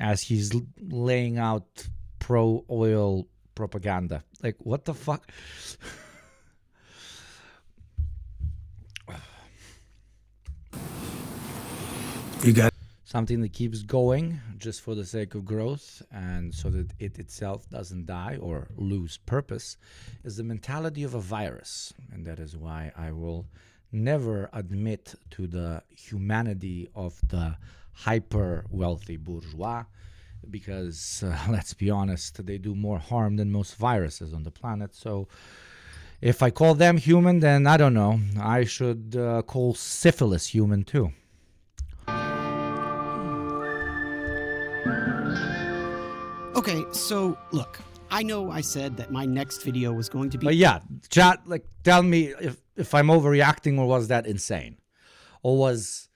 as he's laying out pro-oil propaganda. Like, what the fuck? You got something that keeps going just for the sake of growth and so that it itself doesn't die or lose purpose is the mentality of a virus. And that is why I will never admit to the humanity of the hyper wealthy bourgeois, because let's be honest, they do more harm than most viruses on the planet. So if I call them human, then I don't know, I should call syphilis human too. Okay, so look, I know I said that my next video was going to be... But yeah, chat, like, tell me if I'm overreacting, or was that insane? Or was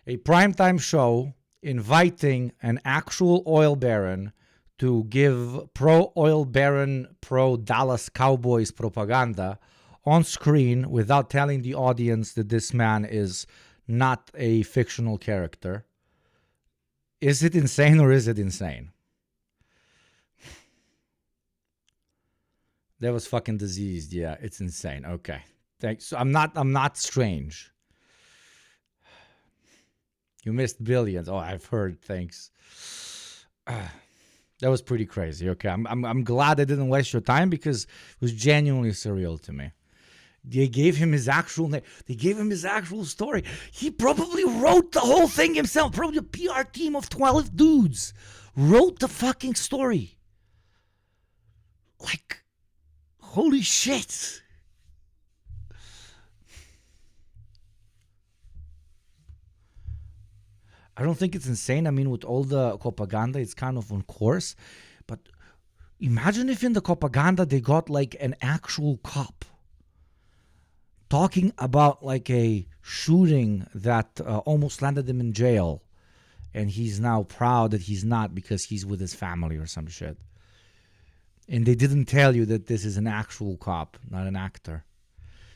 a primetime show inviting an actual oil baron to give pro-oil baron, pro-Dallas Cowboys propaganda on screen without telling the audience that this man is not a fictional character? Is it insane, or is it insane? That was fucking diseased. Yeah, it's insane. Okay. Thanks. So I'm not strange. You missed billions. Oh, I've heard. Thanks. That was pretty crazy. Okay. I'm glad I didn't waste your time, because it was genuinely surreal to me. They gave him his actual name. They gave him his actual story. He probably wrote the whole thing himself. Probably a PR team of 12 dudes wrote the fucking story. Like, holy shit. I don't think it's insane. I mean, with all the propaganda, it's kind of on course. But imagine if in the propaganda they got like an actual cop talking about like a shooting that almost landed him in jail. And he's now proud that he's not, because he's with his family or some shit. And they didn't tell you that this is an actual cop, not an actor.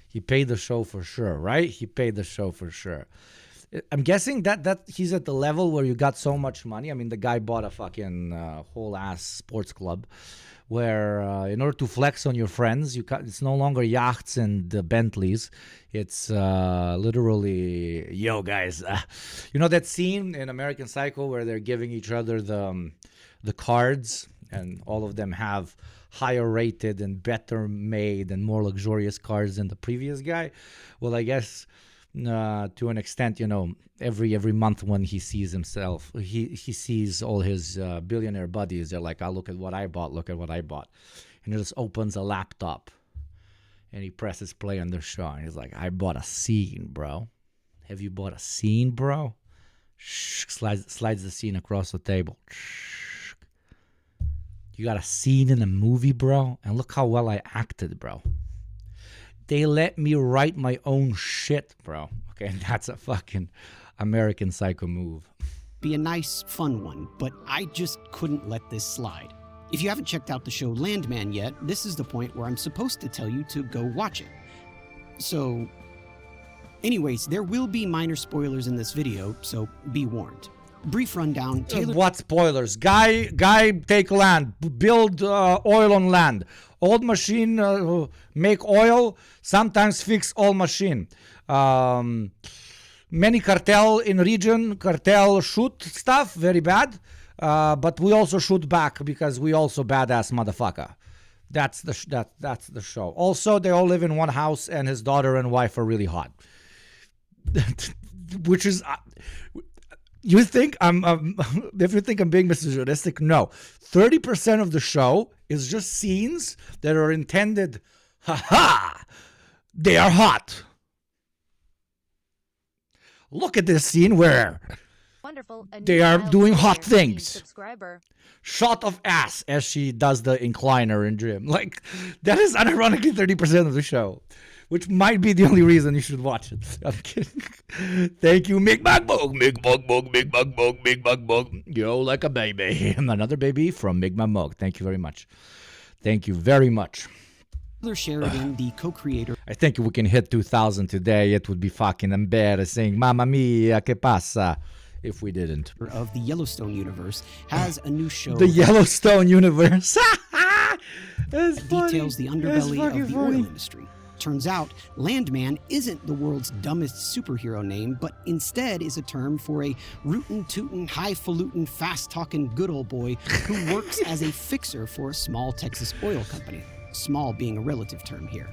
He paid the show for sure, right? He paid the show for sure. I'm guessing that he's at the level where you got so much money. I mean, the guy bought a fucking whole-ass sports club where in order to flex on your friends, it's no longer yachts and Bentleys. It's literally, yo, guys. You know that scene in American Psycho where they're giving each other the cards, and all of them have higher rated and better made and more luxurious cars than the previous guy? Well, I guess to an extent, you know, every month when he sees himself, he sees all his billionaire buddies. They're like, oh, look at what I bought, look at what I bought. And he just opens a laptop And he presses play on the show. And he's like, I bought a scene, bro. Have you bought a scene, bro? Slides the scene across the table. You got a scene in a movie, bro? And look how well I acted, bro. They let me write my own shit, bro. Okay, that's a fucking American Psycho move. Be a nice, fun one, but I just couldn't let this slide. If you haven't checked out the show Landman yet, this is the point where I'm supposed to tell you to go watch it. So, anyways, there will be minor spoilers in this video, so be warned. Brief rundown. Taylor. What spoilers? Guy take land, build oil on land. Old machine make oil, sometimes fix all machine. Many cartel in region, cartel shoot stuff, very bad. But we also shoot back because we also badass motherfucker. That's the show. Also, they all live in one house and his daughter and wife are really hot. Which is... you think if you think I'm being misogynistic, no. 30% of the show is just scenes that are intended, they are hot. Look at this scene where Wonderful. they are doing hot things. Subscriber. Shot of ass as she does the incliner in gym. Like, that is unironically 30% of the show. Which might be the only reason you should watch it. I'm kidding. Thank you, Big Bug Bug. Big Bug Bug, Big Bug Bug, Big Bug Bug. Yo, like a baby. Another baby from Big Bug Bug. Thank you very much. Thank you very much. Taylor Sheridan, the co-creator. I think if we can hit 2,000 today, it would be fucking embarrassing. Mamma mia, que pasa? If we didn't. Of the Yellowstone universe, has a new show. The Yellowstone universe. That's funny. Details the underbelly of the oil industry. Turns out, Landman isn't the world's dumbest superhero name, but instead is a term for a rootin'-tootin', highfalutin', fast-talking good old boy who works as a fixer for a small Texas oil company. Small being a relative term here.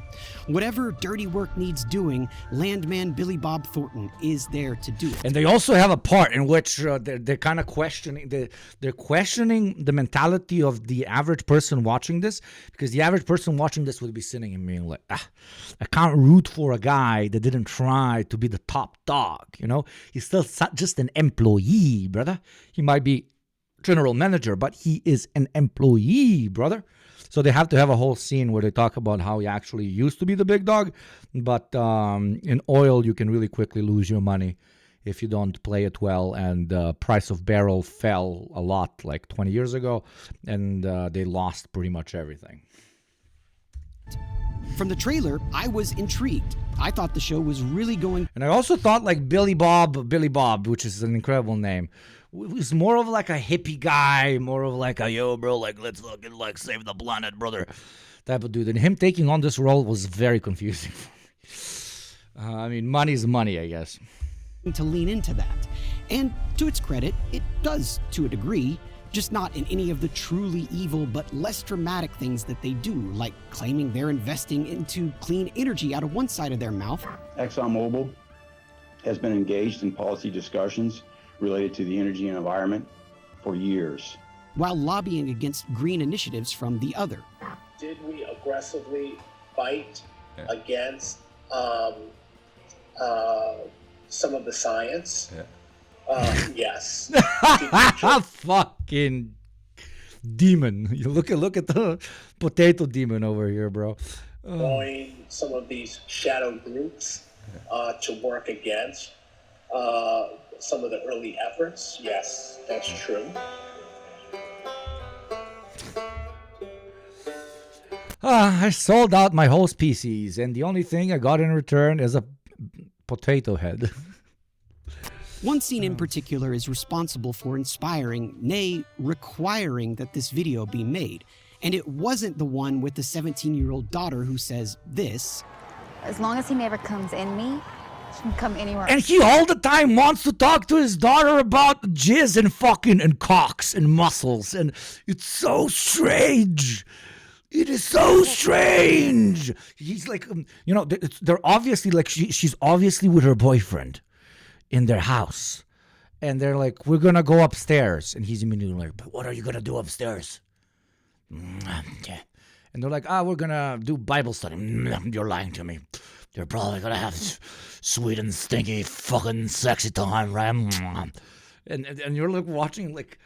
Whatever dirty work needs doing, Landman Billy Bob Thornton is there to do it. And they also have a part in which they're kind of questioning they're questioning the mentality of the average person watching this, because the average person watching this would be sitting and being like, I can't root for a guy that didn't try to be the top dog. You know, he's still just an employee, brother. He might be general manager, but he is an employee, brother. So they have to have a whole scene where they talk about how he actually used to be the big dog. But in oil, you can really quickly lose your money if you don't play it well. And the price of barrel fell a lot like 20 years ago. And they lost pretty much everything. From the trailer, I was intrigued. I thought the show was really going... And I also thought like Billy Bob, which is an incredible name, was more of like a hippie guy, more of like a, yo, bro, like, let's fucking like save the planet, brother, type of dude. And him taking on this role was very confusing for me. I mean, money's money, I guess. To lean into that. And to its credit, it does to a degree, just not in any of the truly evil but less dramatic things that they do, like claiming they're investing into clean energy out of one side of their mouth. ExxonMobil has been engaged in policy discussions related to the energy and environment for years, while lobbying against green initiatives from the other. Did we aggressively fight against some of the science? Yes. Fucking demon. You look at the potato demon over here, bro. Join some of these shadow groups to work against some of the early efforts. Yes, that's true. I sold out my whole species, and the only thing I got in return is a potato head. One scene in particular is responsible for inspiring, nay, requiring that this video be made. And it wasn't the one with the 17-year-old daughter who says this. As long as he never comes in me, he can come anywhere. And he all the time wants to talk to his daughter about jizz and fucking and cocks and muscles. And it's so strange. It is so strange. He's like, you know, they're obviously like, she's obviously with her boyfriend in their house. And they're like, we're going to go upstairs. And he's immediately like, but what are you going to do upstairs? And And they're like, we're gonna do Bible study. You're lying to me. You're probably gonna have sweet and stinky fucking sexy time, right? And you're like watching, like,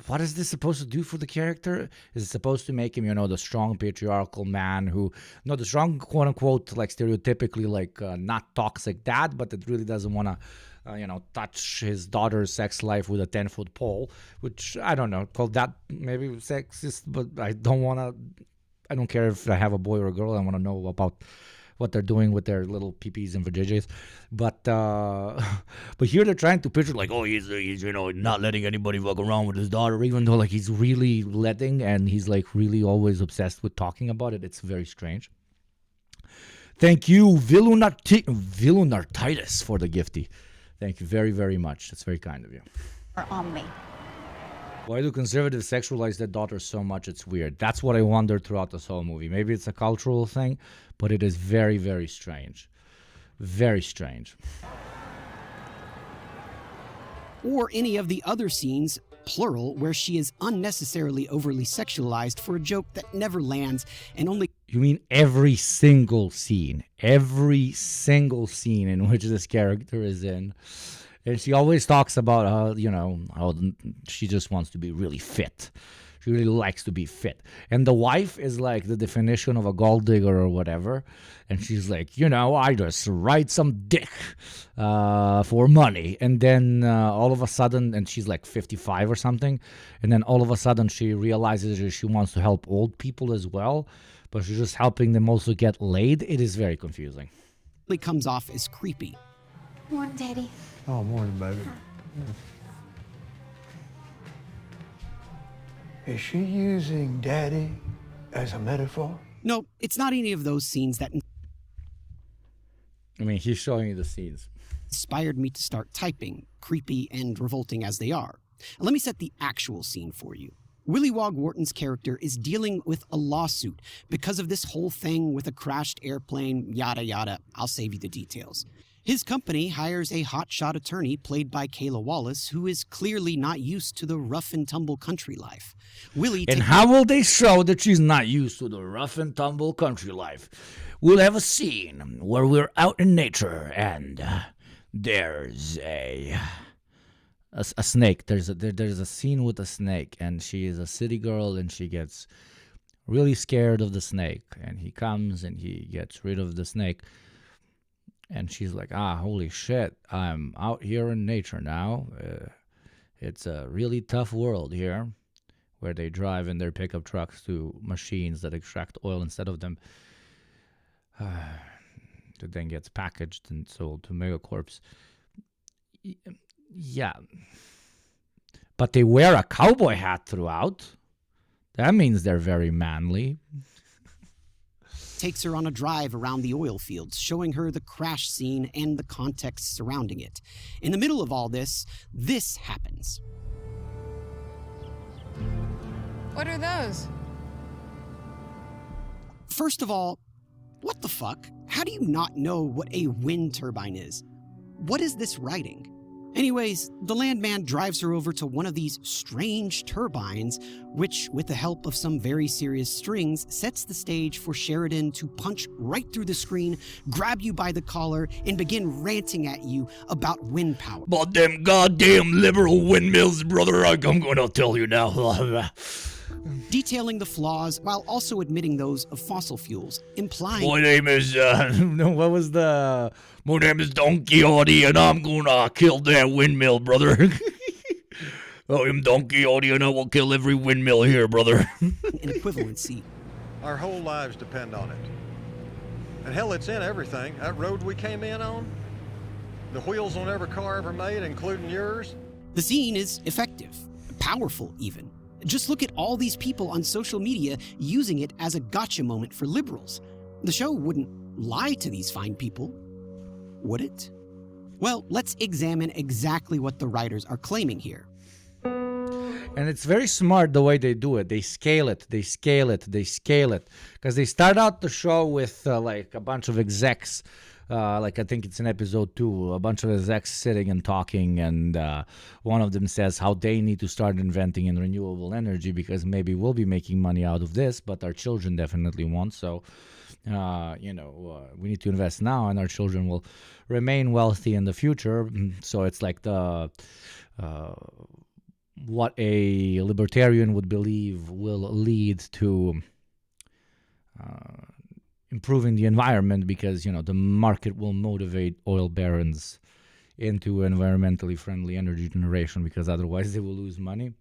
what is this supposed to do for the character? Is it supposed to make him, the strong patriarchal man who, the strong quote unquote, like stereotypically like not toxic dad, but that really doesn't want to, touch his daughter's sex life with a 10-foot pole, which I don't know, call that maybe sexist, but I don't care if I have a boy or a girl. I want to know about what they're doing with their little peepees and vajayjays. But here they're trying to picture like, he's not letting anybody walk around with his daughter, even though like he's really letting, and he's like really always obsessed with talking about it. It's very strange. Thank you, Vilunartitis, for the gifty. Thank you very, very much. That's very kind of you. On me. Why do conservatives sexualize their daughters so much? It's weird. That's what I wondered throughout this whole movie. Maybe it's a cultural thing, but it is very, very strange. Very strange. Or any of the other scenes, plural, where she is unnecessarily overly sexualized for a joke that never lands and only... You mean every single scene? Every single scene in which this character is in. And she always talks about how she just wants to be really fit. She really likes to be fit. And the wife is like the definition of a gold digger or whatever. And she's like, I just write some dick for money. And then all of a sudden, and she's like 55 or something. And then all of a sudden she realizes that she wants to help old people as well. But she's just helping them also get laid. It is very confusing. It comes off as creepy. Morning, Daddy. Oh, morning, baby. Is she using daddy as a metaphor? No, it's not any of those scenes that... I mean, he's showing you the scenes. ...inspired me to start typing, creepy and revolting as they are. Let me set the actual scene for you. Willy Wog Wharton's character is dealing with a lawsuit because of this whole thing with a crashed airplane, yada yada. I'll save you the details. His company hires a hotshot attorney played by Kayla Wallace, who is clearly not used to the rough and tumble country life. And how will they show that she's not used to the rough and tumble country life? We'll have a scene where we're out in nature and there's a snake. There's a scene with a snake, and she is a city girl, and she gets really scared of the snake, and he comes and he gets rid of the snake. And she's like, holy shit, I'm out here in nature now. It's a really tough world here, where they drive in their pickup trucks to machines that extract oil instead of them. That then gets packaged and sold to megacorps. Yeah. But they wear a cowboy hat throughout. That means they're very manly. Takes her on a drive around the oil fields, showing her the crash scene and the context surrounding it. In the middle of all this happens. What are those? First of all, what the fuck? How do you not know what a wind turbine is? What is this writing? Anyways, the landman drives her over to one of these strange turbines, which, with the help of some very serious strings, sets the stage for Sheridan to punch right through the screen, grab you by the collar, and begin ranting at you about wind power. But them goddamn liberal windmills, brother, I'm gonna tell you now. Detailing the flaws while also admitting those of fossil fuels, implying... My name is, my name is Don Quixote, and I'm gonna kill that windmill, brother. I am Don Quixote, and I will kill every windmill here, brother. An equivalency. Our whole lives depend on it. And hell, it's in everything. That road we came in on, the wheels on every car ever made, including yours. The scene is effective, powerful even. Just look at all these people on social media using it as a gotcha moment for liberals. The show wouldn't lie to these fine people, would it? Well, let's examine exactly what the writers are claiming here. And it's very smart the way they do it. They scale it, they scale it, they scale it. Because they start out the show with like a bunch of execs like I think it's in episode 2, a bunch of execs sitting and talking, and one of them says how they need to start inventing in renewable energy because maybe we'll be making money out of this, but our children definitely won't. So, we need to invest now, and our children will remain wealthy in the future. So it's like the what a libertarian would believe will lead to improving the environment, because the market will motivate oil barons into environmentally friendly energy generation, because otherwise they will lose money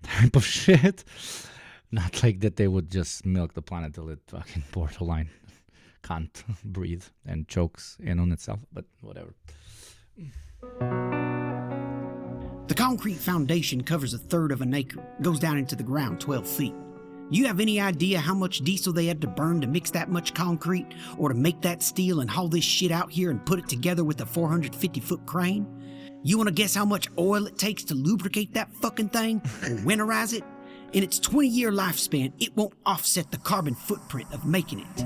type of shit. Not like that they would just milk the planet till it fucking borderline can't breathe and chokes in on itself, but whatever. The concrete foundation covers 1/3 of an acre, goes down into the ground 12 feet. You have any idea how much diesel they had to burn to mix that much concrete, or to make that steel and haul this shit out here and put it together with a 450-foot crane? You want to guess how much oil it takes to lubricate that fucking thing or winterize it? In its 20-year lifespan, it won't offset the carbon footprint of making it.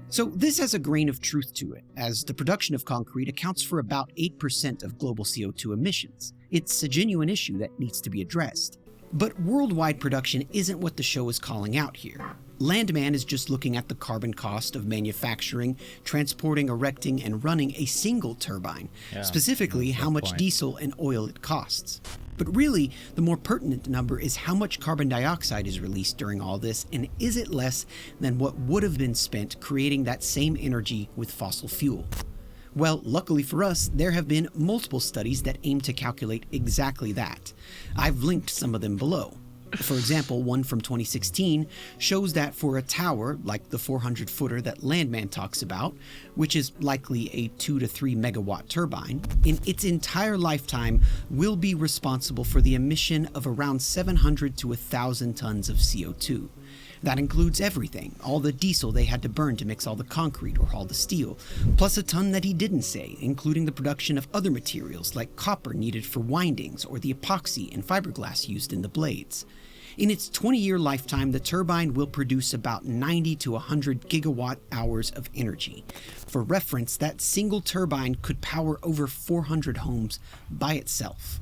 So this has a grain of truth to it, as the production of concrete accounts for about 8% of global CO2 emissions. It's a genuine issue that needs to be addressed. But worldwide production isn't what the show is calling out here. Landman is just looking at the carbon cost of manufacturing, transporting, erecting, and running a single turbine, specifically how much diesel and oil it costs. But really, the more pertinent number is how much carbon dioxide is released during all this, and is it less than what would have been spent creating that same energy with fossil fuel? Well, luckily for us, there have been multiple studies that aim to calculate exactly that. I've linked some of them below. For example, one from 2016 shows that for a tower like the 400-footer that Landman talks about, which is likely a 2 to 3 megawatt turbine, in its entire lifetime will be responsible for the emission of around 700 to 1,000 tons of CO2. That includes everything, all the diesel they had to burn to mix all the concrete or haul the steel, plus a ton that he didn't say, including the production of other materials like copper needed for windings or the epoxy and fiberglass used in the blades. In its 20-year lifetime, the turbine will produce about 90 to 100 gigawatt hours of energy. For reference, that single turbine could power over 400 homes by itself.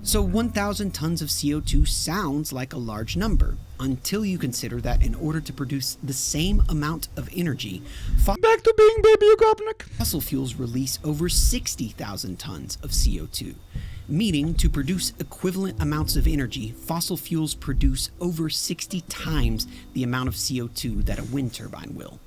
So 1,000 tons of CO2 sounds like a large number, until you consider that in order to produce the same amount of energy, back to being baby Yugopnik, fossil fuels release over 60,000 tons of CO2. Meaning, to produce equivalent amounts of energy, fossil fuels produce over 60 times the amount of CO2 that a wind turbine will.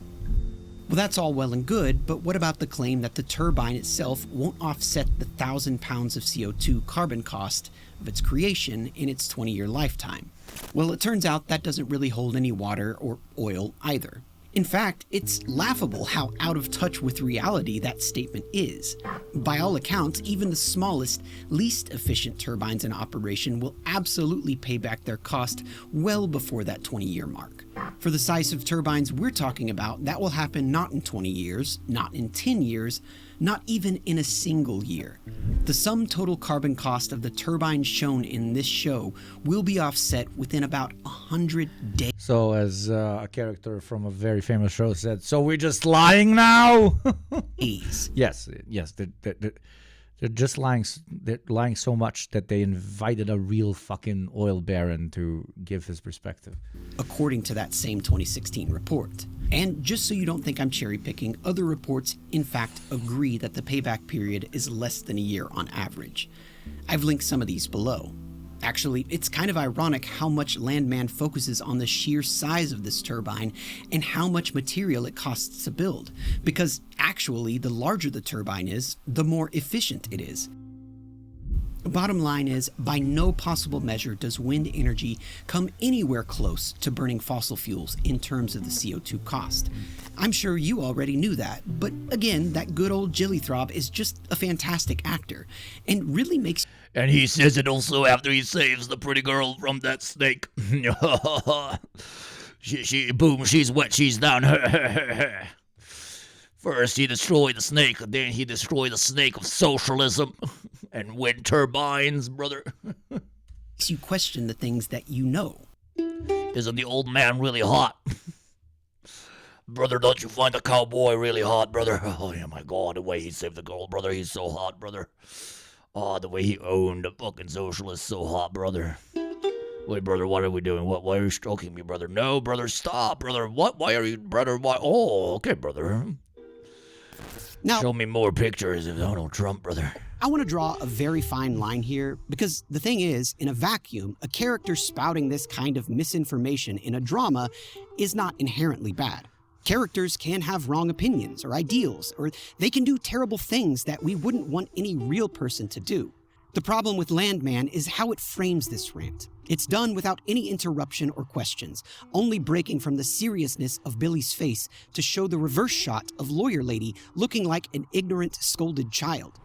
Well, that's all well and good, but what about the claim that the turbine itself won't offset the 1,000 pounds of CO2 carbon cost of its creation in its 20-year lifetime? Well, it turns out that doesn't really hold any water or oil either. In fact, it's laughable how out of touch with reality that statement is. By all accounts, even the smallest, least efficient turbines in operation will absolutely pay back their cost well before that 20-year mark. For the size of turbines we're talking about, that will happen not in 20 years, not in 10 years, not even in a single year. The sum total carbon cost of the turbines shown in this show will be offset within about 100 days. So, as a character from a very famous show said, so we're just lying now? Yes, they're just lying. They're lying so much that they invited a real fucking oil baron to give his perspective. According to that same 2016 report. And just so you don't think I'm cherry picking, other reports in fact agree that the payback period is less than a year on average. I've linked some of these below. Actually, it's kind of ironic how much Landman focuses on the sheer size of this turbine and how much material it costs to build, because actually the larger the turbine is, the more efficient it is. Bottom line is, by no possible measure does wind energy come anywhere close to burning fossil fuels in terms of the CO2 cost. I'm sure you already knew that, but again, that good old Jillythrob is just a fantastic actor, and really makes... And he says it also after he saves the pretty girl from that snake. Boom, she's wet, she's down. First he destroyed the snake, then he destroyed the snake of socialism and wind turbines, brother. You question the things that you know. Isn't the old man really hot? Brother, don't you find the cowboy really hot, brother? Oh, yeah, my God, the way he saved the girl, brother, he's so hot, brother. Oh, the way he owned the fucking socialist, so hot, brother. Wait, brother, what are we doing? Why are you stroking me, brother? No, brother, stop, brother. What? Why are you, brother? Why? Oh, okay, brother. Now, show me more pictures of Donald Trump, brother. I want to draw a very fine line here, because the thing is, in a vacuum, a character spouting this kind of misinformation in a drama is not inherently bad. Characters can have wrong opinions or ideals, or they can do terrible things that we wouldn't want any real person to do. The problem with Landman is how it frames this rant. It's done without any interruption or questions, only breaking from the seriousness of Billy's face to show the reverse shot of Lawyer Lady looking like an ignorant, scolded child.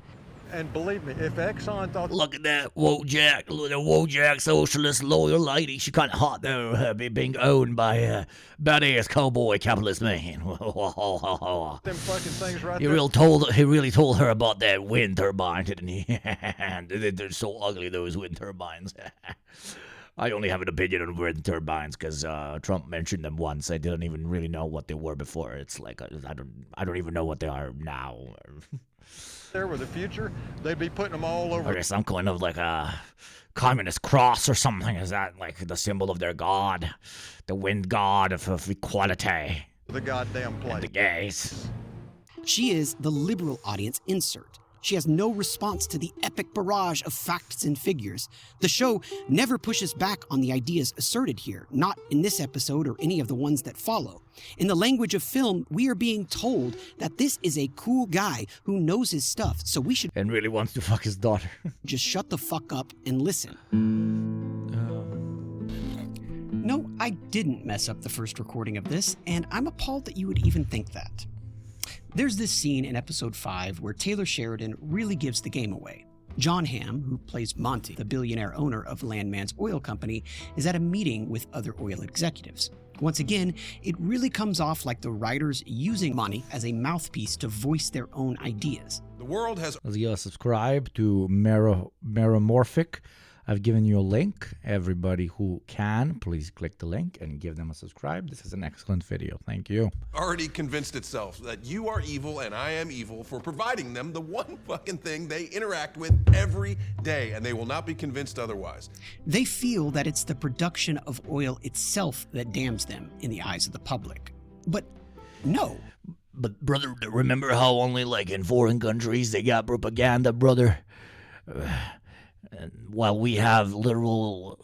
And believe me, if Exxon thought... Look at that Wojak, the Wojak socialist lawyer lady. She kind of hot, though, being owned by a badass cowboy capitalist man. them fucking things right He there... really told her about that wind turbine, didn't he? They're so ugly, those wind turbines. I only have an opinion on wind turbines because Trump mentioned them once. I didn't even really know what they were before. It's like I don't even know what they are now. There with the future, they'd be putting them all over. Or some kind of like a communist cross or something. Is that like the symbol of their god, the wind god of equality? The goddamn place. And the gays. She is the liberal audience insert. She has no response to the epic barrage of facts and figures. The show never pushes back on the ideas asserted here, not in this episode or any of the ones that follow. In the language of film, we are being told that this is a cool guy who knows his stuff, so we should... And really wants to fuck his daughter. just shut the fuck up and listen. No, I didn't mess up the first recording of this, and I'm appalled that you would even think that. There's this scene in episode 5 where Taylor Sheridan really gives the game away. John Hamm, who plays Monty, the billionaire owner of Landman's oil company, is at a meeting with other oil executives. Once again, it really comes off like the writers using Monty as a mouthpiece to voice their own ideas. The world has... Subscribe to Meromorphic. I've given you a link. Everybody who can, please click the link and give them a subscribe. This is an excellent video. Thank you. Already convinced itself that you are evil and I am evil for providing them the one fucking thing they interact with every day, and they will not be convinced otherwise. They feel that it's the production of oil itself that damns them in the eyes of the public. But no. But brother, remember how only like in foreign countries they got propaganda, brother? And while we have literal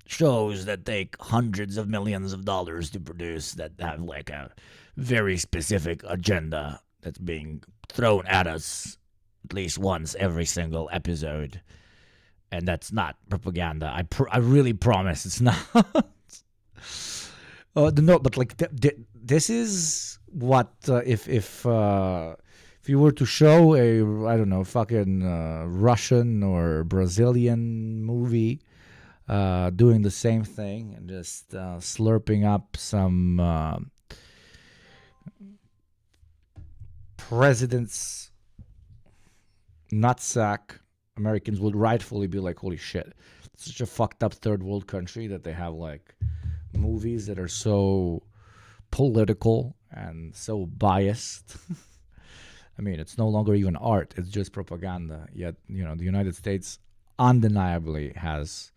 shows that take hundreds of millions of dollars to produce that have like a very specific agenda that's being thrown at us at least once every single episode, and that's not propaganda. I really promise it's not. No, but like this is what if you were to show a, I don't know, fucking Russian or Brazilian movie doing the same thing and just slurping up some president's nutsack, Americans would rightfully be like, holy shit, it's such a fucked up third world country that they have like movies that are so political and so biased. I mean, it's no longer even art, it's just propaganda. Yet, you know, the United States undeniably has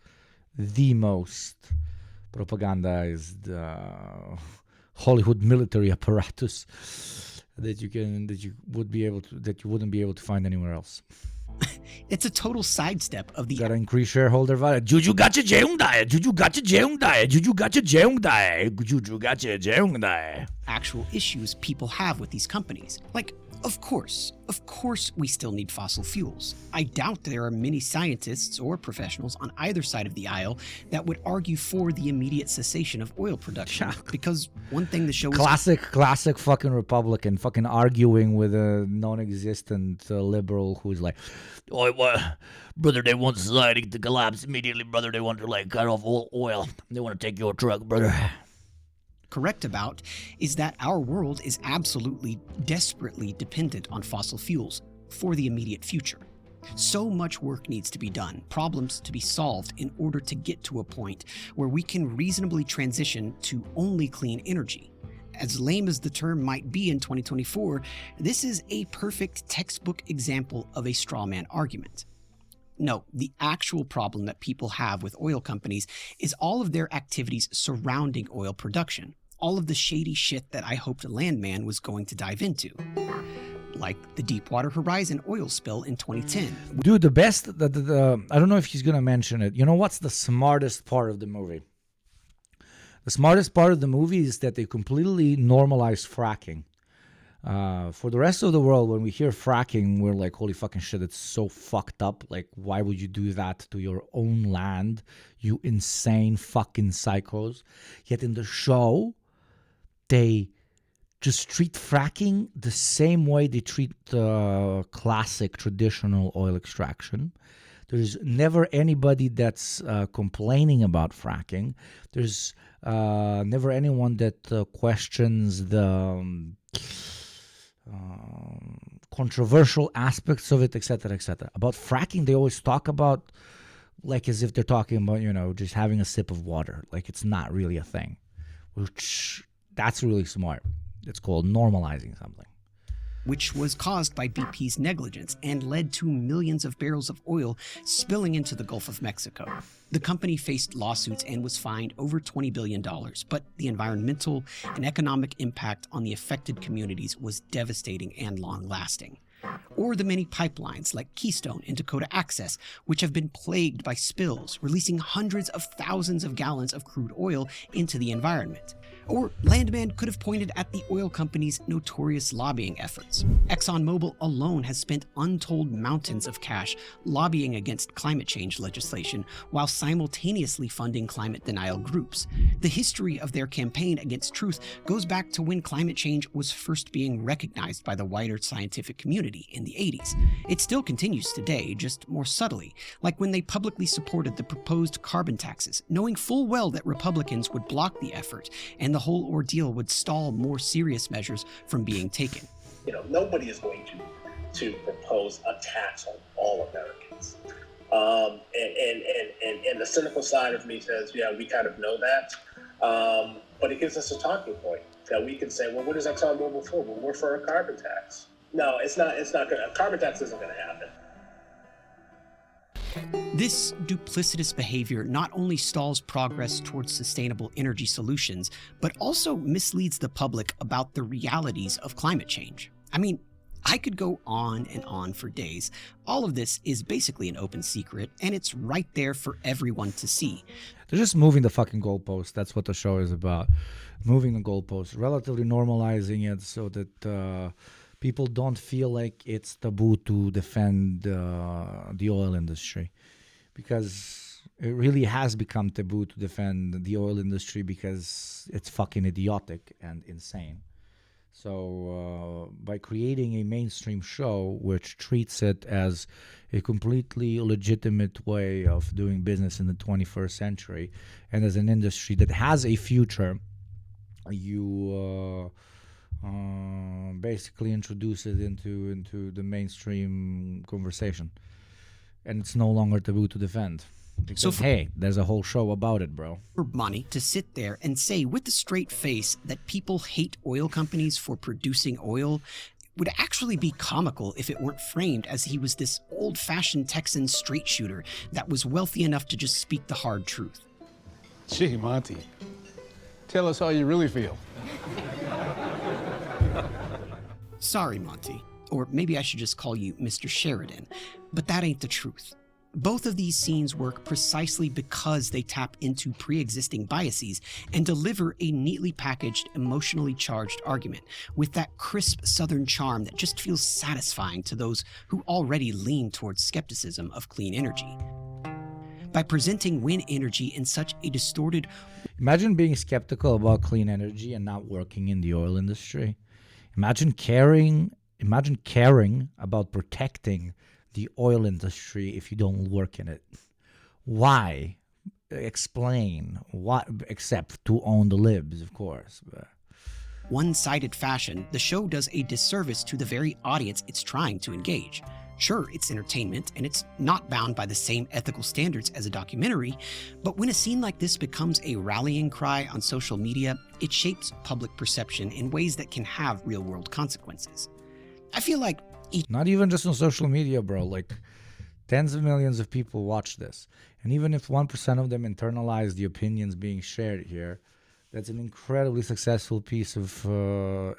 the most propagandized Hollywood military apparatus that you wouldn't be able to find anywhere else. It's a total sidestep of the... Gotta increase shareholder value. Juju gotcha jeong dae. Juju gotcha jeong dae. Juju gotcha jeong dae. Juju gotcha jeong dae. Actual issues people have with these companies. Like, of course we still need fossil fuels. I doubt there are many scientists or professionals on either side of the aisle that would argue for the immediate cessation of oil production. Because one thing the show is... Classic fucking Republican fucking arguing with a non-existent liberal who's like, oh, brother, they want society to collapse immediately, brother. They want to like cut off all oil. They want to take your truck, brother. Correct about is that our world is absolutely, desperately dependent on fossil fuels for the immediate future. So much work needs to be done, problems to be solved in order to get to a point where we can reasonably transition to only clean energy. As lame as the term might be in 2024, this is a perfect textbook example of a straw man argument. No, the actual problem that people have with oil companies is all of their activities surrounding oil production. All of the shady shit that I hoped Landman was going to dive into. Like the Deepwater Horizon oil spill in 2010. Dude, the best, I don't know if he's going to mention it. You know what's the smartest part of the movie? The smartest part of the movie is that they completely normalize fracking. For the rest of the world, when we hear fracking, we're like, holy fucking shit, it's so fucked up. Like, why would you do that to your own land, you insane fucking psychos? Yet in the show, they just treat fracking the same way they treat classic traditional oil extraction. There's never anybody that's complaining about fracking. There's never anyone that questions the controversial aspects of it, etc., etc. About fracking, they always talk about like as if they're talking about, you know, just having a sip of water. Like it's not really a thing, which that's really smart. It's called normalizing something. Which was caused by BP's negligence and led to millions of barrels of oil spilling into the Gulf of Mexico. The company faced lawsuits and was fined over $20 billion, but the environmental and economic impact on the affected communities was devastating and long-lasting. Or the many pipelines like Keystone and Dakota Access, which have been plagued by spills, releasing hundreds of thousands of gallons of crude oil into the environment. Or Landman could have pointed at the oil company's notorious lobbying efforts. ExxonMobil alone has spent untold mountains of cash lobbying against climate change legislation while simultaneously funding climate denial groups. The history of their campaign against truth goes back to when climate change was first being recognized by the wider scientific community in the 80s. It still continues today, just more subtly, like when they publicly supported the proposed carbon taxes, knowing full well that Republicans would block the effort and the whole ordeal would stall more serious measures from being taken. You know, nobody is going to propose a tax on all Americans. And the cynical side of me says, yeah, we kind of know that. But it gives us a talking point that we can say, well, what is ExxonMobil for? Well, we're for a carbon tax. No, it's not good. A carbon tax isn't going to happen. This duplicitous behavior not only stalls progress towards sustainable energy solutions, but also misleads the public about the realities of climate change. I mean, I could go on and on for days. All of this is basically an open secret, and it's right there for everyone to see. They're just moving the fucking goalpost. That's what the show is about. Moving the goalpost, relatively normalizing it so that people don't feel like it's taboo to defend the oil industry. Because it really has become taboo to defend the oil industry because it's fucking idiotic and insane. So by creating a mainstream show which treats it as a completely legitimate way of doing business in the 21st century and as an industry that has a future, you basically introduce it into the mainstream conversation. And it's no longer taboo to defend. Because, hey, there's a whole show about it, bro. For Monty to sit there and say with a straight face that people hate oil companies for producing oil would actually be comical if it weren't framed as he was this old-fashioned Texan straight shooter that was wealthy enough to just speak the hard truth. Gee, Monty, tell us how you really feel. Sorry, Monty. Or maybe I should just call you Mr. Sheridan. But that ain't the truth. Both of these scenes work precisely because they tap into pre-existing biases and deliver a neatly packaged, emotionally charged argument with that crisp Southern charm that just feels satisfying to those who already lean towards skepticism of clean energy. By presenting wind energy in such a distorted... Imagine being skeptical about clean energy and not working in the oil industry. Imagine caring about protecting the oil industry if you don't work in it. Why? Explain. What? Except to own the libs, of course. One-sided fashion, the show does a disservice to the very audience it's trying to engage. Sure, it's entertainment, and it's not bound by the same ethical standards as a documentary, but when a scene like this becomes a rallying cry on social media, it shapes public perception in ways that can have real-world consequences. I feel like not even just on social media, bro, like tens of millions of people watch this. And even if 1% of them internalize the opinions being shared here, that's an incredibly successful piece of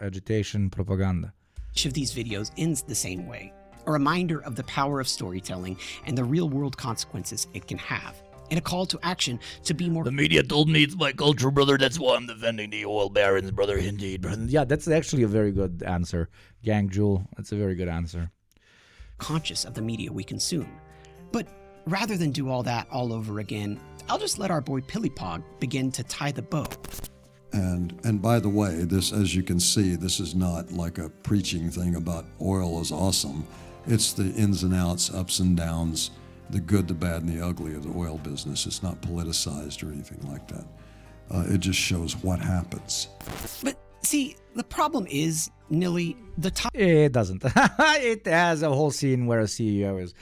agitation propaganda. Each of these videos ends the same way. A reminder of the power of storytelling and the real-world consequences it can have, and a call to action to be more... The media told me it's my culture, brother. That's why I'm defending the oil barons, brother. Indeed, brother. Yeah, that's actually a very good answer. Gang Jewel, that's a very good answer. Conscious of the media we consume. But rather than do all that all over again, I'll just let our boy Pillipog begin to tie the bow. And by the way, this, as you can see, this is not like a preaching thing about oil is awesome. It's the ins and outs, ups and downs, the good, the bad, and the ugly of the oil business. It's not politicized or anything like that. It just shows what happens. But see, the problem is, Nilly, the top... It doesn't. It has a whole scene where a CEO is...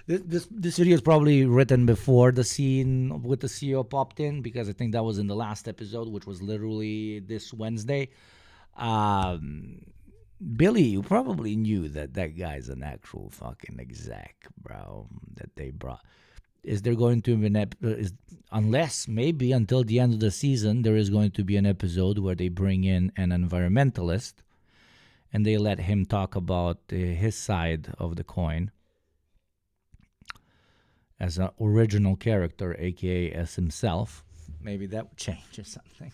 This video is probably written before the scene with the CEO popped in, because I think that was in the last episode, which was literally this Wednesday. Billy, you probably knew that that guy's an actual fucking exec, bro, that they brought. Is there going to be an unless maybe until the end of the season, there is going to be an episode where they bring in an environmentalist and they let him talk about his side of the coin as an original character, aka as himself. Maybe that would change or something.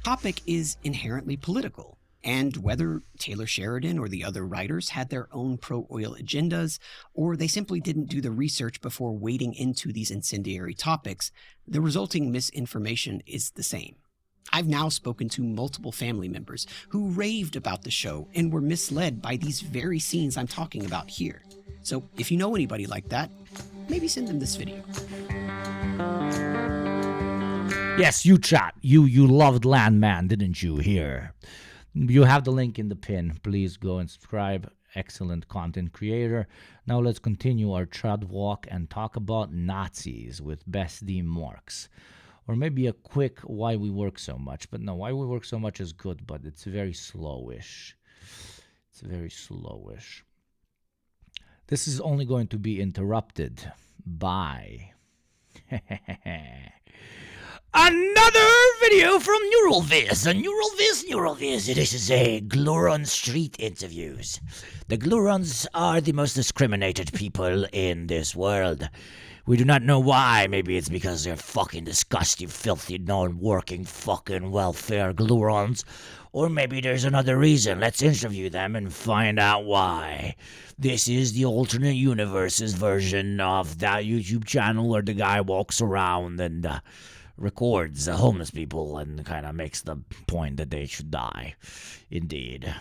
Topic is inherently political, and whether Taylor Sheridan or the other writers had their own pro-oil agendas, or they simply didn't do the research before wading into these incendiary topics, the resulting misinformation is the same. I've now spoken to multiple family members who raved about the show and were misled by these very scenes I'm talking about here. So if you know anybody like that, maybe send them this video. Yes, you chat. You loved Landman, didn't you? Here. You have the link in the pin. Please go and subscribe. Excellent content creator. Now let's continue our Chud walk and talk about Nazis with Bestie Marks. Or maybe a quick why we work so much. But no, why we work so much is good, but it's very slowish. It's very slowish. This is only going to be interrupted by another video from Neuralviz. Neuralviz. This is a Gluron Street interviews. The Glurons are the most discriminated people in this world. We do not know why. Maybe it's because they're fucking disgusting, filthy, non-working fucking welfare Glurons. Or maybe there's another reason. Let's interview them and find out why. This is the alternate universe's version of that YouTube channel where the guy walks around and records homeless people and kind of makes the point that they should die. Indeed.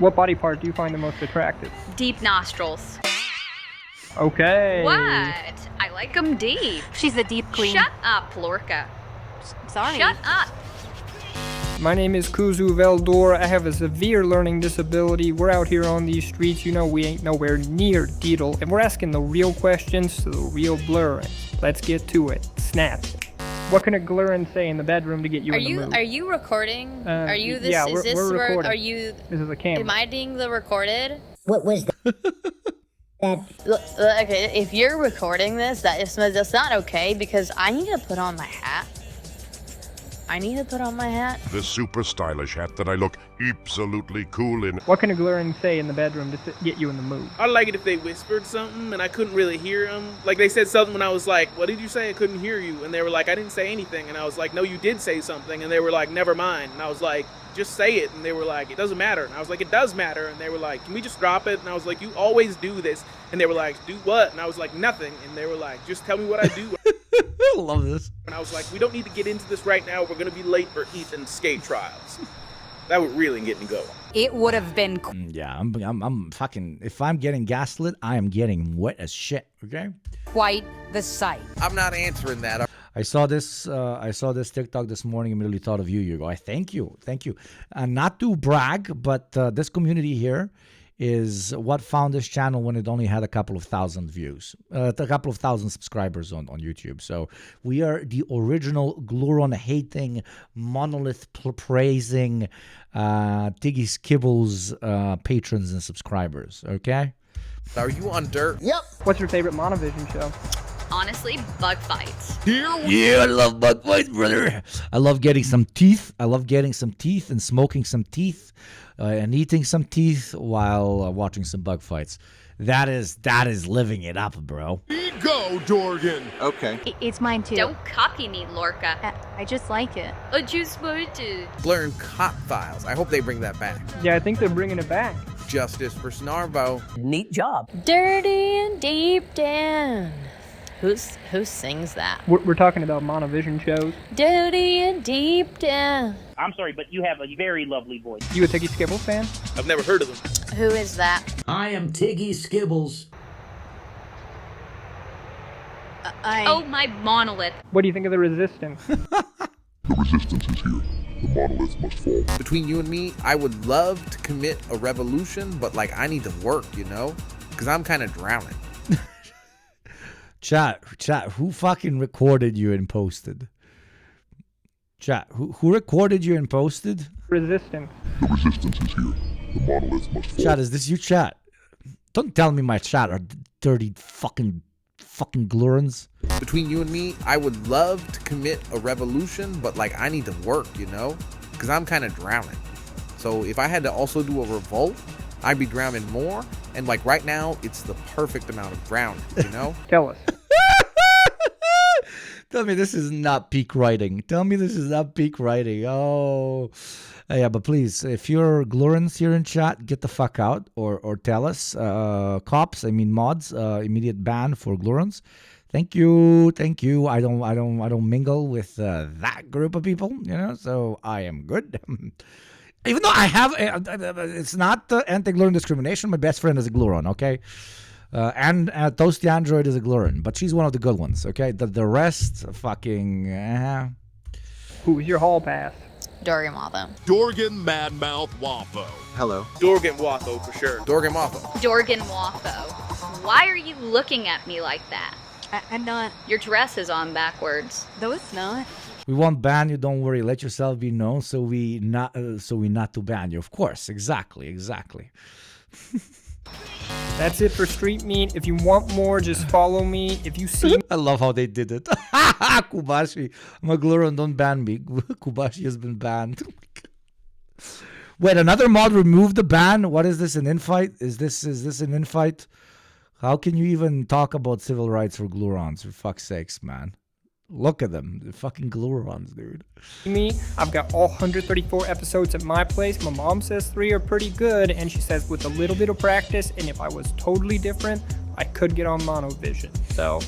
What body part do you find the most attractive? Deep nostrils. Okay. What? I like them deep. She's a deep queen. Shut up, Lorca. Sorry. Shut up. My name is Kuzu Veldor. I have a severe learning disability. We're out here on these streets. You know we ain't nowhere near Deedle. And we're asking the real questions to the real Blurrin. Let's get to it. Snap. What can a Glurrin say in the bedroom to get you in the mood? Are you recording? Are you this? Yeah, is this we're where? recording. Are you? This is a camera. Am I being the recorded? What was that? Okay, if you're recording this, that's not okay because I need to put on my hat. The super stylish hat that I look absolutely cool in. What can a Glurrin say in the bedroom to get you in the mood? I'd like it if they whispered something and I couldn't really hear them. Like they said something when I was like, what did you say? I couldn't hear you. And they were like, I didn't say anything. And I was like, no, you did say something. And they were like, never mind. And I was like, just say it. And they were like, it doesn't matter. And I was like, it does matter. And they were like, can we just drop it? And I was like, you always do this. And they were like, do what? And I was like, nothing. And they were like, just tell me what I do. I love this. And I was like, we don't need to get into this right now. We're going to be late for Ethan's skate trials. That would really get me going. It would have been... Yeah, I'm fucking... If I'm getting gaslit, I am getting wet as shit, okay? quite the sight. I'm not answering that. I saw this TikTok this morning. Immediately thought of you, Hugo. Thank you. Not to brag, but this community here is what found this channel when it only had a couple of thousand views, a couple of thousand subscribers on YouTube. So we are the original Gluron hating, monolith praising, Tiggy Skibbles patrons and subscribers. Okay. Are you on dirt? Yep. What's your favorite Monovision show? Honestly, bug fights. Yeah, I love bug fights, brother. I love getting some teeth. I love getting some teeth and smoking some teeth and eating some teeth while watching some bug fights. That is living it up, bro. Go, Dorgan. Okay. It's mine too. Don't copy me, Lorca. I just like it. I just want to. Blurring cop files. I hope they bring that back. Yeah, I think they're bringing it back. Justice for Snarbo. Neat job. Dirty and deep down. Who sings that? We're talking about Monovision shows. Dirty and deep down. I'm sorry, but you have a very lovely voice. You a Tiggy Skibbles fan? I've never heard of them. Who is that? I am Tiggy Skibbles. Oh, my monolith. What do you think of the Resistance? The resistance is here. The monolith must fall. Between you and me, I would love to commit a revolution, but like I need to work, you know? Because I'm kind of drowning. Chat, who fucking recorded you and posted? Chat, who recorded you and posted? Resistance. The resistance is here. The monolith must fall. Chat, is this you, chat? Don't tell me my chat are dirty fucking glurons. Between you and me, I would love to commit a revolution, but like I need to work, you know? Because I'm kind of drowning. So if I had to also do a revolt, I'd be drowning more. And like right now, it's the perfect amount of drowning, you know? Tell us. Tell me this is not peak writing. Tell me this is not peak writing. Oh. Yeah, but please, if you're glurons here in chat, get the fuck out or tell us. Cops, I mean mods, immediate ban for glurons. Thank you. I don't mingle with that group of people, you know, so I am good. Even though I have, it's not anti-gluron discrimination. My best friend is a gluron, okay? And Toasty Android is a gluron, but she's one of the good ones, okay? The rest, fucking... Who's your hall pass? Dorgan Watho. Dorgan Madmouth Waffo. Hello. Dorgan Watho for sure. Dorgan Watho. Dorgan Watho. Why are you looking at me like that? I'm not. Your dress is on backwards. No, it's not. We won't ban you, don't worry. Let yourself be known so we not to ban you. Of course, exactly. That's it for Street Meat. If you want more, just follow me. If you see... I love how they did it. Kubashi, I'm a gluron, don't ban me. Kubashi has been banned. Wait, another mod removed the ban? What is this, an infight? Is this an infight? How can you even talk about civil rights for glurons? For fuck's sakes, man. Look at them. They're fucking glurons, dude. Me, I've got all 134 episodes at my place. My mom says 3 are pretty good, and she says with a little bit of practice, and if I was totally different, I could get on Monovision. So,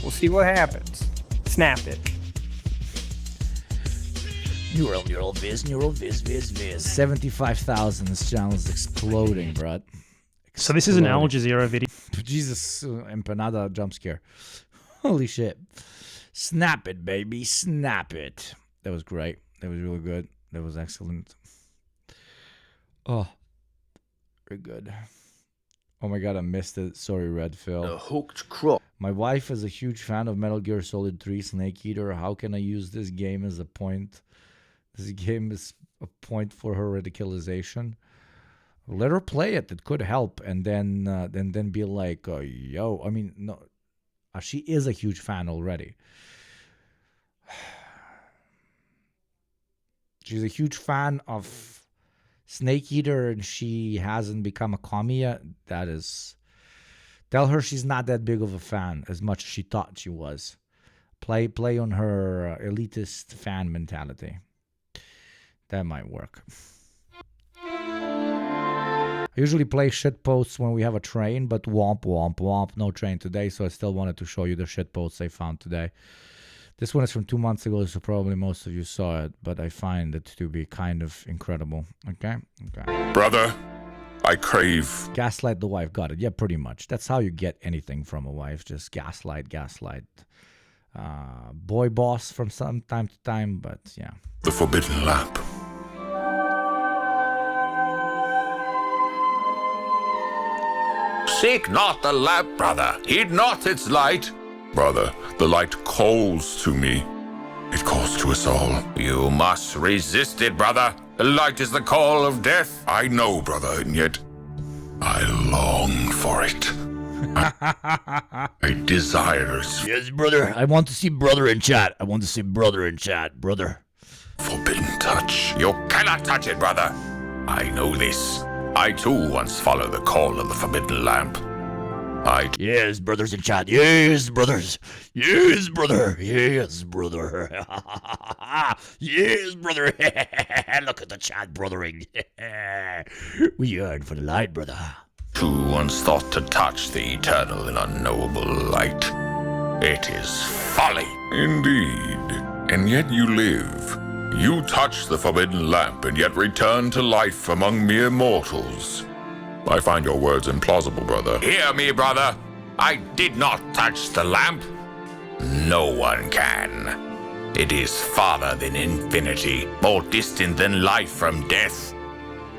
we'll see what happens. Snap it. Neural viz. 75,000. This channel is exploding, bruh. So this is an Al Jazeera video. Jesus, empanada jump scare. Holy shit. Snap it, baby. Snap it. That was great. That was really good. That was excellent. Oh, very good. Oh my god, I missed it. Sorry, Red Phil. The hooked crook. My wife is a huge fan of Metal Gear Solid 3 Snake Eater. How can I use this game as a point? This game is a point for her radicalization. Let her play it. It could help. And then be like, yo. I mean, no. She is a huge fan already. She's a huge fan of Snake Eater, and she hasn't become a commie yet. That is... Tell her she's not that big of a fan as much as she thought she was. Play on her elitist fan mentality. That might work. I usually play shit posts when we have a train, but womp. No train today, so I still wanted to show you the shit posts I found today. This one is from 2 months ago, so probably most of you saw it, but I find it to be kind of incredible. Okay. Brother, I crave. Gaslight the wife. Got it. Yeah, pretty much. That's how you get anything from a wife. Just gaslight. Boy boss from some time to time, but yeah. The forbidden lamp. Seek not the lamp, brother. Heed not its light. Brother, the light calls to me. It calls to us all. You must resist it, brother. The light is the call of death. I know, brother, and yet I long for it. I desire it. Yes, brother. I want to see brother in chat. I want to see brother in chat, brother. Forbidden touch. You cannot touch it, brother. I know this. I too once followed the call of the forbidden lamp. Yes, brothers in chat. Yes, brothers. Yes, brother. Yes, brother. Yes, brother. Look at the chat, brothering. We yearn for the light, brother. Who once thought to touch the eternal and unknowable light? It is folly. Indeed. And yet you live. You touch the forbidden lamp and yet return to life among mere mortals. I find your words implausible, brother. Hear me, brother. I did not touch the lamp. No one can. It is farther than infinity, more distant than life from death.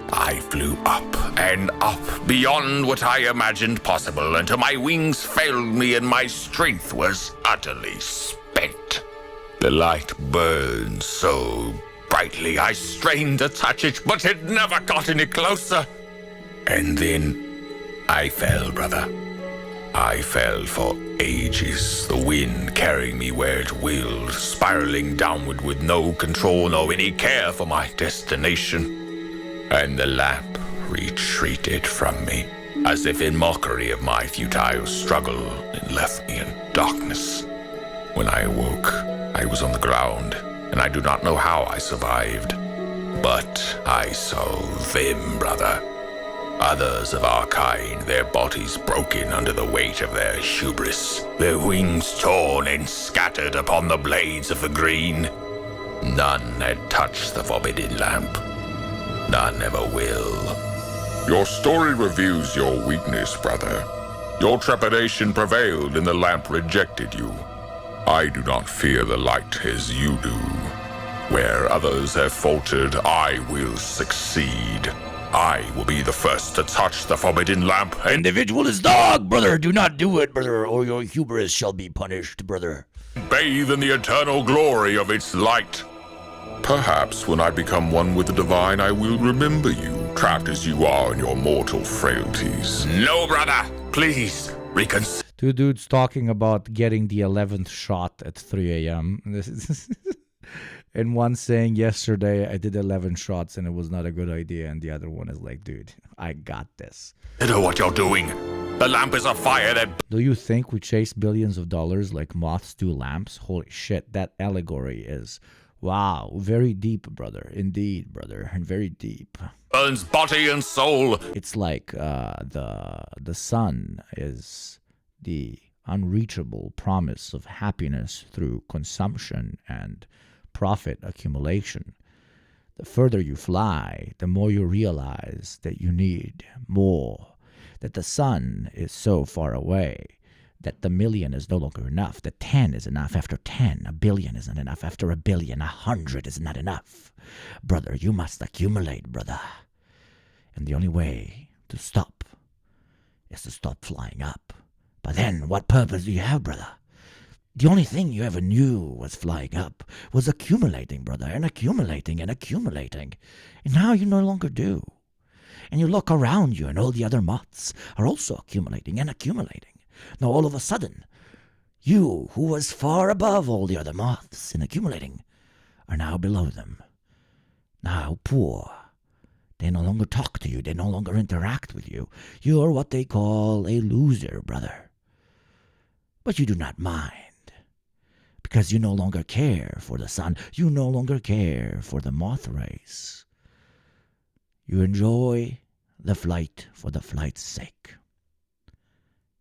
I flew up and up beyond what I imagined possible until my wings failed me and my strength was utterly spent. The light burned so brightly I strained to touch it, but it never got any closer. And then I fell, brother. I fell for ages, the wind carrying me where it willed, spiraling downward with no control nor any care for my destination. And the lamp retreated from me, as if in mockery of my futile struggle, and left me in darkness. When I awoke, I was on the ground, and I do not know how I survived. But I saw them, brother. Others of our kind, their bodies broken under the weight of their hubris, their wings torn and scattered upon the blades of the green. None had touched the forbidden lamp. None ever will. Your story reveals your weakness, brother. Your trepidation prevailed and the lamp rejected you. I do not fear the light as you do. Where others have faltered, I will succeed. I will be the first to touch the forbidden lamp. Individual is dog, brother. Do not do it, brother, or your hubris shall be punished, brother. Bathe in the eternal glory of its light. Perhaps when I become one with the divine, I will remember you, trapped as you are in your mortal frailties. No, brother. Please, reconsider. Two dudes talking about getting the 11th shot at 3 a.m. And one saying, yesterday I did 11 shots and it was not a good idea. And the other one is like, dude, I got this. You know what you're doing. The lamp is a fire that... Do you think we chase billions of dollars like moths do lamps? Holy shit, that allegory is... Wow, very deep, brother. Indeed, brother. And very deep. Burns body and soul. It's like the sun is the unreachable promise of happiness through consumption and profit accumulation. The further you fly, the more you realize that you need more, that the sun is so far away, that the million is no longer enough, that 10 is enough after 10, a billion isn't enough after a billion, 100 is not enough. Brother, you must accumulate, brother. And the only way to stop is to stop flying up. But then, what purpose do you have, brother? The only thing you ever knew was flying up, was accumulating, brother, and accumulating and accumulating. And now you no longer do. And you look around you and all the other moths are also accumulating and accumulating. Now all of a sudden, you, who was far above all the other moths in accumulating, are now below them. Now poor. They no longer talk to you. They no longer interact with you. You are what they call a loser, brother. But you do not mind. Because you no longer care for the sun. You no longer care for the moth race. You enjoy the flight for the flight's sake.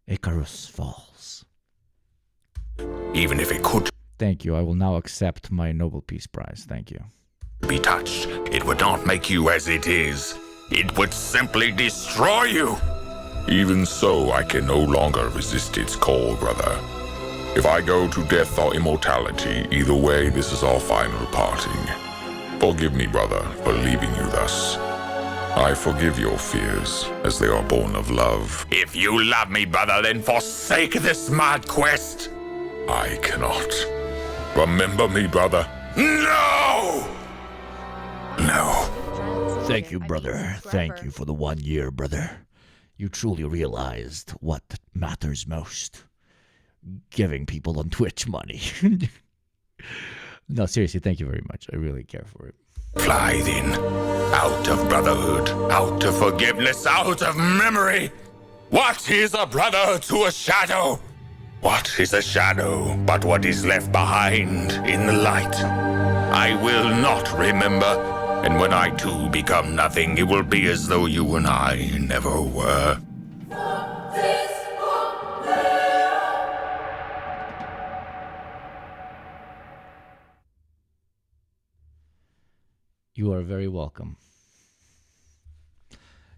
Icarus falls. Even if it could... Thank you. I will now accept my Nobel Peace Prize. Thank you. ...be touched, it would not make you as it is. It would simply destroy you. Even so, I can no longer resist its call, brother. If I go to death or immortality, either way, this is our final parting. Forgive me, brother, for leaving you thus. I forgive your fears, as they are born of love. If you love me, brother, then forsake this mad quest. I cannot. Remember me, brother. No! No. Thank you, brother. Thank you for the 1 year, brother. You truly realized what matters most. Giving people on Twitch money. No, seriously, thank you very much. I really care for it. Fly then, out of brotherhood, out of forgiveness, out of memory. What is a brother to a shadow? What is a shadow but what is left behind in the light? I will not remember, and when I too become nothing, it will be as though you and I never were. You are very welcome.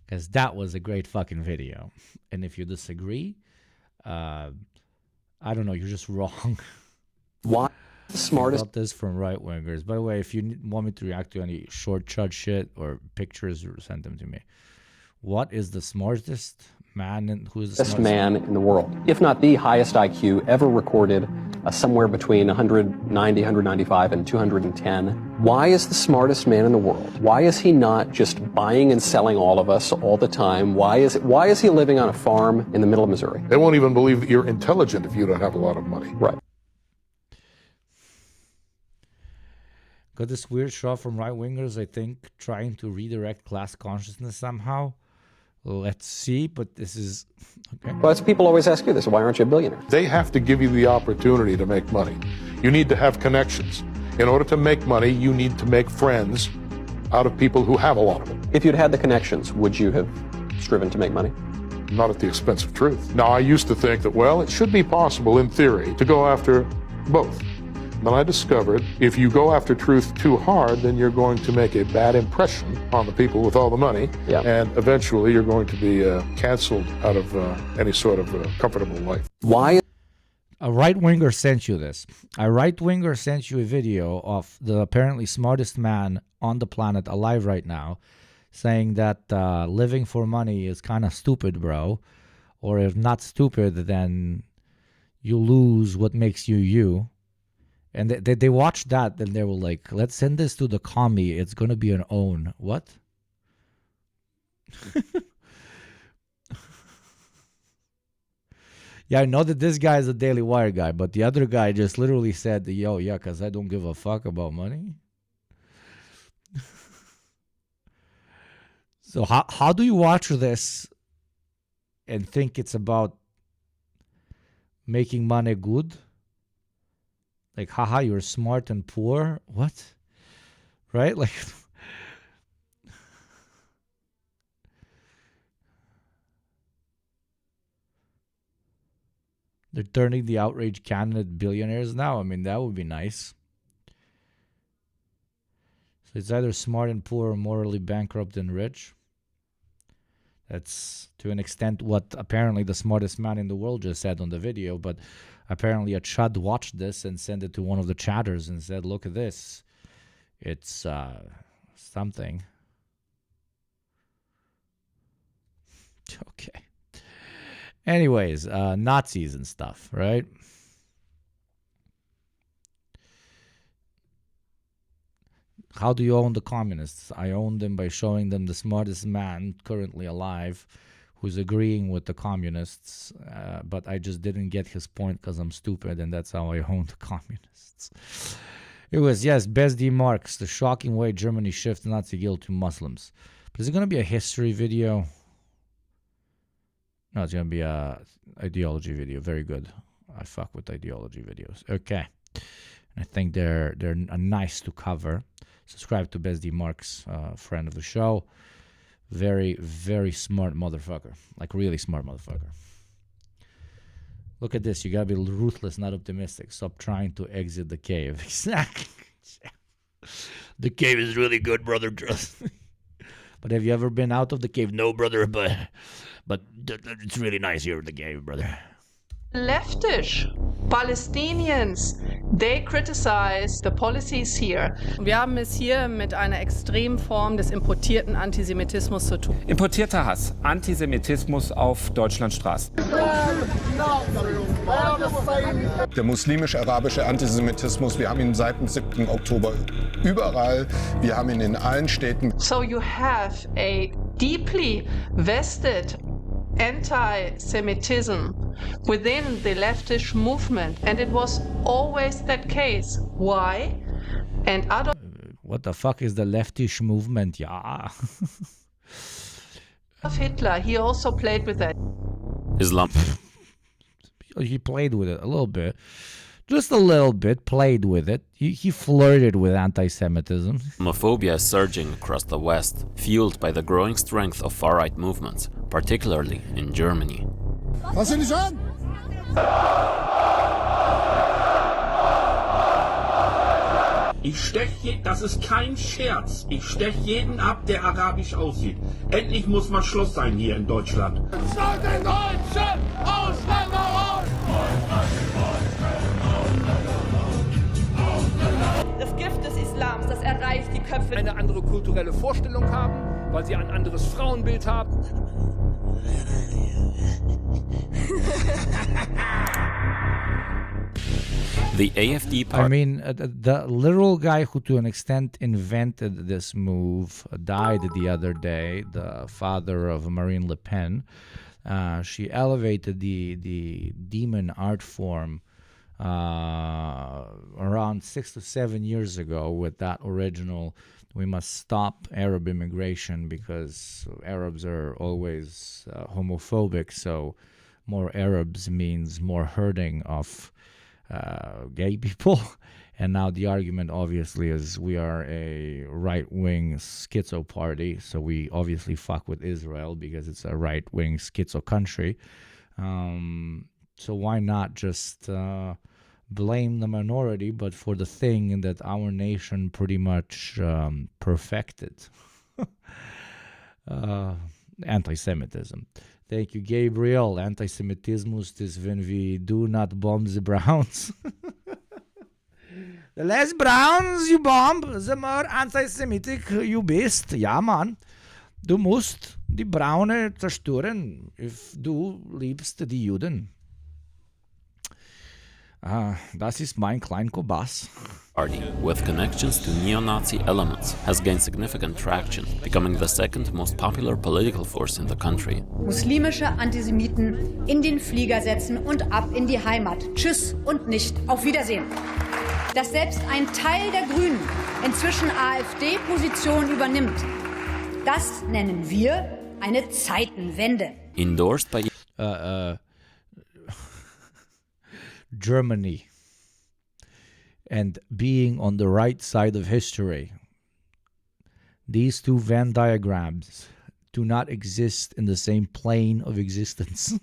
Because that was a great fucking video. And if you disagree, I don't know, you're just wrong. Why the smartest? I got this from right wingers. By the way, if you want me to react to any short chud shit or pictures, send them to me. What is the smartest man? And who is the Best smartest man in the world, if not the highest IQ ever recorded, somewhere between 190, 195, and 210. Why is the smartest man in the world? Why is he not just buying and selling all of us all the time? Why is he living on a farm in the middle of Missouri? They won't even believe that you're intelligent if you don't have a lot of money. Right. Got this weird shot from right wingers, I think, trying to redirect class consciousness somehow. Let's see, but this is okay. Well, people always ask you this. Why aren't you a billionaire? They have to give you the opportunity to make money. You need to have connections. In order to make money, you need to make friends out of people who have a lot of it. If you'd had the connections, would you have striven to make money? Not at the expense of truth. Now, I used to think that, well, it should be possible in theory to go after both. Then I discovered if you go after truth too hard, then you're going to make a bad impression on the people with all the money, and eventually you're going to be canceled out of any sort of comfortable life. Why? A right-winger sent you this. A right-winger sent you a video of the apparently smartest man on the planet alive right now, saying that living for money is kind of stupid, bro. Or if not stupid, then you lose what makes you you. And they watched that, and they were like, let's send this to the commie. It's going to be an own. What? Yeah, I know that this guy is a Daily Wire guy, but the other guy just literally said, yo, yeah, because I don't give a fuck about money. So how do you watch this and think it's about making money good? Like, haha, you're smart and poor? What? Right? Like, they're turning the outraged candidate billionaires now. I mean, that would be nice. So it's either smart and poor or morally bankrupt and rich. That's, to an extent, what apparently the smartest man in the world just said on the video, but apparently a Chud watched this and sent it to one of the chatters and said, look at this. It's something. Okay. Anyways, Nazis and stuff, right? How do you own the communists? I own them by showing them the smartest man currently alive who's agreeing with the communists, but I just didn't get his point because I'm stupid, and that's how I own the communists. It was, yes, Besdi Marx, the shocking way Germany shifts Nazi guilt to Muslims. But is it going to be a history video? No, it's going to be a ideology video. Very good. I fuck with ideology videos. Okay. I think they're nice to cover. Subscribe to Besdi Marx, friend of the show. Very, very smart motherfucker. Like, really smart motherfucker. Look at this. You gotta be ruthless, not optimistic. Stop trying to exit the cave. Exactly. The cave is really good, brother. Trust me. But have you ever been out of the cave? No, brother, but it's really nice here in the cave, brother. Leftisch, Palestinians, They criticize the policies here. Wir haben es hier mit einer extremen Form des importierten Antisemitismus zu tun. Importierter Hass, Antisemitismus auf Deutschlandstraßen. Der muslimisch-arabische Antisemitismus, wir haben ihn seit dem 7. Oktober überall. Wir haben ihn in allen Städten. So you have a deeply vested anti-Semitism within the leftist movement, and it was always that case. Why? And Adolf. What the fuck is the leftish movement? Yeah. Hitler, he also played with that. Islam. He played with it a little bit. Just a little bit, played with it. He flirted with anti-Semitism. Homophobia is surging across the West, fueled by the growing strength of far-right movements, particularly in Germany. Was sind die an? Ich steche, das ist kein Scherz. Ich steche jeden ab, der arabisch aussieht. Endlich muss mal Schluss sein hier in Deutschland. Schau den deutschen Ausländer raus! Das Gift des Islams, das erreicht die Köpfe. Eine andere kulturelle Vorstellung haben, weil sie ein anderes Frauenbild haben. The AfD I mean, the literal guy who to an extent invented this move died the other day, the father of Marine Le Pen. She elevated the demon art form around 6 to 7 years ago with that original, we must stop Arab immigration because Arabs are always homophobic, so more Arabs means more hurting of gay people. And now the argument obviously is we are a right-wing schizo party, so we obviously fuck with Israel because it's a right-wing schizo country. So why not just blame the minority, but for the thing that our nation pretty much perfected? Anti-Semitism. Thank you, Gabriel. Antisemitismus is when we do not bomb the Browns. The less Browns you bomb, the more antisemitic you bist. Ja, Mann. Du musst die Braune zerstören, if du liebst die Juden. Das ist mein klein Kobas. Party, with connections to neo-Nazi elements, has gained significant traction, becoming the second most popular political force in the country. Muslimische Antisemiten in den Flieger setzen und ab in die Heimat. Tschüss und nicht auf Wiedersehen. Dass selbst ein Teil der Grünen inzwischen AfD-Position übernimmt, das nennen wir eine Zeitenwende. Endorsed by Germany and being on the right side of history. These two Venn diagrams do not exist in the same plane of existence,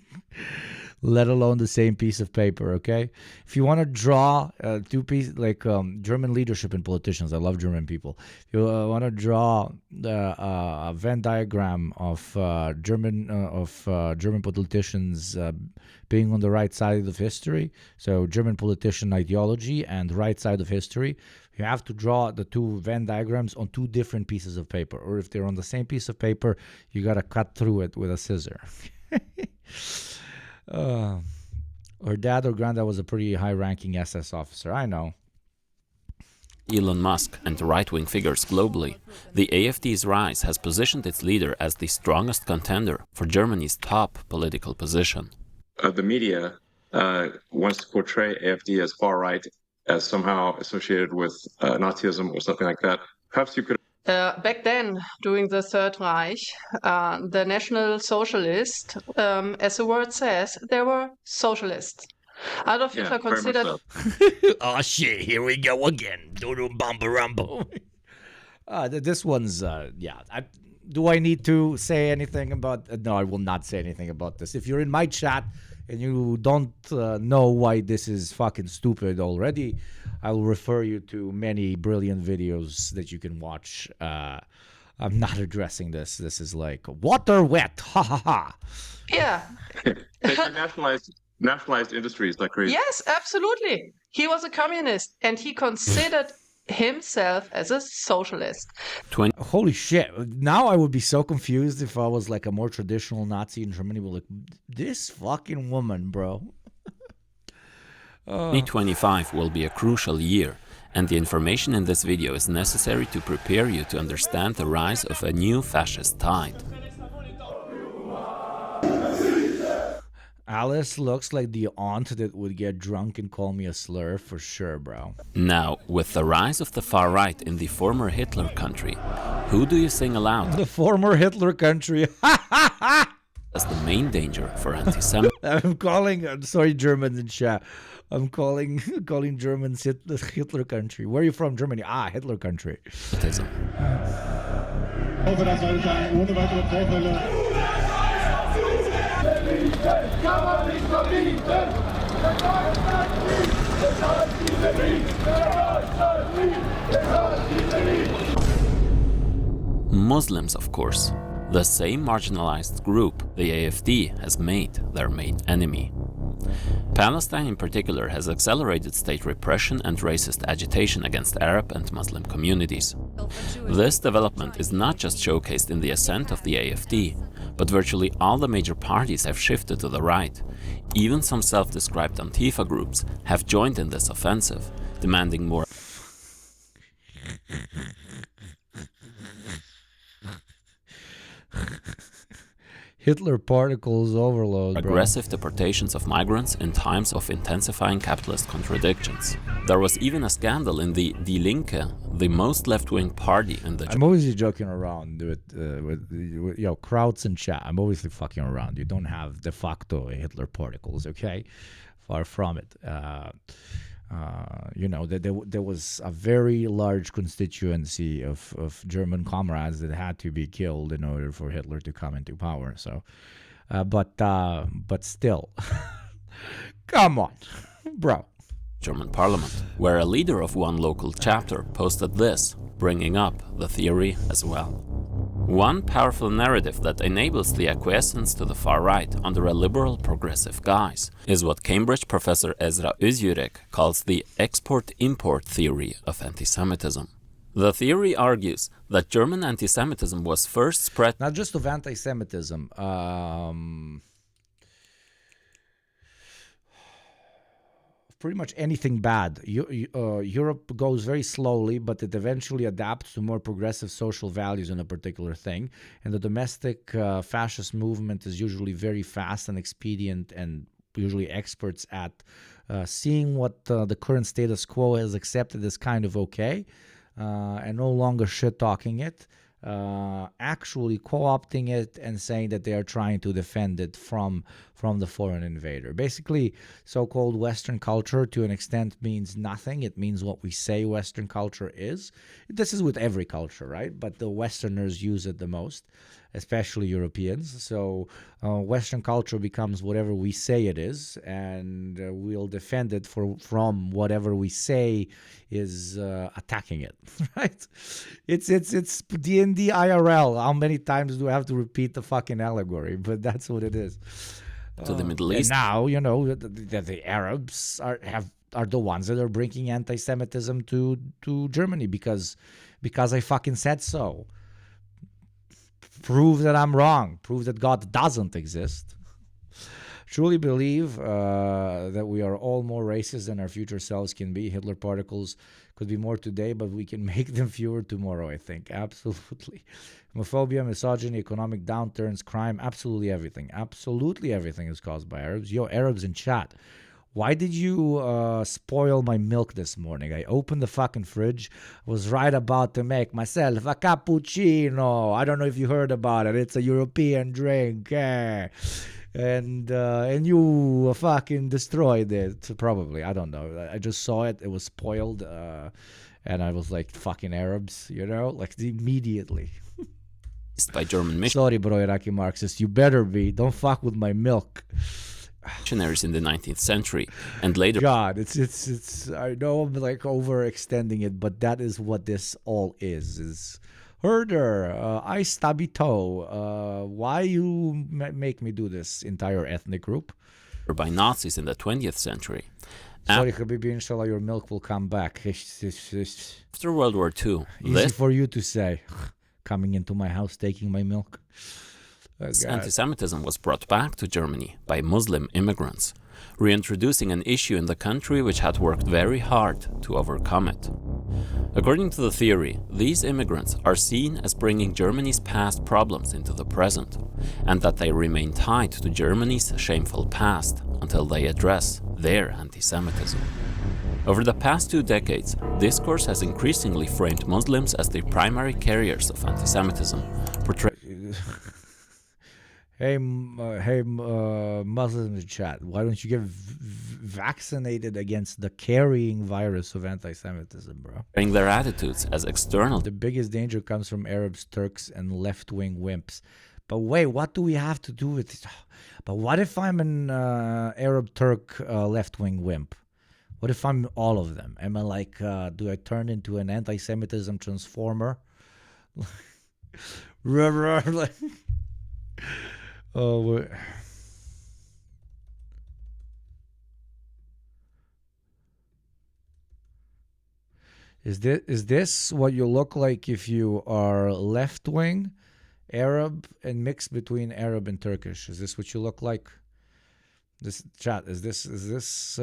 let alone the same piece of paper, okay? If you want to draw two pieces, like German leadership and politicians, I love German people. If you want to draw a Venn diagram of German politicians being on the right side of history, so German politician ideology and right side of history, you have to draw the two Venn diagrams on two different pieces of paper. Or if they're on the same piece of paper, you got to cut through it with a scissor. Her dad or granddad was a pretty high-ranking SS officer. I know. Elon Musk and right-wing figures globally, the AfD's rise has positioned its leader as the strongest contender for Germany's top political position. The media wants to portray AfD as far-right, as somehow associated with Nazism or something like that. Perhaps you could... Back then, during the Third Reich, the National Socialists, as the word says, they were socialists. Adolf Hitler considered... Oh shit, here we go again. This one's, yeah. Do I need to say anything about... no, I will not say anything about this. If you're in my chat and you don't know why this is fucking stupid already, I will refer you to many brilliant videos that you can watch. I'm not addressing this. This is like water wet. Ha ha ha. Yeah. They nationalized nationalized industries like crazy. Yes, absolutely. He was a communist and he considered himself as a socialist. Holy shit. Now I would be so confused if I was like a more traditional Nazi in Germany. Like, this fucking woman, bro. 2025 will be a crucial year, and the information in this video is necessary to prepare you to understand the rise of a new fascist tide. Alice looks like the aunt that would get drunk and call me a slur for sure, bro. Now, with the rise of the far right in the former Hitler country, who do you sing aloud? The former Hitler country. As the main danger for anti-Semitism. I'm calling, sorry, Germans in chat. I'm calling Germans Hitler country. Where are you from, Germany? Ah, Hitler country. Muslims, of course. The same marginalized group the AfD has made their main enemy. Palestine in particular has accelerated state repression and racist agitation against Arab and Muslim communities. This development is not just showcased in the ascent of the AfD, but virtually all the major parties have shifted to the right. Even some self-described Antifa groups have joined in this offensive, demanding more Hitler particles overload, aggressive deportations of migrants in times of intensifying capitalist contradictions. There was even a scandal in the Die Linke, the most left-wing party in the... I'm always joking around with crowds and chat. I'm always fucking around. You don't have de facto Hitler particles, okay? Far from it. There was a very large constituency of German comrades that had to be killed in order for Hitler to come into power. So, but still, come on, bro. German parliament, where a leader of one local chapter posted this, bringing up the theory as well. One powerful narrative that enables the acquiescence to the far right under a liberal progressive guise is what Cambridge professor Ezra Özürek calls the export-import theory of anti-Semitism. The theory argues that German anti-Semitism was first spread not just of anti-Semitism, pretty much anything bad. Europe goes very slowly, but it eventually adapts to more progressive social values in a particular thing. And the domestic fascist movement is usually very fast and expedient, and usually experts at seeing what the current status quo has accepted as kind of okay, and no longer shit-talking it. Actually co-opting it and saying that they are trying to defend it from the foreign invader. Basically, so-called Western culture to an extent means nothing. It means what we say Western culture is. This is with every culture, right? But the Westerners use it the most, especially Europeans. So Western culture becomes whatever we say it is, and we'll defend it from whatever we say is attacking it, right? It's D&D IRL. How many times do I have to repeat the fucking allegory? But that's what it is. To the Middle East. And now, the Arabs are the ones that are bringing anti-Semitism to Germany because I fucking said so. Prove that I'm wrong. Prove that God doesn't exist. Truly believe that we are all more racist than our future selves can be. Hitler particles could be more today, but we can make them fewer tomorrow, I think. Absolutely. Homophobia, misogyny, economic downturns, crime, absolutely everything. Absolutely everything is caused by Arabs. Yo, Arabs in chat. Why did you spoil my milk this morning? I opened the fucking fridge, was right about to make myself a cappuccino. I don't know if you heard about it. It's a European drink. And you fucking destroyed it, probably. I don't know. I just saw it. It was spoiled. And I was like, fucking Arabs, like immediately. By German Sorry, bro, Iraqi Marxist. You better be. Don't fuck with my milk. Missionaries in the 19th century and later. God, it's. I know I'm like overextending it, but that is what this all is herder. I stubby toe. Why you make me do this entire ethnic group? by Nazis in the 20th century. Sorry, Habibi, inshallah, your milk will come back. After World War II, easy for you to say. Coming into my house, taking my milk. Anti-Semitism was brought back to Germany by Muslim immigrants, reintroducing an issue in the country which had worked very hard to overcome it. According to the theory, these immigrants are seen as bringing Germany's past problems into the present, and that they remain tied to Germany's shameful past until they address their anti-Semitism. Over the past 2 decades, discourse has increasingly framed Muslims as the primary carriers of anti-Semitism, Hey, Muslims chat, why don't you get vaccinated against the carrying virus of anti-Semitism, bro? Their attitudes as external. The biggest danger comes from Arabs, Turks, and left-wing wimps. But wait, what do we have to do with this? But what if I'm an Arab, Turk, left-wing wimp? What if I'm all of them? Am I like, do I turn into an anti-Semitism transformer? Oh, is this what you look like if you are left-wing, Arab, and mixed between Arab and Turkish? Is this what you look like? This chat, is this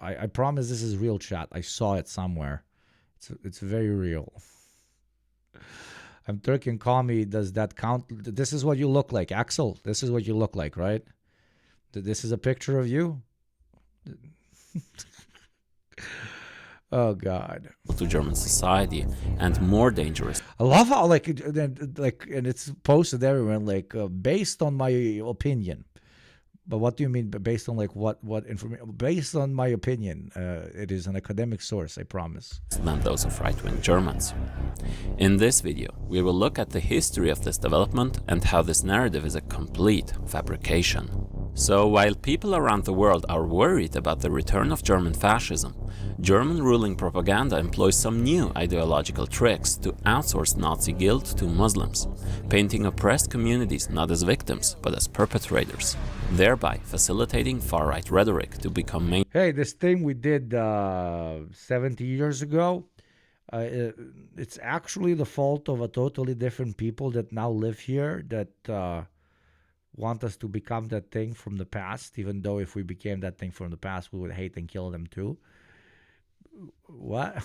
I promise this is real, chat. I saw it somewhere. It's very real. I'm Turk and call me. Does that count? This is what you look like, Axel. This is what you look like, right? This is a picture of you. Oh God. To German society and more dangerous. I love how and it's posted everywhere like based on my opinion. But what do you mean based on like what information? Based on my opinion, it is an academic source, I promise. Than those of right-wing Germans. In this video, we will look at the history of this development and how this narrative is a complete fabrication. So while people around the world are worried about the return of German fascism, German ruling propaganda employs some new ideological tricks to outsource Nazi guilt to Muslims, painting oppressed communities not as victims but as perpetrators, thereby facilitating far-right rhetoric to become main. Hey, this thing we did 70 years ago, it's actually the fault of a totally different people that now live here that want us to become that thing from the past, even though if we became that thing from the past, we would hate and kill them too. What?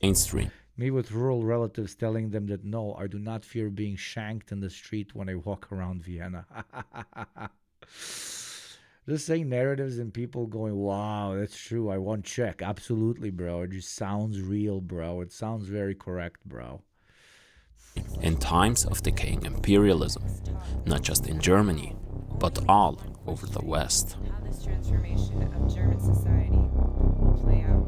Mainstream. Me with rural relatives telling them that no, I do not fear being shanked in the street when I walk around Vienna. Just saying narratives and people going, wow, that's true, I won't check. Absolutely, bro. It just sounds real, bro. It sounds very correct, bro. In times of decaying imperialism, not just in Germany, but all over the West. How this transformation of German society will play out.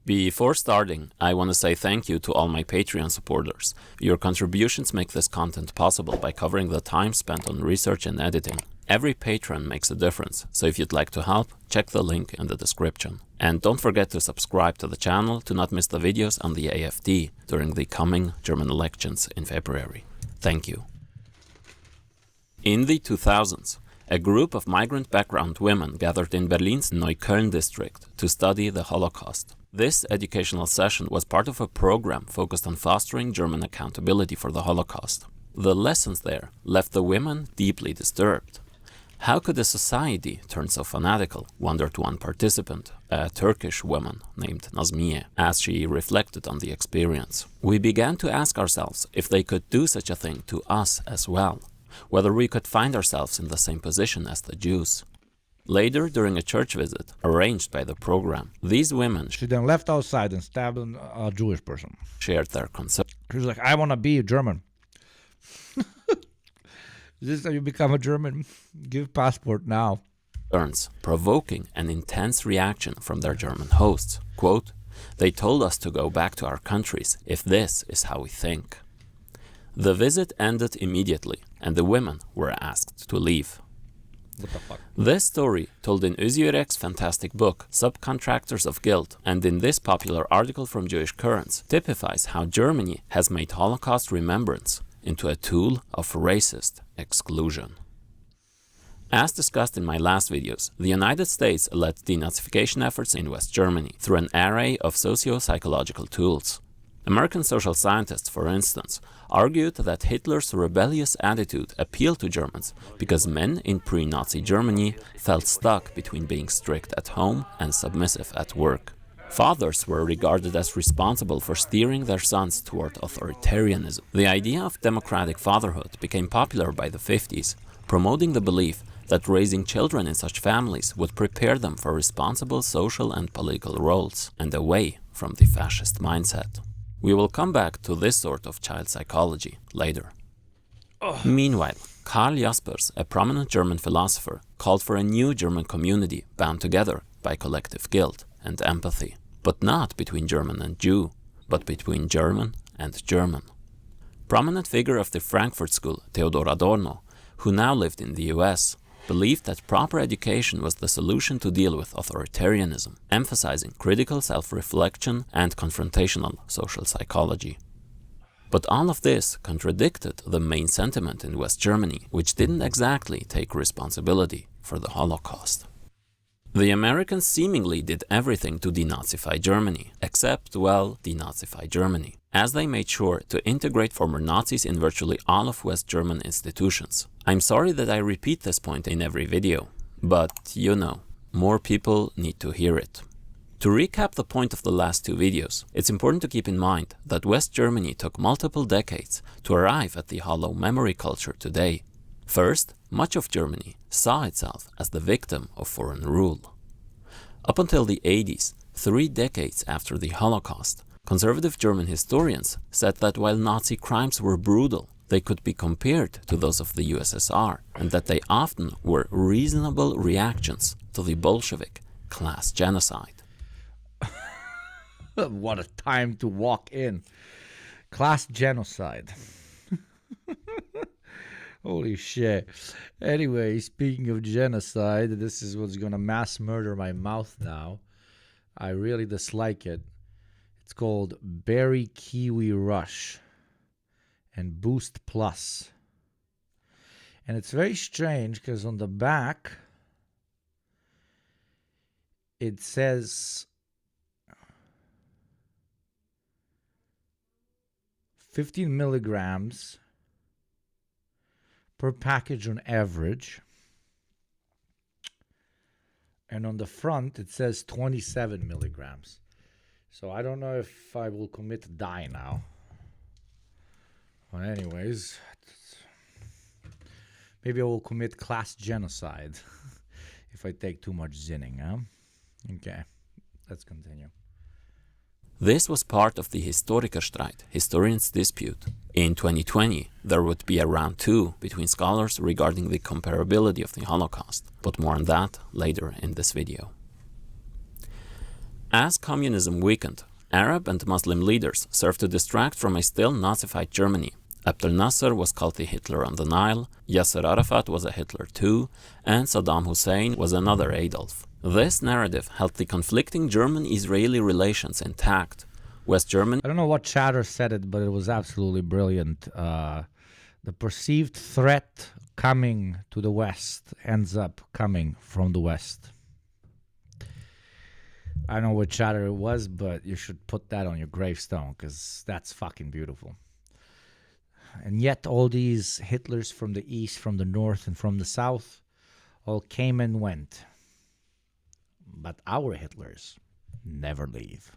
Before starting, I want to say thank you to all my Patreon supporters. Your contributions make this content possible by covering the time spent on research and editing. Every patron makes a difference, so if you'd like to help, check the link in the description. And don't forget to subscribe to the channel to not miss the videos on the AfD during the coming German elections in February. Thank you. In the 2000s, a group of migrant background women gathered in Berlin's Neukölln district to study the Holocaust. This educational session was part of a program focused on fostering German accountability for the Holocaust. The lessons there left the women deeply disturbed. How could a society turn so fanatical, wondered one participant, a Turkish woman named Nazmiye, as she reflected on the experience. We began to ask ourselves if they could do such a thing to us as well, whether we could find ourselves in the same position as the Jews. Later, during a church visit arranged by the program, these women she then left outside and stabbed a Jewish person. Shared their concerns. She was like, I want to be German. Is this how you become a German? Give passport now. Provoking an intense reaction from their German hosts. Quote, they told us to go back to our countries if this is how we think. The visit ended immediately and the women were asked to leave. What the fuck? This story, told in Özgürek's fantastic book, Subcontractors of Guilt, and in this popular article from Jewish Currents, typifies how Germany has made Holocaust remembrance into a tool of racist exclusion. As discussed in my last videos, the United States led denazification efforts in West Germany through an array of socio-psychological tools. American social scientists, for instance, argued that Hitler's rebellious attitude appealed to Germans because men in pre-Nazi Germany felt stuck between being strict at home and submissive at work. Fathers were regarded as responsible for steering their sons toward authoritarianism. The idea of democratic fatherhood became popular by the 50s, promoting the belief that raising children in such families would prepare them for responsible social and political roles and away from the fascist mindset. We will come back to this sort of child psychology later. Meanwhile, Karl Jaspers, a prominent German philosopher, called for a new German community bound together by collective guilt and empathy, but not between German and Jew, but between German and German. Prominent figure of the Frankfurt School, Theodor Adorno, who now lived in the US, believed that proper education was the solution to deal with authoritarianism, emphasizing critical self-reflection and confrontational social psychology. But all of this contradicted the main sentiment in West Germany, which didn't exactly take responsibility for the Holocaust. The Americans seemingly did everything to denazify Germany, except, well, denazify Germany, as they made sure to integrate former Nazis in virtually all of West German institutions. I'm sorry that I repeat this point in every video, but, you know, more people need to hear it. To recap the point of the last two videos, it's important to keep in mind that West Germany took multiple decades to arrive at the hollow memory culture today. First, much of Germany saw itself as the victim of foreign rule. Up until the 80s, 3 decades after the Holocaust, conservative German historians said that while Nazi crimes were brutal, they could be compared to those of the USSR, and that they often were reasonable reactions to the Bolshevik class genocide. What a time to walk in. Class genocide. Holy shit. Anyway, speaking of genocide, this is what's gonna mass murder my mouth now. I really dislike it. It's called Berry Kiwi Rush and Boost Plus. And it's very strange because on the back it says 15 milligrams per package on average. And on the front it says 27 milligrams. So I don't know if I will commit to die now. But anyways, maybe I will commit class genocide if I take too much zinning, huh? Okay, let's continue. This was part of the Historikerstreit, historians' dispute. In 2020, there would be a round 2 between scholars regarding the comparability of the Holocaust, but more on that later in this video. As communism weakened, Arab and Muslim leaders served to distract from a still Nazified Germany. Abdel Nasser was called the Hitler on the Nile, Yasser Arafat was a Hitler too, and Saddam Hussein was another Adolf. This narrative held the conflicting German-Israeli relations intact. West Germany... I don't know what chatter said it, but it was absolutely brilliant. The perceived threat coming to the West ends up coming from the West. I don't know what chatter it was, but you should put that on your gravestone, because that's fucking beautiful. And yet all these Hitlers from the east, from the north, and from the south all came and went. But our Hitlers never leave.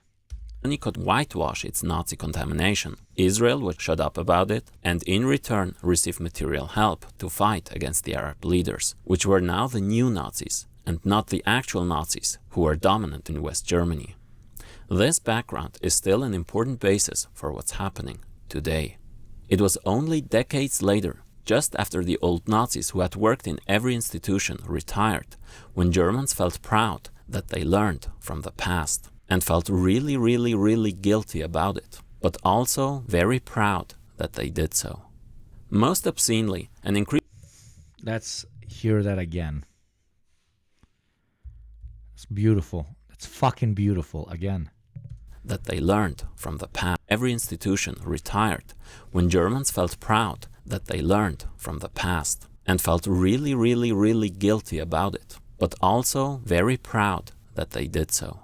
Germany could whitewash its Nazi contamination. Israel would shut up about it and in return receive material help to fight against the Arab leaders, which were now the new Nazis and not the actual Nazis who were dominant in West Germany. This background is still an important basis for what's happening today. It was only decades later, just after the old Nazis who had worked in every institution retired, when Germans felt proud that they learned from the past and felt really guilty about it, but also very proud that they did so. Most obscenely, an increase... That's hear that again. It's beautiful. It's fucking beautiful again. That they learned from the past. Every institution retired when Germans felt proud that they learned from the past and felt really, really, really guilty about it, but also very proud that they did so.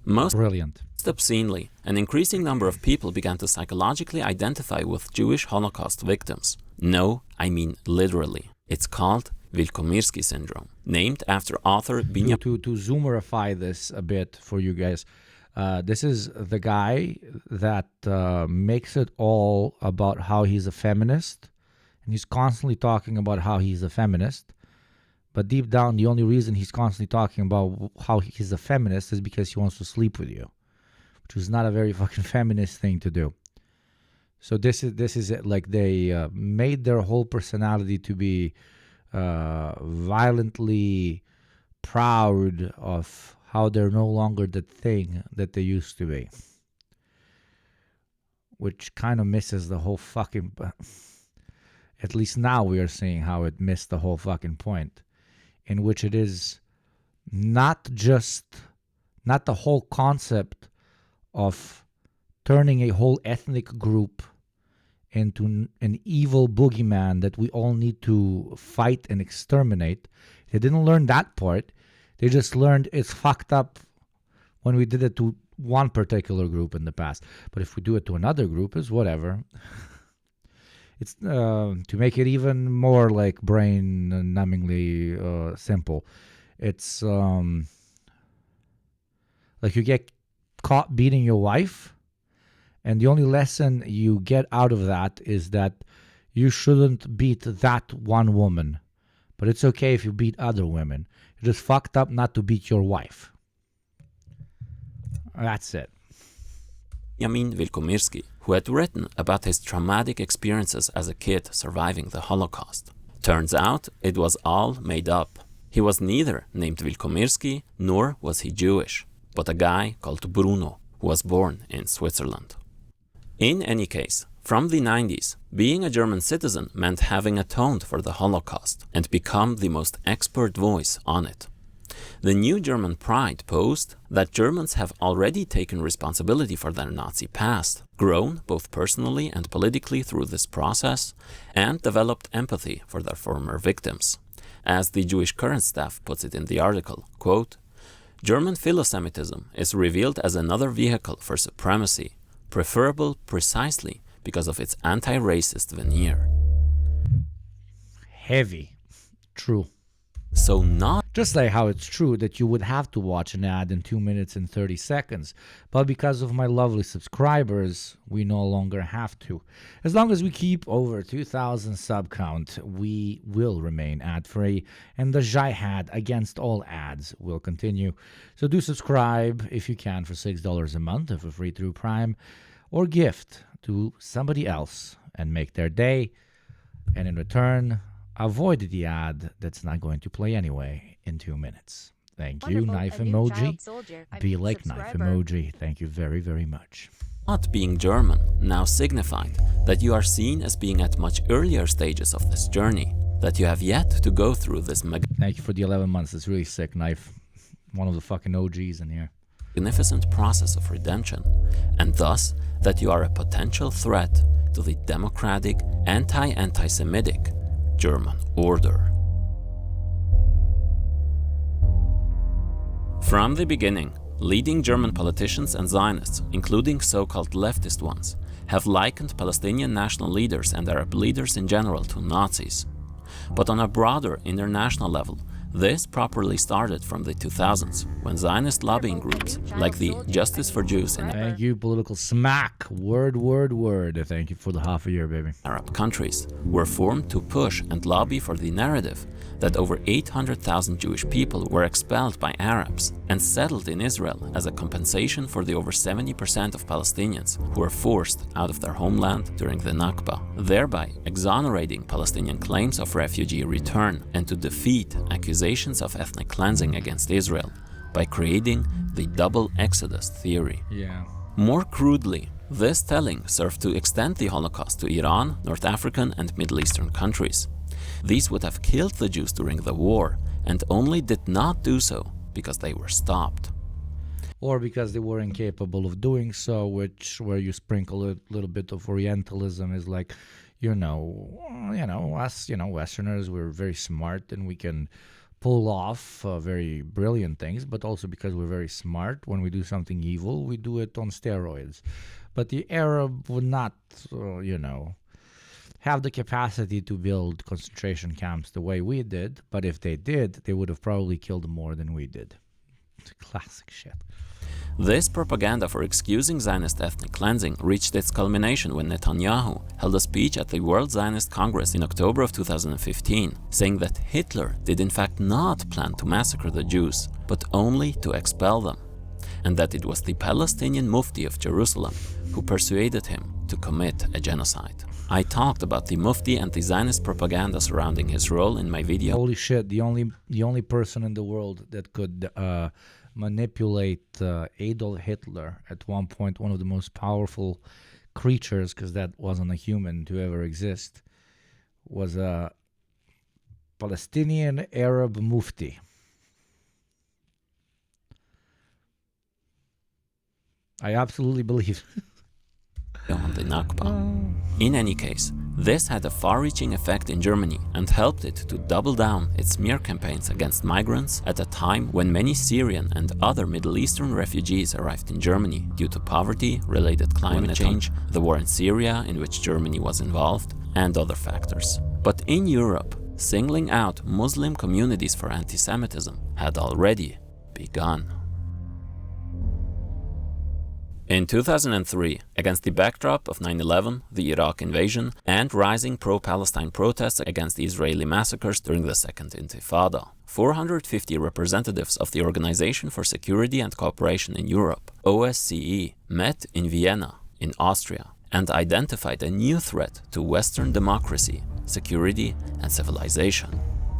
Most brilliant. Obscenely, an increasing number of people began to psychologically identify with Jewish Holocaust victims. No, I mean literally. It's called Wilkomirski syndrome, named after author Binyamin. To zoomerify this a bit for you guys, this is the guy that makes it all about how he's a feminist, and he's constantly talking about how he's a feminist. But deep down, the only reason he's constantly talking about how he's a feminist is because he wants to sleep with you, which is not a very fucking feminist thing to do. So this is it. Like they made their whole personality to be violently proud of how they're no longer the thing that they used to be, which kind of misses the whole fucking. At least now we are seeing how it missed the whole fucking point, in which it is not the whole concept of turning a whole ethnic group into an evil boogeyman that we all need to fight and exterminate. They didn't learn that part. They just learned it's fucked up when we did it to one particular group in the past. But if we do it to another group, it's whatever. It's to make it even more like brain-numbingly simple. It's like you get caught beating your wife, and the only lesson you get out of that is that you shouldn't beat that one woman, but it's okay if you beat other women. You're just fucked up not to beat your wife. That's it. Yamin Wilkomirski, who had written about his traumatic experiences as a kid surviving the Holocaust. Turns out it was all made up. He was neither named Wilkomirski nor was he Jewish, but a guy called Bruno, who was born in Switzerland. In any case, from the 90s, being a German citizen meant having atoned for the Holocaust and become the most expert voice on it. The New German Pride posed that Germans have already taken responsibility for their Nazi past, grown both personally and politically through this process, and developed empathy for their former victims. As the Jewish Current staff puts it in the article, quote, German philosemitism is revealed as another vehicle for supremacy, preferable precisely because of its anti-racist veneer. Heavy. True. So not just like how it's true that you would have to watch an ad in 2 minutes and 30 seconds, but because of my lovely subscribers, we no longer have to. As long as we keep over 2,000 sub count, we will remain ad-free, and the jihad against all ads will continue. So do subscribe if you can for $6 a month for free through Prime, or gift to somebody else and make their day, and in return, avoid the ad that's not going to play anyway in 2 minutes. Thank you, knife emoji. Be like knife emoji. Thank you very, very much. Not being German now signified that you are seen as being at much earlier stages of this journey, that you have yet to go through this Thank you for the 11 months. It's really sick, knife. One of the fucking OGs in here. Magnificent process of redemption, and thus that you are a potential threat to the democratic, anti-Semitic German order. From the beginning, leading German politicians and Zionists, including so-called leftist ones, have likened Palestinian national leaders and Arab leaders in general to Nazis. But on a broader international level, this properly started from the 2000s, when Zionist lobbying groups like the Justice for Jews in Thank you, political smack. Word. Thank you for the half a year, baby. Arab countries were formed to push and lobby for the narrative that over 800,000 Jewish people were expelled by Arabs and settled in Israel as a compensation for the over 70% of Palestinians who were forced out of their homeland during the Nakba, thereby exonerating Palestinian claims of refugee return and to defeat accusations of ethnic cleansing against Israel by creating the double exodus theory. Yeah. More crudely, this telling served to extend the Holocaust to Iran, North African and Middle Eastern countries. These would have killed the Jews during the war, and only did not do so because they were stopped. Or because they were incapable of doing so, where you sprinkle a little bit of Orientalism is like, us, Westerners, we're very smart and we can pull off very brilliant things, but also because we're very smart, when we do something evil, we do it on steroids. But the Arab would not, have the capacity to build concentration camps the way we did, but if they did, they would have probably killed more than we did. It's classic shit. This propaganda for excusing Zionist ethnic cleansing reached its culmination when Netanyahu held a speech at the World Zionist Congress in October of 2015, saying that Hitler did in fact not plan to massacre the Jews, but only to expel them, and that it was the Palestinian Mufti of Jerusalem who persuaded him to commit a genocide. I talked about the Mufti and the Zionist propaganda surrounding his role in my video. Holy shit, the only person in the world that could manipulate Adolf Hitler, at one point one of the most powerful creatures, because that wasn't a human to ever exist, was a Palestinian Arab Mufti. I absolutely believe. On the Nakba. In any case, this had a far-reaching effect in Germany and helped it to double down its smear campaigns against migrants at a time when many Syrian and other Middle Eastern refugees arrived in Germany due to poverty, related climate change, the war in Syria in which Germany was involved, and other factors. But in Europe, singling out Muslim communities for anti-Semitism had already begun. In 2003, against the backdrop of 9/11, the Iraq invasion, and rising pro-Palestine protests against the Israeli massacres during the Second Intifada, 450 representatives of the Organization for Security and Cooperation in Europe, OSCE, met in Vienna, in Austria, and identified a new threat to Western democracy, security, and civilization.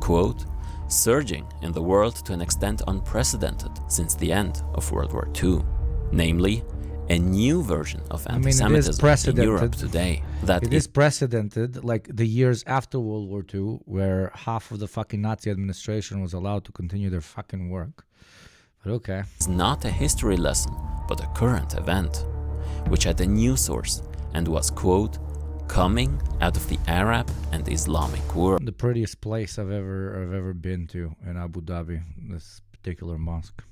Quote, surging in the world to an extent unprecedented since the end of World War II, namely, a new version of anti-Semitism in Europe today. It is precedented, like the years after World War II, where half of the fucking Nazi administration was allowed to continue their fucking work. But okay. It's not a history lesson, but a current event, which had a new source and was, quote, coming out of the Arab and Islamic world. The prettiest place I've ever been to in Abu Dhabi, this particular mosque.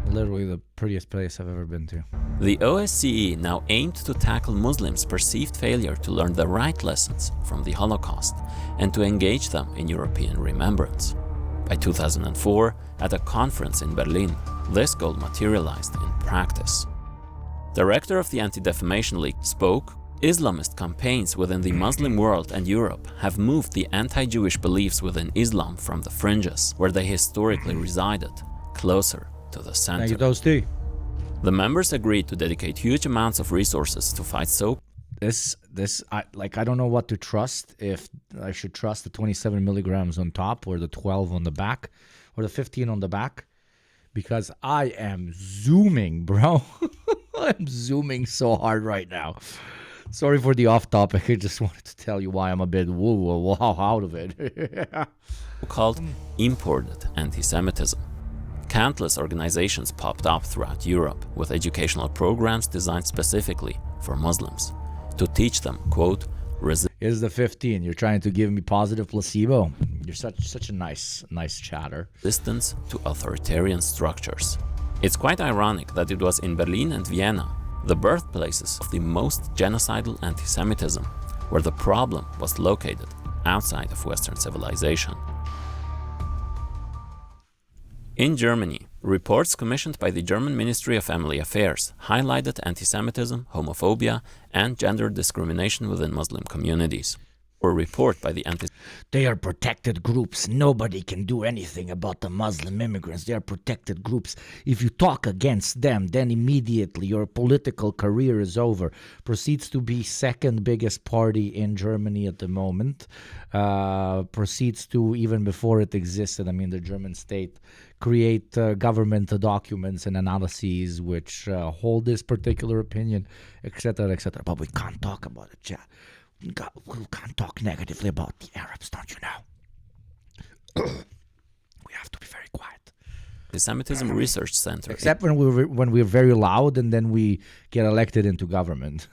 Literally the prettiest place I've ever been to. The OSCE now aimed to tackle Muslims' perceived failure to learn the right lessons from the Holocaust and to engage them in European remembrance. By 2004, at a conference in Berlin, this goal materialized in practice. Director of the Anti-Defamation League spoke, Islamist campaigns within the Muslim world and Europe have moved the anti-Jewish beliefs within Islam from the fringes, where they historically resided, closer to the center. Thank you, those two. The members agreed to dedicate huge amounts of resources to fight I don't know what to trust, if I should trust the 27 milligrams on top or the 12 on the back or the 15 on the back, because I am zooming, bro. I'm zooming so hard right now. Sorry for the off topic. I just wanted to tell you why I'm a bit out of it. Called imported anti-Semitism. Countless organizations popped up throughout Europe with educational programs designed specifically for Muslims to teach them, quote, Here's the 15. You're trying to give me positive placebo. You're such a nice chatter. Resistance to authoritarian structures. It's quite ironic that it was in Berlin and Vienna, the birthplaces of the most genocidal anti-Semitism, where the problem was located outside of Western civilization. In Germany, reports commissioned by the German Ministry of Family Affairs highlighted anti-Semitism, homophobia, and gender discrimination within Muslim communities. or report by the anti... They are protected groups. Nobody can do anything about the Muslim immigrants. They are protected groups. If you talk against them, then immediately your political career is over. Proceeds to be second biggest party in Germany at the moment. Proceeds to, even before it existed, I mean, the German state, create government documents and analyses which hold this particular opinion, etc., etc. But we can't talk about it, chat. We can't talk negatively about the Arabs, don't you know? We have to be very quiet. Anti-Semitism Research Center. Except when we're very loud and then we get elected into government.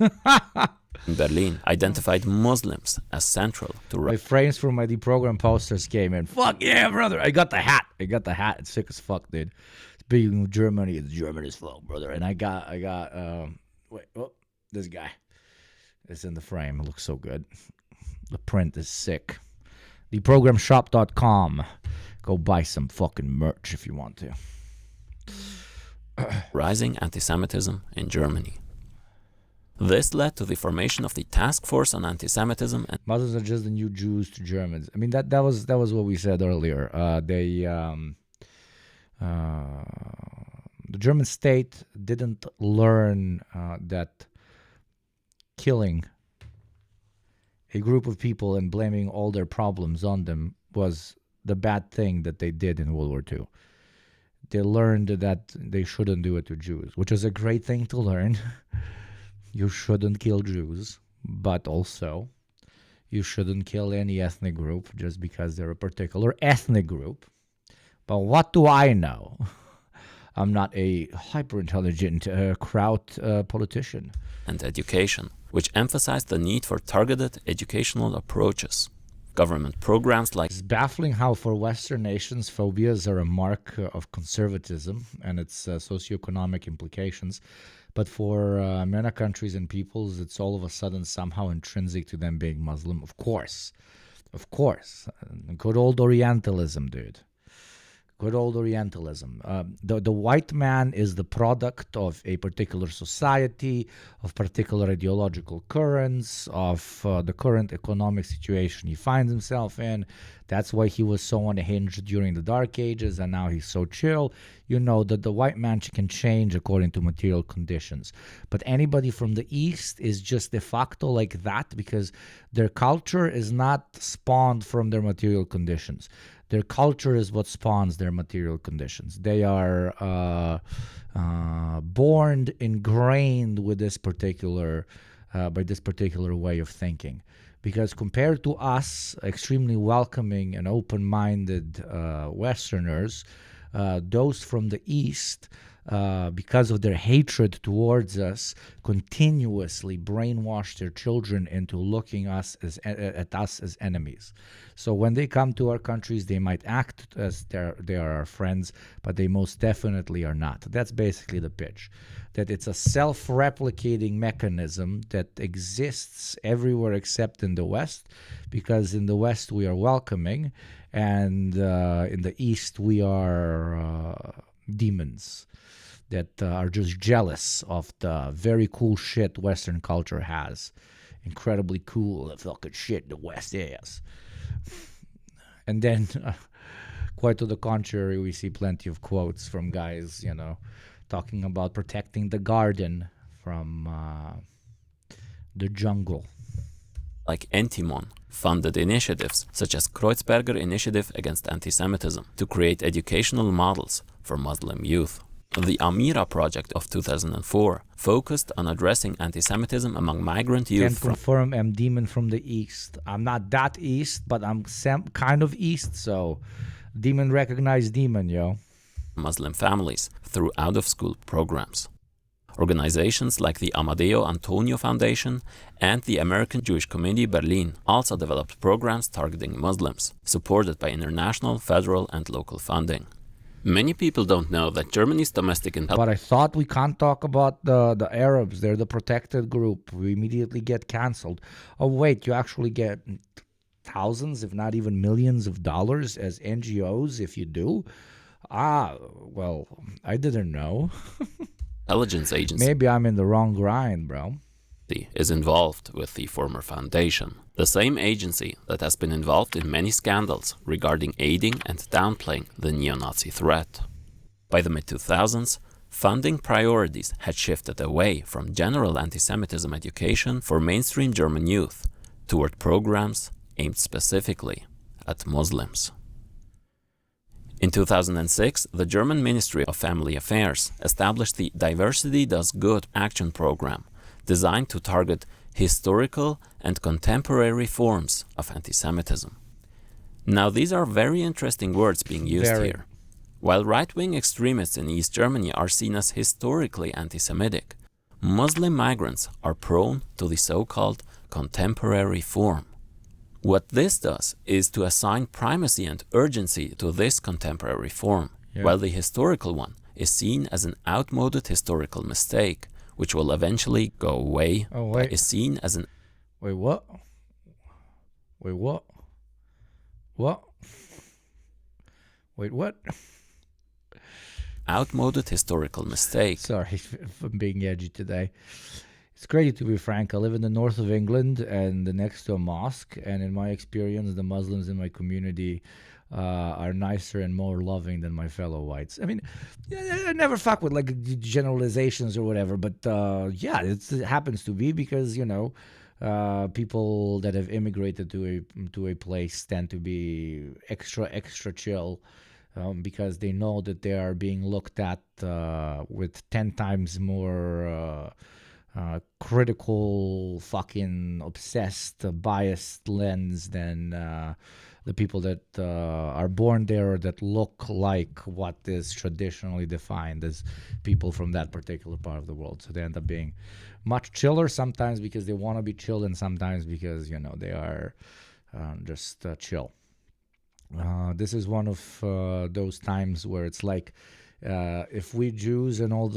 In Berlin, identified Muslims as central to... My frames from my deprogram posters came in. Fuck yeah, brother! I got the hat. It's sick as fuck, dude. Speaking of Germany, it's German as fuck, brother. And I got this guy. It's in the frame. It looks so good. The print is sick. Theprogramshop.com. Go buy some fucking merch if you want to. Rising anti-Semitism in Germany. This led to the formation of the Task Force on Anti-Semitism. And Muslims are just the new Jews to Germans. I mean, that was what we said earlier. The German state didn't learn that killing a group of people and blaming all their problems on them was the bad thing that they did in World War II. They learned that they shouldn't do it to Jews, which is a great thing to learn. You shouldn't kill Jews, but also you shouldn't kill any ethnic group just because they're a particular ethnic group. But what do I know? I'm not a hyper-intelligent crowd politician. And education, which emphasized the need for targeted educational approaches. Government programs like... It's baffling how for Western nations, phobias are a mark of conservatism and its socioeconomic implications. But for many countries and peoples, it's all of a sudden somehow intrinsic to them being Muslim. Of course. Good old Orientalism, dude. Good old Orientalism. The white man is the product of a particular society, of particular ideological currents, of the current economic situation he finds himself in. That's why he was so unhinged during the Dark Ages, and now he's so chill. You know that the white man can change according to material conditions. But anybody from the East is just de facto like that because their culture is not spawned from their material conditions. Their culture is what spawns their material conditions. They are born, ingrained with this particular, by this particular way of thinking. Because compared to us, extremely welcoming and open-minded Westerners, those from the East, because of their hatred towards us, continuously brainwash their children into looking at us as enemies. So when they come to our countries, they might act as they are our friends, but they most definitely are not. That's basically the pitch. That it's a self-replicating mechanism that exists everywhere except in the West, because in the West we are welcoming, and in the East we are demons that are just jealous of the very cool shit Western culture has. Incredibly cool fucking shit the West has. And then, quite to the contrary, we see plenty of quotes from guys, talking about protecting the garden from the jungle. Like Entimon funded initiatives such as Kreuzberger Initiative Against Anti-Semitism to create educational models for Muslim youth. The Amira project of 2004 focused on addressing anti-Semitism among migrant youth. Can confirm I'm demon from the East. I'm not that East, but I'm kind of East, so demon recognized demon, yo. Muslim families through out-of-school programs. Organizations like the Amadeo Antonio Foundation and the American Jewish Community Berlin also developed programs targeting Muslims, supported by international, federal, and local funding. Many people don't know that Germany's domestic intelligence... But I thought we can't talk about the Arabs. They're the protected group. We immediately get canceled. Oh, wait, you actually get thousands, if not even millions of dollars as NGOs if you do? Well, I didn't know. Intelligence agencies. Maybe I'm in the wrong grind, bro. is involved with the former foundation, the same agency that has been involved in many scandals regarding aiding and downplaying the neo-Nazi threat. By the mid-2000s, funding priorities had shifted away from general anti-Semitism education for mainstream German youth toward programs aimed specifically at Muslims. In 2006, the German Ministry of Family Affairs established the Diversity Does Good action program, designed to target historical and contemporary forms of anti-Semitism. Now, these are very interesting words being used here. While right-wing extremists in East Germany are seen as historically anti-Semitic, Muslim migrants are prone to the so-called contemporary form. What this does is to assign primacy and urgency to this contemporary form, while the historical one is seen as an outmoded historical mistake, which will eventually go away, but is seen as an... Wait, what? Wait, what? What? Wait, what? Outmoded historical mistake. Sorry if I'm being edgy today. It's crazy, to be frank. I live in the north of England and next to a mosque, and in my experience, the Muslims in my community are nicer and more loving than my fellow whites. I mean, I never fuck with like generalizations or whatever, but yeah, it happens to be because, you know, people that have immigrated to a place tend to be extra chill. Because they know that they are being looked at with 10 times more critical, fucking obsessed, biased lens than the people that are born there or that look like what is traditionally defined as people from that particular part of the world. So they end up being much chiller, sometimes because they want to be chill, and sometimes because, you know, they are just chill. This is one of those times where it's like, if we Jews had all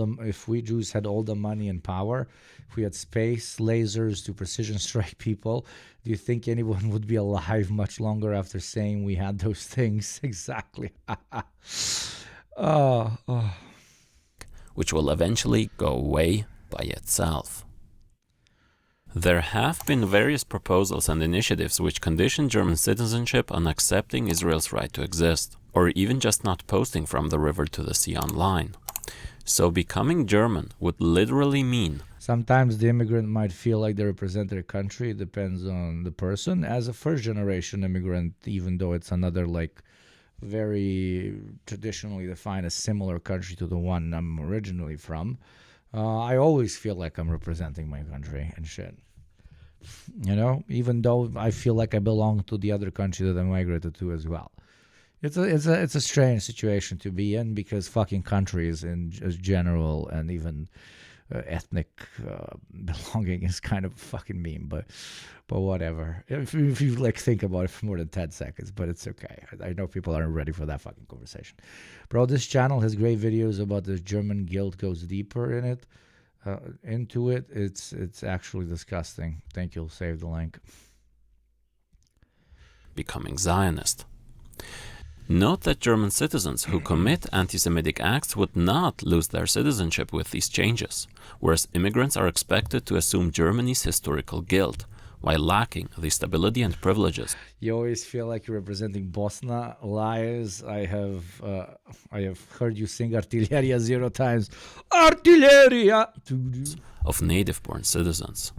the money and power, if we had space, lasers to precision strike people, do you think anyone would be alive much longer after saying we had those things? Exactly. Which will eventually go away by itself. There have been various proposals and initiatives which condition German citizenship on accepting Israel's right to exist, or even just not posting from the river to the sea online. So becoming German would literally mean... Sometimes the immigrant might feel like they represent their country. It depends on the person. As a first-generation immigrant, even though it's another, like, very traditionally defined as similar country to the one I'm originally from, I always feel like I'm representing my country and shit. You know, even though I feel like I belong to the other country that I migrated to as well. It's a strange situation to be in, because fucking countries in as general and even ethnic belonging is kind of a fucking meme, but whatever. If you like think about it for more than 10 seconds, but it's okay. I know people aren't ready for that fucking conversation. Bro, this channel has great videos about the German guilt, goes deeper in it. Into it. It's actually disgusting. Thank you. Save the link. Becoming Zionist. Note that German citizens who commit anti-Semitic acts would not lose their citizenship with these changes, whereas immigrants are expected to assume Germany's historical guilt, while lacking the stability and privileges. You always feel like you're representing Bosnia. Lies. I have heard you sing Artilleria 0 times. Artilleria! Of native-born citizens.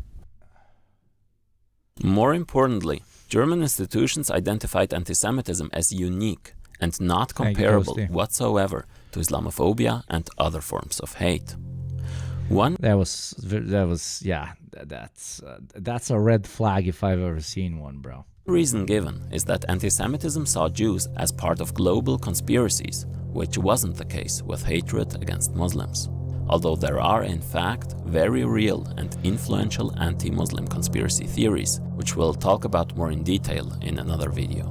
More importantly, German institutions identified anti-Semitism as unique and not comparable whatsoever to Islamophobia and other forms of hate. That's a red flag if I've ever seen one, bro. Reason given is that anti-Semitism saw Jews as part of global conspiracies, which wasn't the case with hatred against Muslims. Although there are in fact very real and influential anti-Muslim conspiracy theories, which we'll talk about more in detail in another video.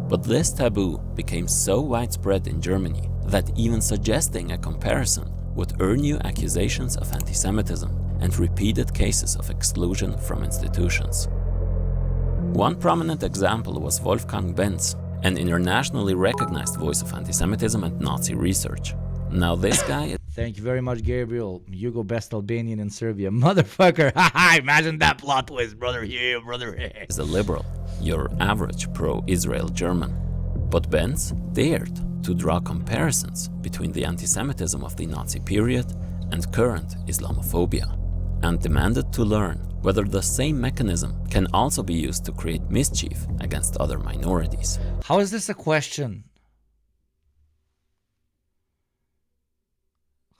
But this taboo became so widespread in Germany that even suggesting a comparison would earn you accusations of anti-Semitism and repeated cases of exclusion from institutions. One prominent example was Wolfgang Benz, an internationally recognized voice of anti-Semitism and Nazi research. Now this guy Thank you very much, Gabriel. Hugo, best Albanian in Serbia. Motherfucker. Imagine that plot twist, brother here, brother here. is a liberal, your average pro-Israel German. But Benz dared to draw comparisons between the anti-Semitism of the Nazi period and current Islamophobia, and demanded to learn whether the same mechanism can also be used to create mischief against other minorities. How is this a question?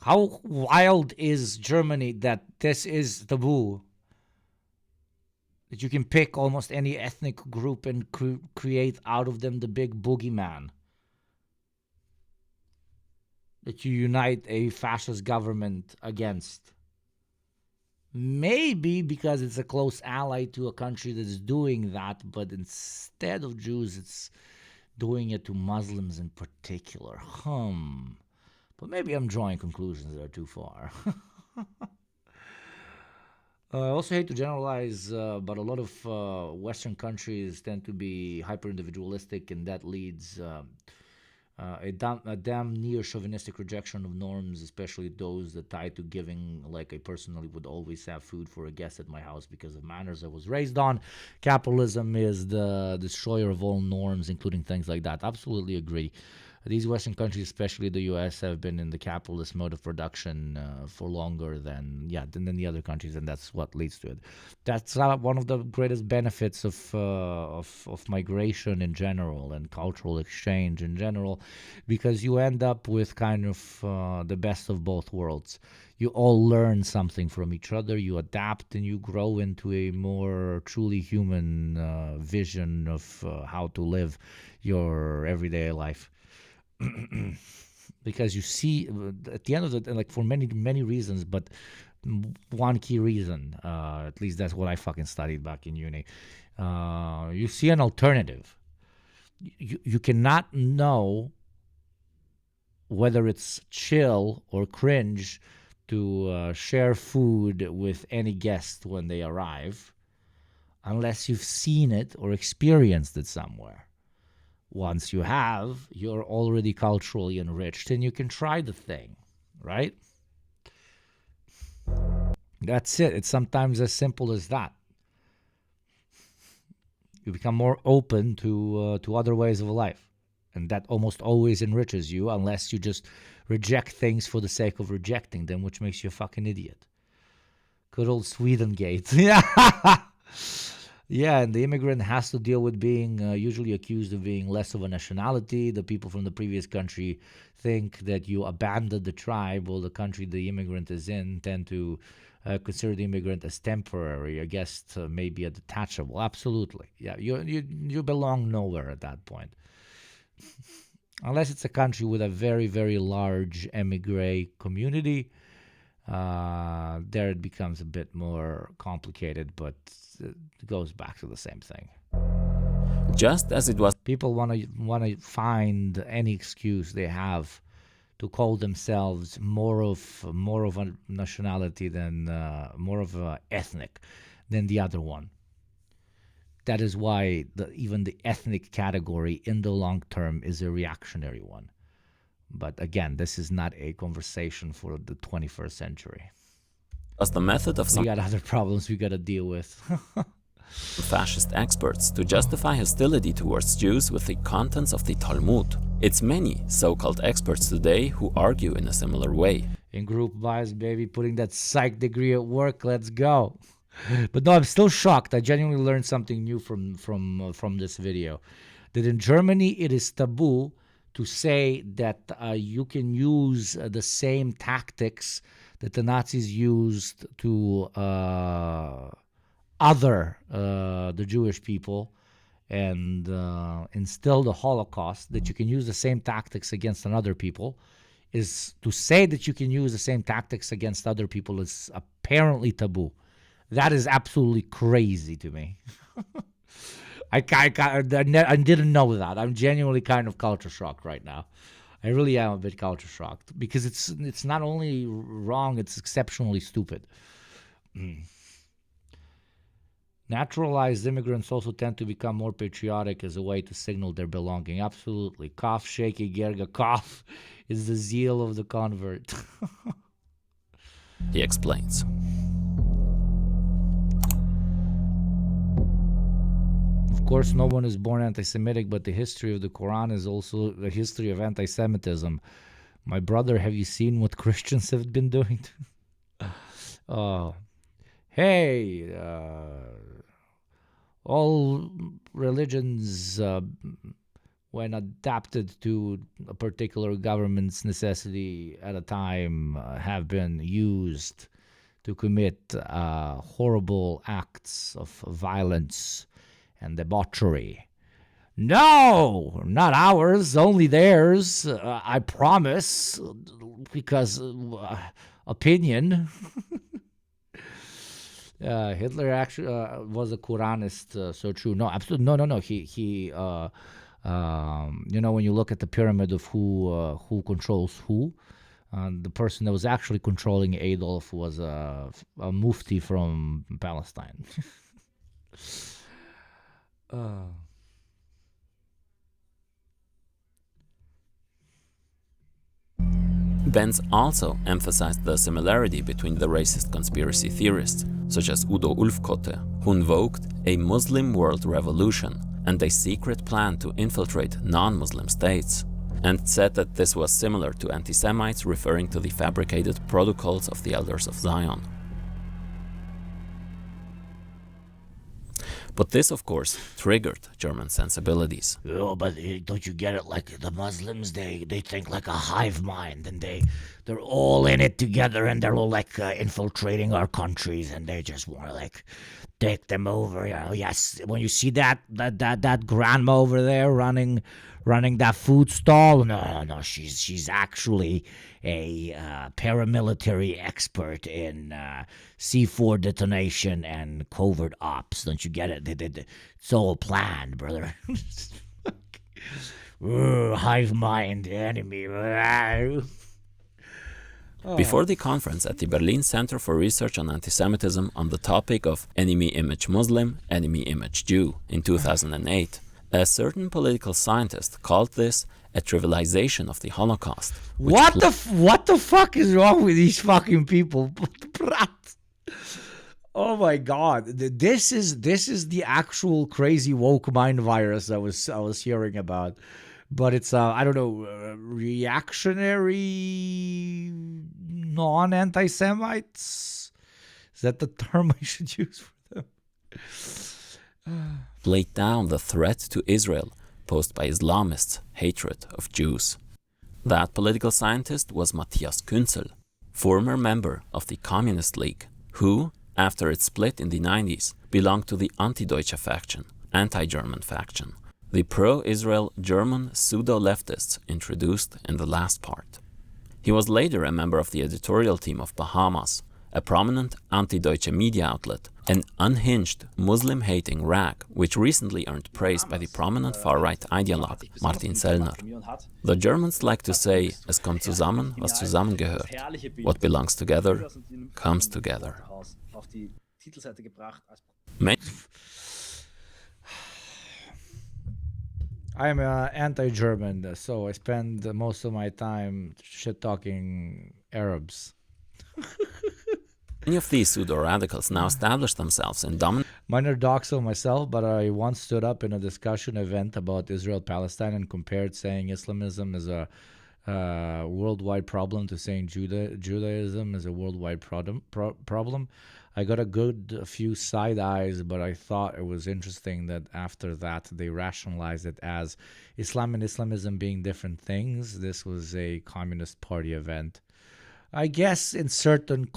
How wild is Germany that this is taboo? That you can pick almost any ethnic group and create out of them the big boogeyman. That you unite a fascist government against. Maybe because it's a close ally to a country that's doing that, but instead of Jews, it's doing it to Muslims in particular. But maybe I'm drawing conclusions that are too far. I also hate to generalize, but a lot of Western countries tend to be hyper-individualistic, and that leads a damn near chauvinistic rejection of norms, especially those that tie to giving. Like, I personally would always have food for a guest at my house because of manners I was raised on. Capitalism is the destroyer of all norms, including things like that. Absolutely agree. These Western countries, especially the U.S., have been in the capitalist mode of production for longer than the other countries, and that's what leads to it. That's one of the greatest benefits of migration in general and cultural exchange in general, because you end up with kind of the best of both worlds. You all learn something from each other, you adapt, and you grow into a more truly human vision of how to live your everyday life. Because you see, at the end of it, like, for many reasons, but one key reason, at least that's what I fucking studied back in uni, you see an alternative. You cannot know whether it's chill or cringe to share food with any guest when they arrive unless you've seen it or experienced it somewhere. Once you have, you're already culturally enriched and you can try the thing, right? That's it. It's sometimes as simple as that. You become more open to other ways of life. And that almost always enriches you, unless you just reject things for the sake of rejecting them, which makes you a fucking idiot. Good old Swedengate. Yeah. Yeah, and the immigrant has to deal with being usually accused of being less of a nationality. The people from the previous country think that you abandoned the tribe, or the country the immigrant is in tend to consider the immigrant as temporary, a guest, maybe a detachable. Absolutely. Yeah, you belong nowhere at that point. Unless it's a country with a very, very large emigre community, there it becomes a bit more complicated, but it goes back to the same thing. Just as it was, people want to find any excuse they have to call themselves more of a nationality than more of a ethnic than the other one. That is why even the ethnic category in the long term is a reactionary one. But again, this is not a conversation for the 21st century. As the method of some we got other problems we got to deal with. fascist experts to justify hostility towards Jews with the contents of the Talmud. It's many so-called experts today who argue in a similar way. In group bias, baby, putting that psych degree at work, let's go. But no, I'm still shocked. I genuinely learned something new from this video. That in Germany, it is taboo to say that you can use the same tactics that the Nazis used to other the Jewish people and instill the Holocaust, that you can use the same tactics against another people. Is to say that you can use the same tactics against other people is apparently taboo. That is absolutely crazy to me. I didn't know that. I'm genuinely kind of culture shocked right now. I really am a bit culture shocked because it's not only wrong, it's exceptionally stupid. Naturalized immigrants also tend to become more patriotic as a way to signal their belonging. Absolutely. Cough, shaky, Gerga, cough. It's the zeal of the convert. He explains. Of course, no one is born anti-Semitic, but the history of the Quran is also the history of anti-Semitism. My brother, have you seen what Christians have been doing? Hey, all religions, when adapted to a particular government's necessity at a time, have been used to commit horrible acts of violence and debauchery. No, not ours, only theirs. I promise, because opinion. Hitler actually was a Quranist, so true. No, absolutely, no. He when you look at the pyramid of who controls who, the person that was actually controlling Adolf was a mufti from Palestine. Benz also emphasized the similarity between the racist conspiracy theorists, such as Udo Ulfkotte, who invoked a Muslim world revolution and a secret plan to infiltrate non-Muslim states, and said that this was similar to anti-Semites referring to the fabricated protocols of the Elders of Zion. But this, of course, triggered German sensibilities. Oh, but don't you get it? Like the Muslims, they think like a hive mind, and they're all in it together, and they're all like infiltrating our countries, and they just want to like take them over. Yes, when you see that grandma over there running that food stall, no, she's actually a paramilitary expert in C4 detonation and covert ops. Don't you get it? It's all planned, brother. Hive mind enemy. Before the conference at the Berlin Center for Research on Antisemitism on the topic of enemy image Muslim, enemy image Jew in 2008, a certain political scientist called this a trivialization of the Holocaust. What the fuck is wrong with these fucking people? Oh my god, this is the actual crazy woke mind virus I was hearing about, but it's I don't know, reactionary non-anti-Semites. Is that the term I should use for them? Laid down the threat to Israel posed by Islamists' hatred of Jews. That political scientist was Matthias Künzel, former member of the Communist League, who, after its split in the 90s, belonged to the Anti-Deutsche faction, anti-German faction, the pro-Israel German pseudo-leftists introduced in the last part. He was later a member of the editorial team of Bahamas, a prominent anti-Deutsche media outlet, an unhinged Muslim-hating rag, which recently earned praise by the prominent far-right ideologue Martin Sellner. The Germans like to say, es kommt zusammen, was zusammengehört. What belongs together, comes together. I'm anti-German, so I spend most of my time shit-talking Arabs. Many of these pseudo-radicals now establish themselves in dominant... Minor doxel myself, but I once stood up in a discussion event about Israel-Palestine and compared saying Islamism is a worldwide problem to saying Judaism is a worldwide problem. I got a few side eyes, but I thought it was interesting that after that they rationalized it as Islam and Islamism being different things. This was a Communist Party event. I guess in certain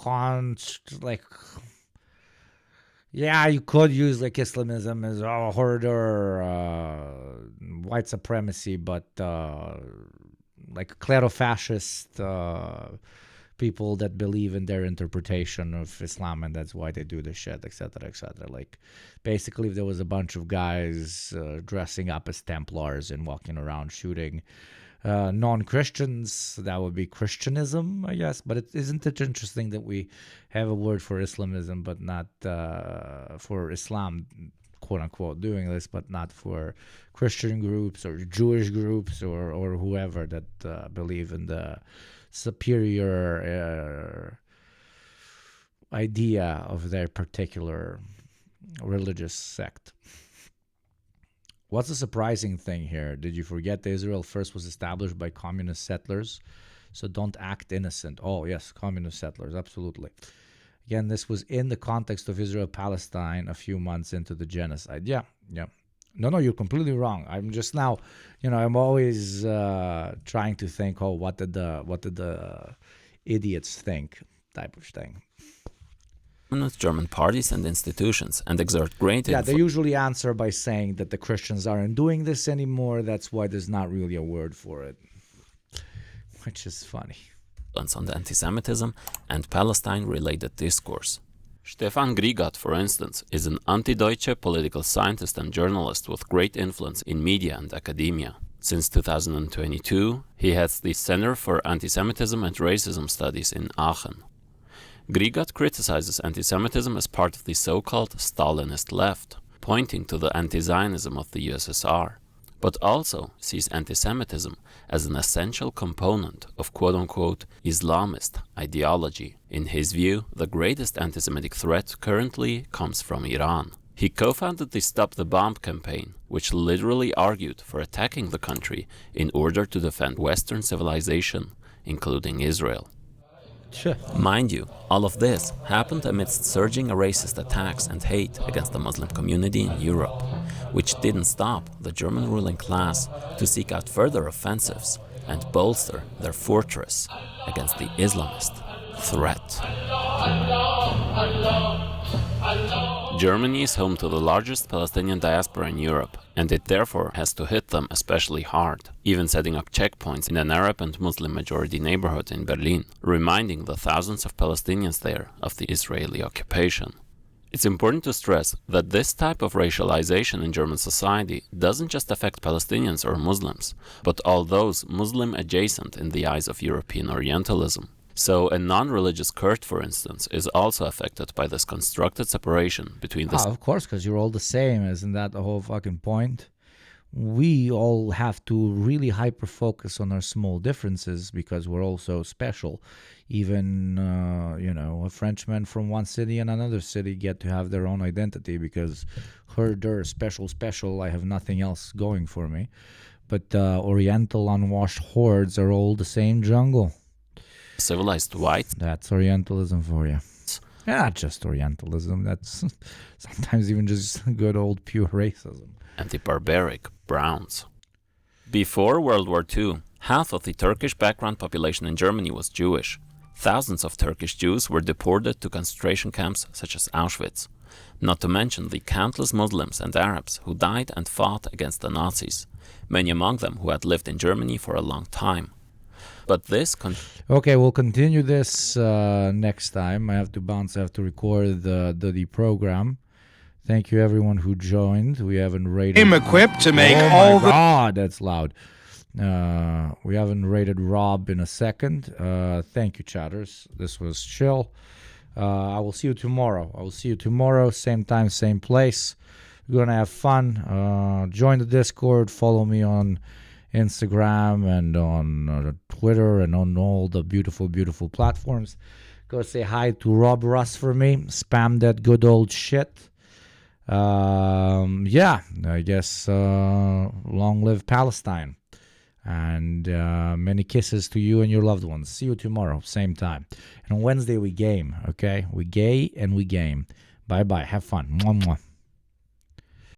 you could use like Islamism as a hoarder, white supremacy, but like clerofascist people that believe in their interpretation of Islam, and that's why they do this shit, etc., etc. Like, basically, if there was a bunch of guys dressing up as Templars and walking around shooting non-Christians, that would be Christianism, I guess. But isn't it interesting that we have a word for Islamism but not for Islam? quote unquote doing this, but not for Christian groups or Jewish groups or whoever that believe in the superior idea of their particular religious sect. What's the surprising thing here? Did you forget that Israel first was established by communist settlers? So don't act innocent. Oh, yes, communist settlers, absolutely. Again, this was in the context of Israel-Palestine a few months into the genocide. Yeah. No, you're completely wrong. I'm just now, I'm always trying to think, what did the idiots think, type of thing. With German parties and institutions and exert great influence. Yeah, they usually answer by saying that the Christians aren't doing this anymore. That's why there's not really a word for it, which is funny. On the anti-Semitism and Palestine-related discourse. Stefan Grigat, for instance, is an anti-Deutsche political scientist and journalist with great influence in media and academia. Since 2022, he heads the Center for Anti-Semitism and Racism Studies in Aachen. Grigat criticizes anti-Semitism as part of the so-called Stalinist left, pointing to the anti-Zionism of the USSR, but also sees anti-Semitism as an essential component of quote-unquote Islamist ideology. In his view, the greatest anti-Semitic threat currently comes from Iran. He co-founded the Stop the Bomb campaign, which literally argued for attacking the country in order to defend Western civilization, including Israel. Sure. Mind you, all of this happened amidst surging racist attacks and hate against the Muslim community in Europe, which didn't stop the German ruling class to seek out further offensives and bolster their fortress against the Islamist threat. Germany is home to the largest Palestinian diaspora in Europe, and it therefore has to hit them especially hard, even setting up checkpoints in an Arab and Muslim majority neighborhood in Berlin, reminding the thousands of Palestinians there of the Israeli occupation. It's important to stress that this type of racialization in German society doesn't just affect Palestinians or Muslims, but all those Muslim adjacent in the eyes of European Orientalism. So a non-religious Kurd, for instance, is also affected by this constructed separation between this. Of course, because you're all the same. Isn't that the whole fucking point? We all have to really hyper-focus on our small differences because we're all so special. Even, a Frenchman from one city and another city get to have their own identity because they're special, I have nothing else going for me. But Oriental unwashed hordes are all the same jungle. Civilized whites. That's Orientalism for you. Yeah, not just Orientalism. That's sometimes even just good old pure racism. And the barbaric browns. Before World War II, half of the Turkish background population in Germany was Jewish. Thousands of Turkish Jews were deported to concentration camps such as Auschwitz. Not to mention the countless Muslims and Arabs who died and fought against the Nazis, many among them who had lived in Germany for a long time. But this... Okay, we'll continue this next time. I have to bounce. I have to record the program. Thank you, everyone who joined. We haven't rated... I'm equipped to make all the... God, that's loud. We haven't rated Rob in a second. Thank you, chatters. This was chill. I will see you tomorrow. Same time, same place. We're going to have fun. Join the Discord. Follow me on Instagram and on Twitter and on all the beautiful platforms. Go say hi to Rob Russ for me. Spam that good old shit. I guess long live Palestine. And many kisses to you and your loved ones. See you tomorrow, same time. And on Wednesday we game, okay? We gay and we game. Bye-bye. Have fun. Mwah, mwah.